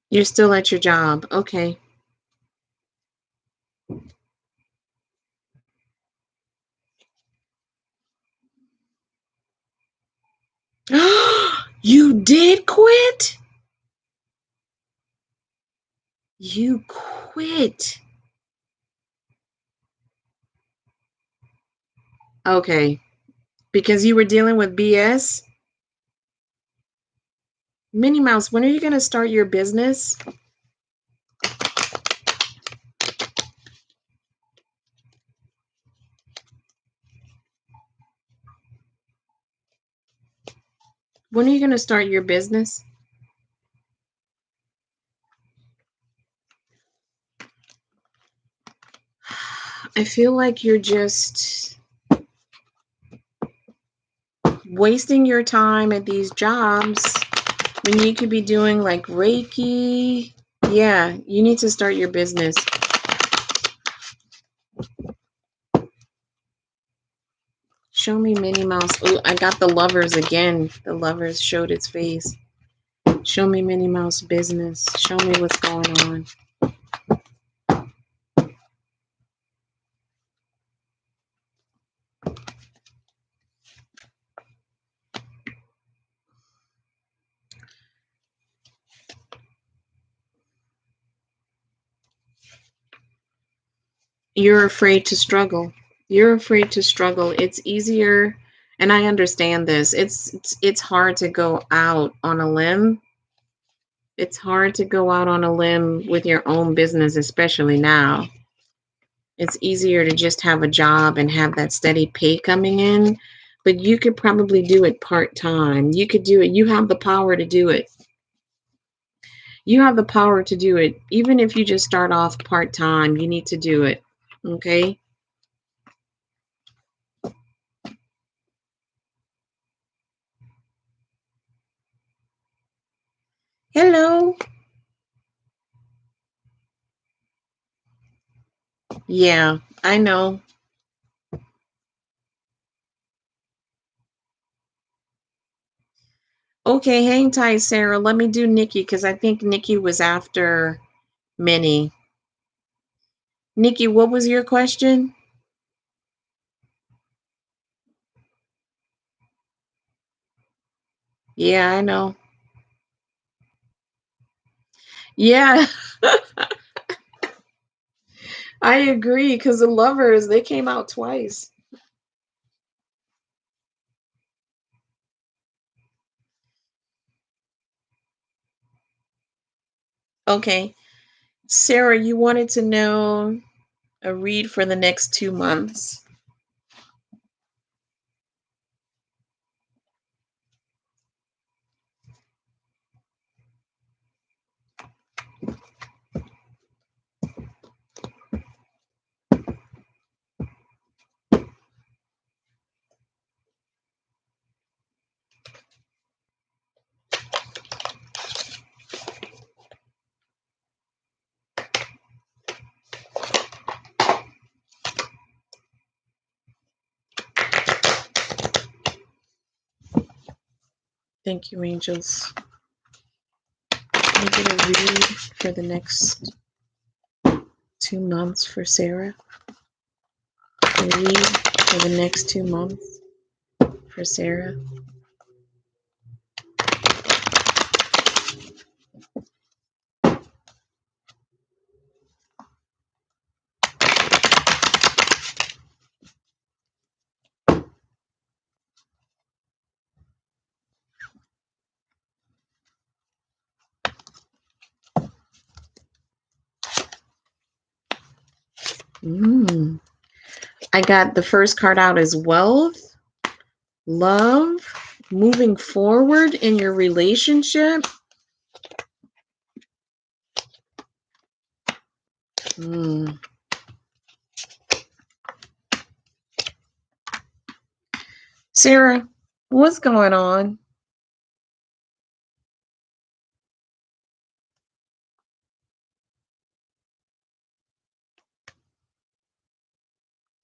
You're still at your job. Okay. You did quit? You quit. Okay. Because you were dealing with BS? Minnie Mouse, when are you going to start your business? When are you going to start your business? I feel like you're just wasting your time at these jobs when you could be doing like Reiki. Yeah, you need to start your business. Show me Minnie Mouse. Oh, I got the Lovers again. The Lovers showed its face. Show me Minnie Mouse business. Show me what's going on. You're afraid to struggle. You're afraid to struggle. It's easier, and I understand this. It's hard to go out on a limb. It's hard to go out on a limb with your own business, especially now. It's easier to just have a job and have that steady pay coming in, but you could probably do it part-time. You could do it. You have the power to do it. You have the power to do it. Even if you just start off part-time, you need to do it. Okay? Hello. Yeah, I know. Okay, hang tight, Sarah. Let me do Nikki because I think Nikki was after Minnie. Nikki, what was your question? Yeah, I know. Yeah, I agree because the Lovers, they came out twice. Okay. Sarah, you wanted to know a read for the next 2 months. Thank you, angels. Can I get a read for the next 2 months for Sarah? A read for the next 2 months for Sarah? I got the first card out as wealth, love, moving forward in your relationship. Sarah, what's going on?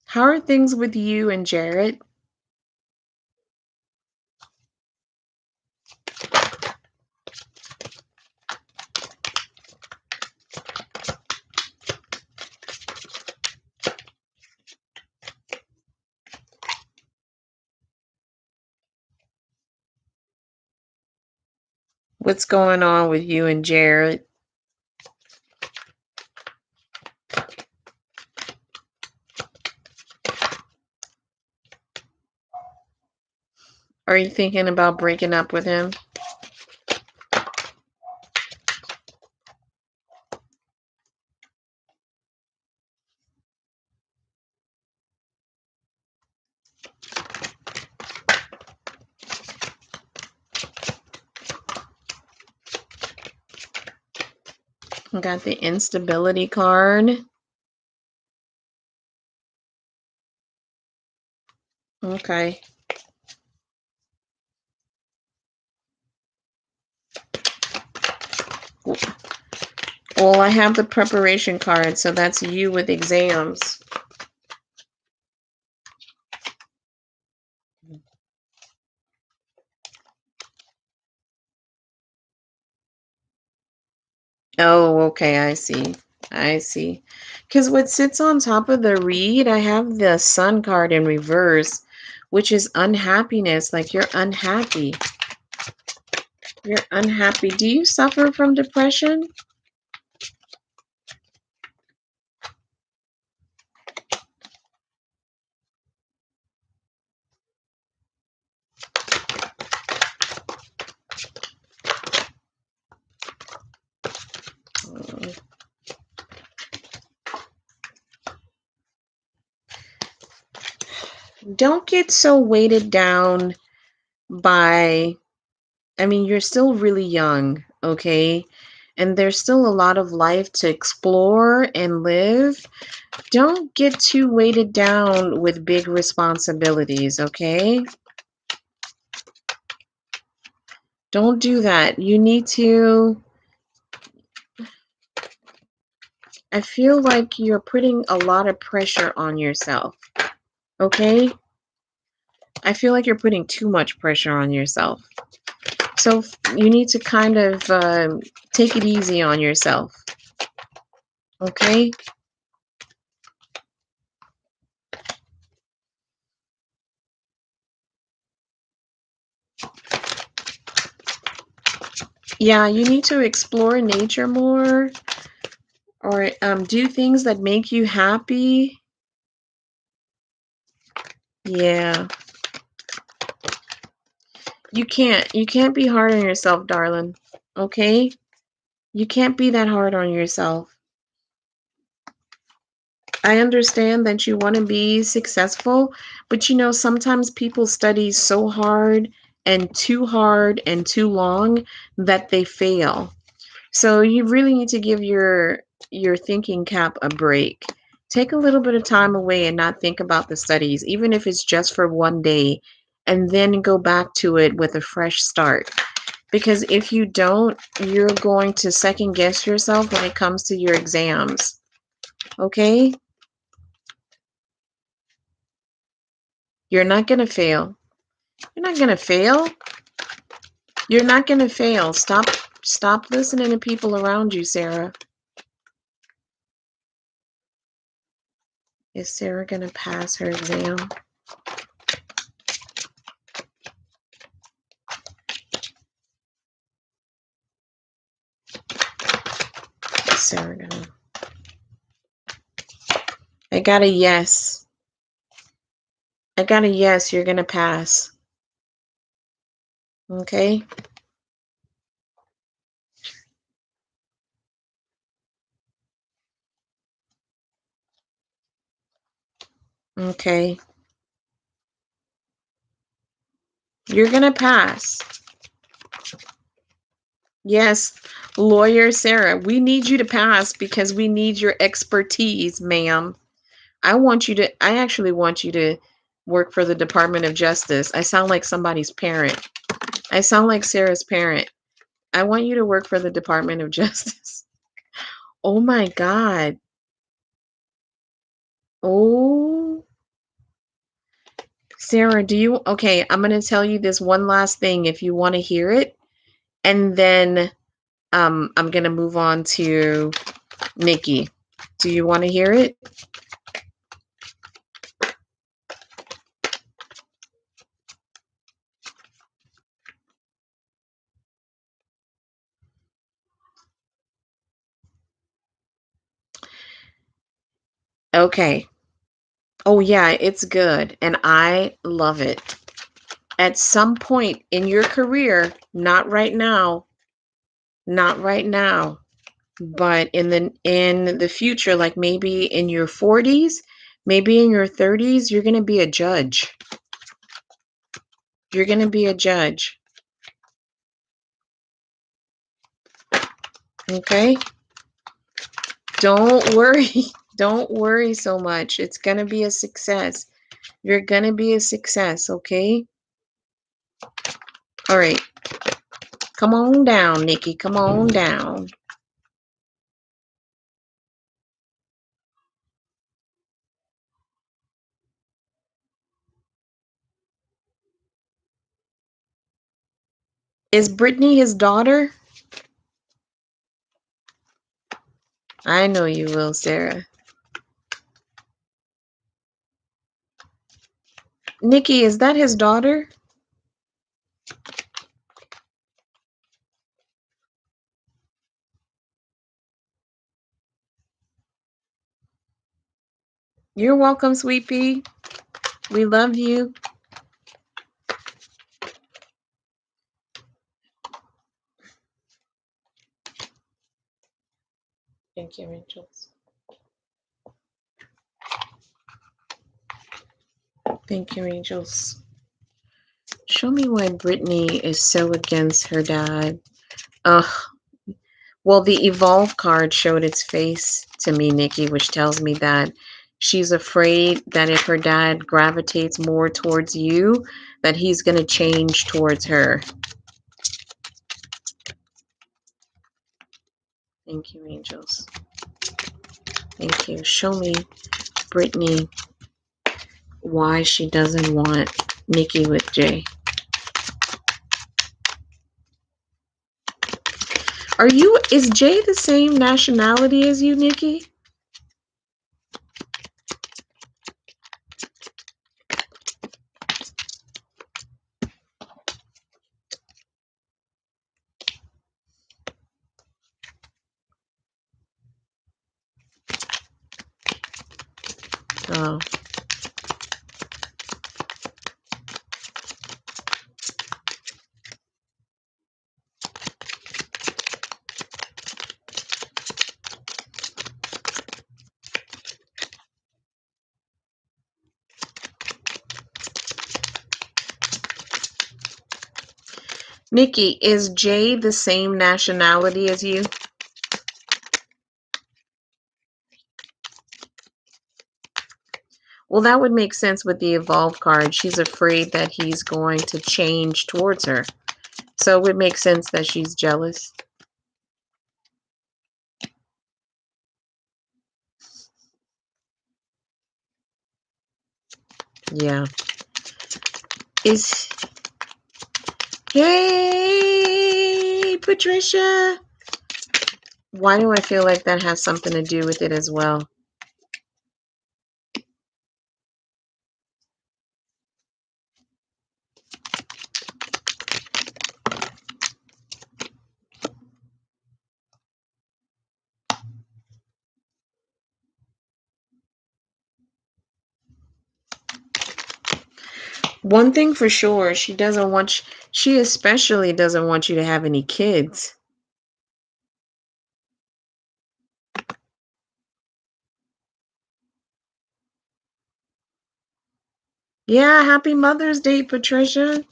How are things with you and Jared? What's going on with you and Jared? Are you thinking about breaking up with him? Got the instability card. Okay. Well, I have the preparation card, so that's you with exams. Oh, okay, I see. I see. Because what sits on top of the read, I have the Sun card in reverse, which is unhappiness. Like you're unhappy. You're unhappy. Do you suffer from depression? Don't get so weighted down by, I mean, you're still really young, okay? And there's still a lot of life to explore and live. Don't get too weighted down with big responsibilities, okay? Don't do that. You need to, I feel like you're putting a lot of pressure on yourself, okay? I feel like you're putting too much pressure on yourself. So you need to kind of take it easy on yourself, okay? Yeah, you need to explore nature more, or do things that make you happy. Yeah. You can't be hard on yourself, darling. Okay? You can't be that hard on yourself. I understand that you want to be successful, but you know, sometimes people study so hard and too long that they fail. So you really need to give your thinking cap a break. Take a little bit of time away and not think about the studies, even if it's just for one day, and then go back to it with a fresh start. Because if you don't, you're going to second guess yourself when it comes to your exams. Okay? You're not going to fail. You're not going to fail. You're not going to fail. Stop listening to people around you, Sarah. Is Sarah going to pass her exam? Is Sarah going to? I got a yes. I got a yes. You're going to pass. Okay? Okay. You're going to pass. Yes, lawyer Sarah, we need you to pass because we need your expertise, ma'am. I actually want you to work for the Department of Justice. I sound like somebody's parent. I sound like Sarah's parent. I want you to work for the Department of Justice. Oh my God. Oh, Sarah, okay, I'm going to tell you this one last thing if you want to hear it. And then I'm going to move on to Nikki. Do you want to hear it? Okay. Oh, yeah, it's good. And I love it. At some point in your career, not right now, but in the future, like maybe in your 40s, maybe in your 30s, you're going to be a judge. You're going to be a judge. Okay? Don't worry. Don't worry so much. It's going to be a success. You're going to be a success, okay? All right. Come on down, Nikki. Come on down. Is Brittany his daughter? I know you will, Sarah. Nikki, is that his daughter? You're welcome, sweet pea. We love you. Thank you, Angels. Thank you, Angels. Show me why Brittany is so against her dad. Ugh. Well, the Evolve card showed its face to me, Nikki, which tells me that she's afraid that if her dad gravitates more towards you, that he's going to change towards her. Thank you, Angels. Thank you. Show me, Brittany, why she doesn't want Nikki with Jay. Is Jay the same nationality as you, Nikki? Oh. Nikki, is Jay the same nationality as you? Well, that would make sense with the Evolve card. She's afraid that he's going to change towards her. So it would make sense that she's jealous. Yeah. Hey, Patricia. Why do I feel like that has something to do with it as well? One thing for sure, she especially doesn't want you to have any kids. Yeah, happy Mother's Day, Patricia.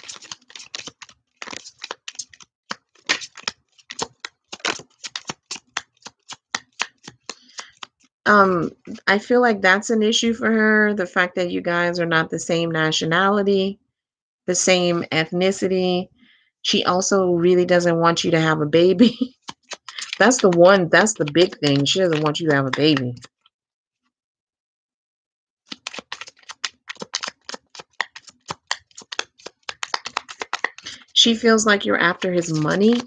I feel like that's an issue for her, the fact that you guys are not the same nationality, the same ethnicity. She also really doesn't want you to have a baby. That's the big thing. She doesn't want you to have a baby. She feels like you're after his money.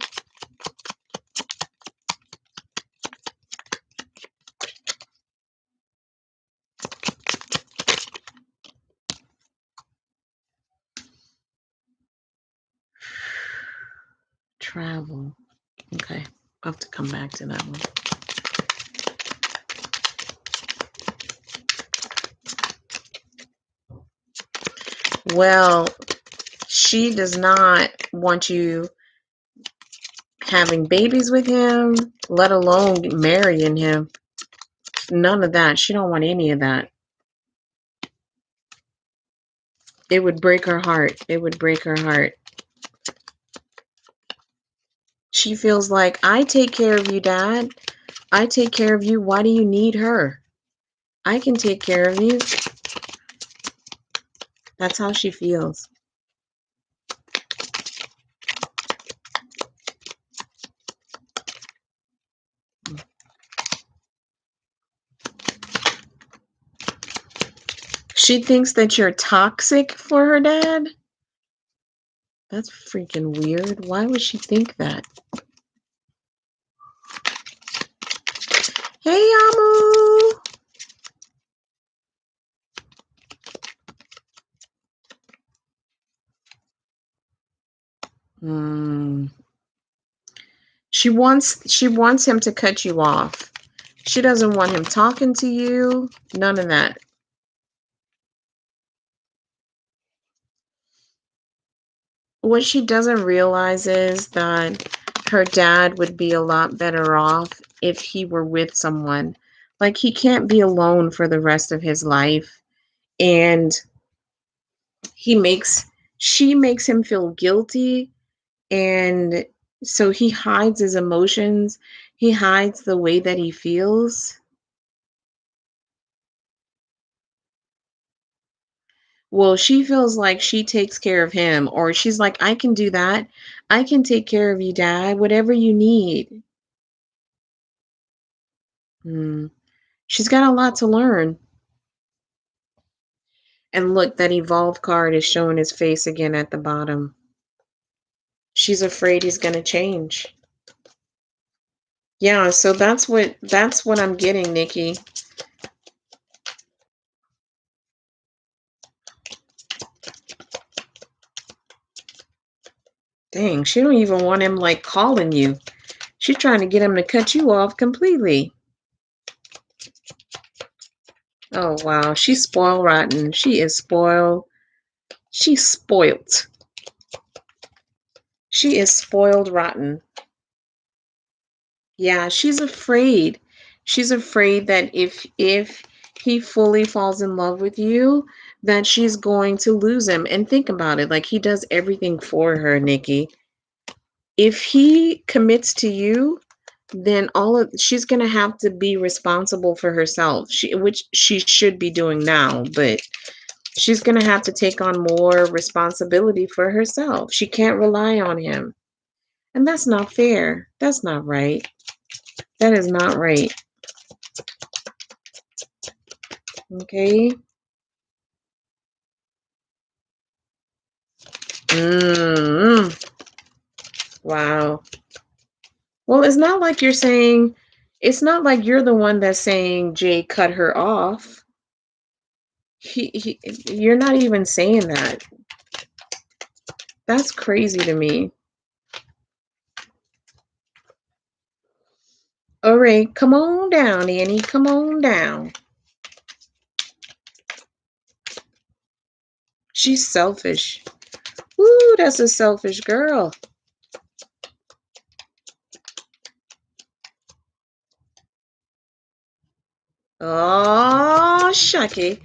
Travel. Okay. I'll have to come back to that one. Well, she does not want you having babies with him, let alone marrying him. None of that. She don't want any of that. It would break her heart. It would break her heart. She feels like, I take care of you, Dad. I take care of you. Why do you need her? I can take care of you. That's how she feels. She thinks that you're toxic for her dad. That's freaking weird. Why would she think that? Hey, Amu. She wants him to cut you off. She doesn't want him talking to you. None of that. What she doesn't realize is that her dad would be a lot better off if he were with someone. Like, he can't be alone for the rest of his life. And she makes him feel guilty. And so he hides his emotions. He hides the way that he feels. Well, she feels like she takes care of him, or she's like, I can do that. I can take care of you, Dad, whatever you need. She's got a lot to learn. And look, that evolved card is showing his face again at the bottom. She's afraid he's going to change. Yeah, so that's what I'm getting, Nikki. Dang, she don't even want him like calling you. She's trying to get him to cut you off completely. Oh, wow. She's spoiled rotten. She is spoiled. She's spoilt. She is spoiled rotten. Yeah, she's afraid. She's afraid that if he fully falls in love with you, that she's going to lose him. And think about it, like, he does everything for her, Nikki. If he commits to you, then she's going to have to be responsible for herself, which she should be doing now, but she's going to have to take on more responsibility for herself. She can't rely on him. And that's not fair. That's not right. That is not right. Okay. Wow. Well, it's not like you're the one that's saying Jay cut her off. You're not even saying that. That's crazy to me. All right, come on down, Annie. Come on down. She's selfish. Ooh, that's a selfish girl. Oh, shucky.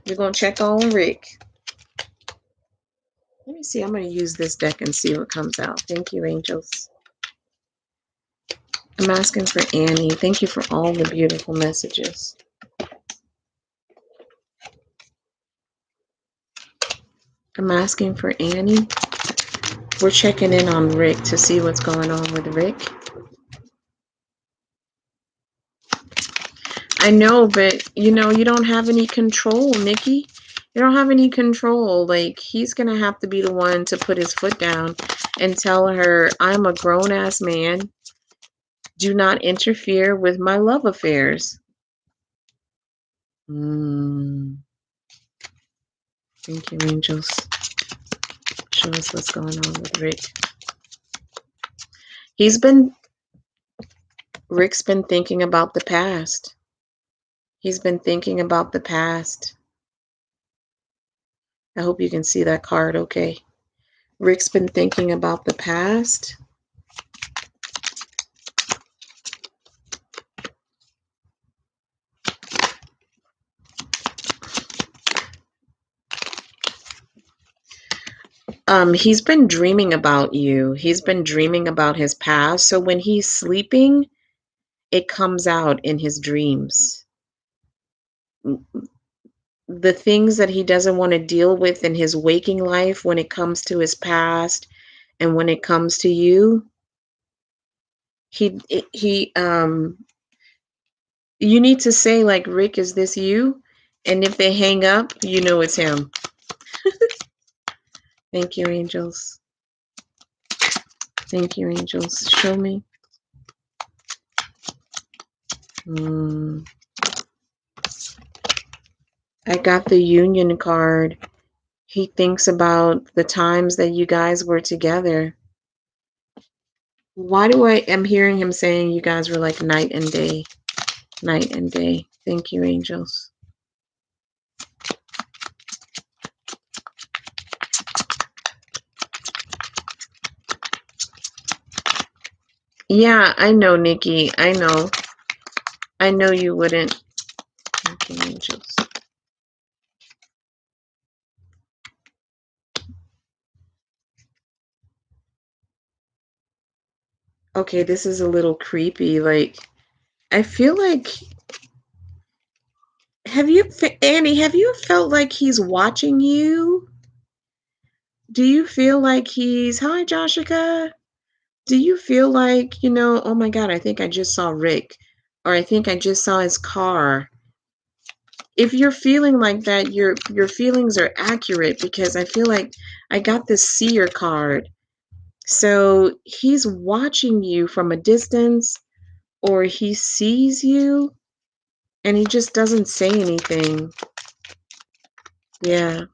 We're going to check on Rick. Let me see. I'm going to use this deck and see what comes out. Thank you, angels. I'm asking for Annie. Thank you for all the beautiful messages. I'm asking for Annie. We're checking in on Rick to see what's going on with Rick. I know, but you know, you don't have any control, Nikki. You don't have any control. Like, he's gonna have to be the one to put his foot down and tell her, I'm a grown-ass man. Do not interfere with my love affairs. Thank you, angels. Show us what's going on with Rick. Rick's been thinking about the past. He's been thinking about the past. I hope you can see that card okay. Rick's been thinking about the past. He's been dreaming about you. He's been dreaming about his past. So when he's sleeping, it comes out in his dreams. The things that he doesn't want to deal with in his waking life when it comes to his past and when it comes to you, you need to say, like, Rick, is this you? And if they hang up, you know it's him. Thank you, angels. Thank you, angels. Show me. I got the Union card. He thinks about the times that you guys were together. Why do I am hearing him saying you guys were like night and day? Night and day. Thank you, angels. Yeah, I know, Nikki. I know. I know you wouldn't. Thank you, angels. Okay, this is a little creepy. Like, I feel like, Annie, have you felt like he's watching you? Do you feel like hi, Joshika. Do you feel like, oh my God, I think I just saw Rick, or I think I just saw his car. If you're feeling like that, your feelings are accurate, because I feel like I got this seer card. So he's watching you from a distance, or he sees you and he just doesn't say anything. Yeah.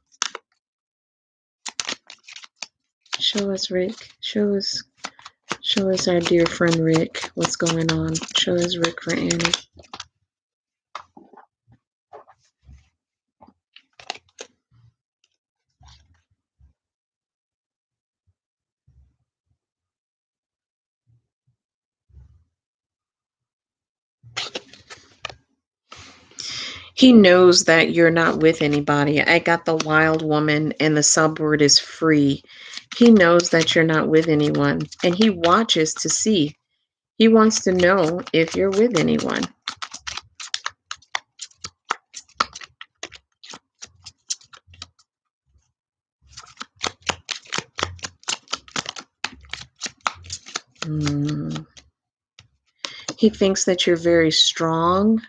Show us Rick. Show us our dear friend Rick. What's going on? Show us Rick for Annie. He knows that you're not with anybody. I got the wild woman, and the subword is free. He knows that you're not with anyone, and he watches to see. He wants to know if you're with anyone. He thinks that you're very strong.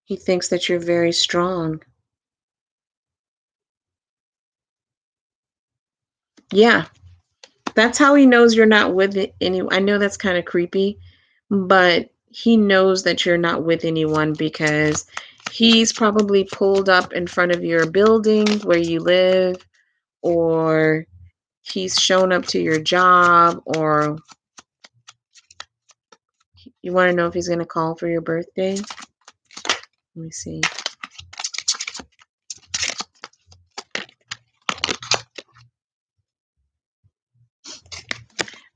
He thinks that you're very strong. Yeah. That's how he knows you're not with anyone. I know that's kind of creepy, but he knows that you're not with anyone because he's probably pulled up in front of your building where you live, or he's shown up to your job, or you want to know if he's going to call for your birthday? Let me see.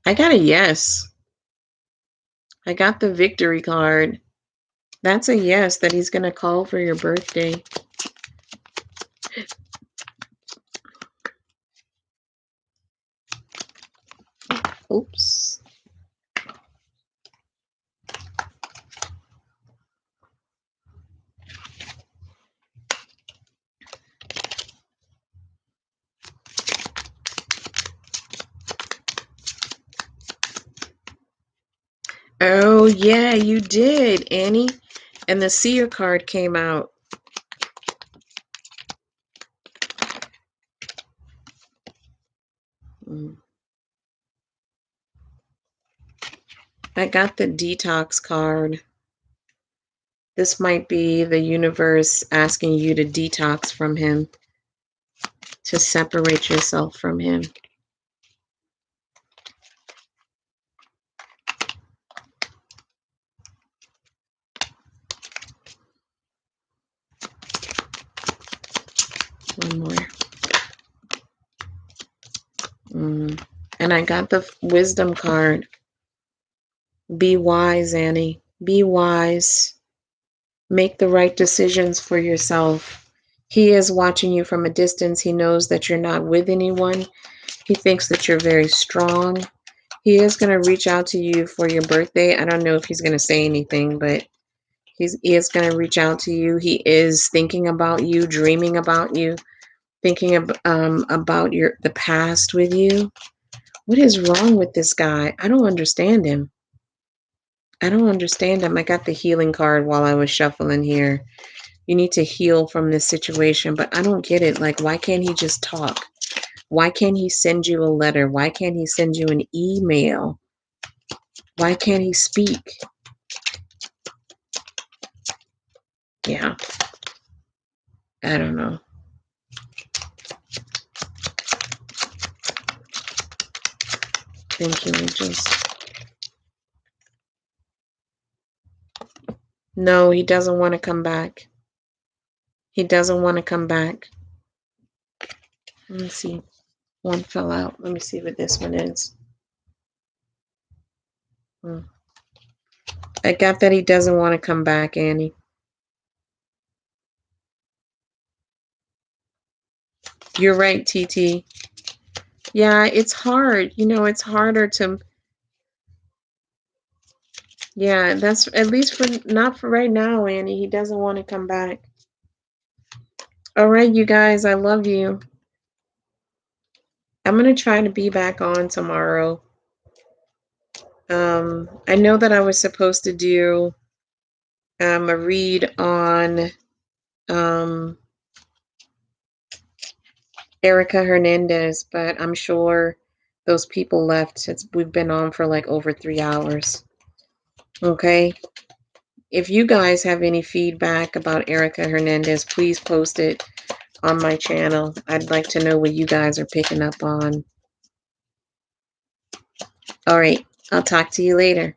I got a yes. I got the victory card. That's a yes, that he's going to call for your birthday. Oops. Oh, yeah, you did, Annie. And the seer card came out. I got the detox card. This might be the universe asking you to detox from him, to separate yourself from him. One more. And I got the wisdom card. Be wise, Annie. Be wise. Make the right decisions for yourself. He is watching you from a distance. He knows that you're not with anyone. He thinks that you're very strong. He is going to reach out to you for your birthday. I don't know if he's going to say anything, but he is going to reach out to you. He is thinking about you, dreaming about you, thinking about the past with you. What is wrong with this guy? I don't understand him. I don't understand him. I got the healing card while I was shuffling here. You need to heal from this situation, but I don't get it. Like, why can't he just talk? Why can't he send you a letter? Why can't he send you an email? Why can't he speak? Yeah. I don't know. Thank you, angels. No, he doesn't want to come back. He doesn't want to come back. Let me see. One fell out. Let me see what this one is. I got that he doesn't want to come back, Annie. You're right, TT. Yeah, it's hard. You know, it's harder to... Yeah, that's at least for... Not for right now, Annie. He doesn't want to come back. All right, you guys. I love you. I'm going to try to be back on tomorrow. I know that I was supposed to do a read on Erica Hernandez, but I'm sure those people left. We've been on for like over 3 hours. Okay. If you guys have any feedback about Erica Hernandez, please post it on my channel. I'd like to know what you guys are picking up on. All right. I'll talk to you later.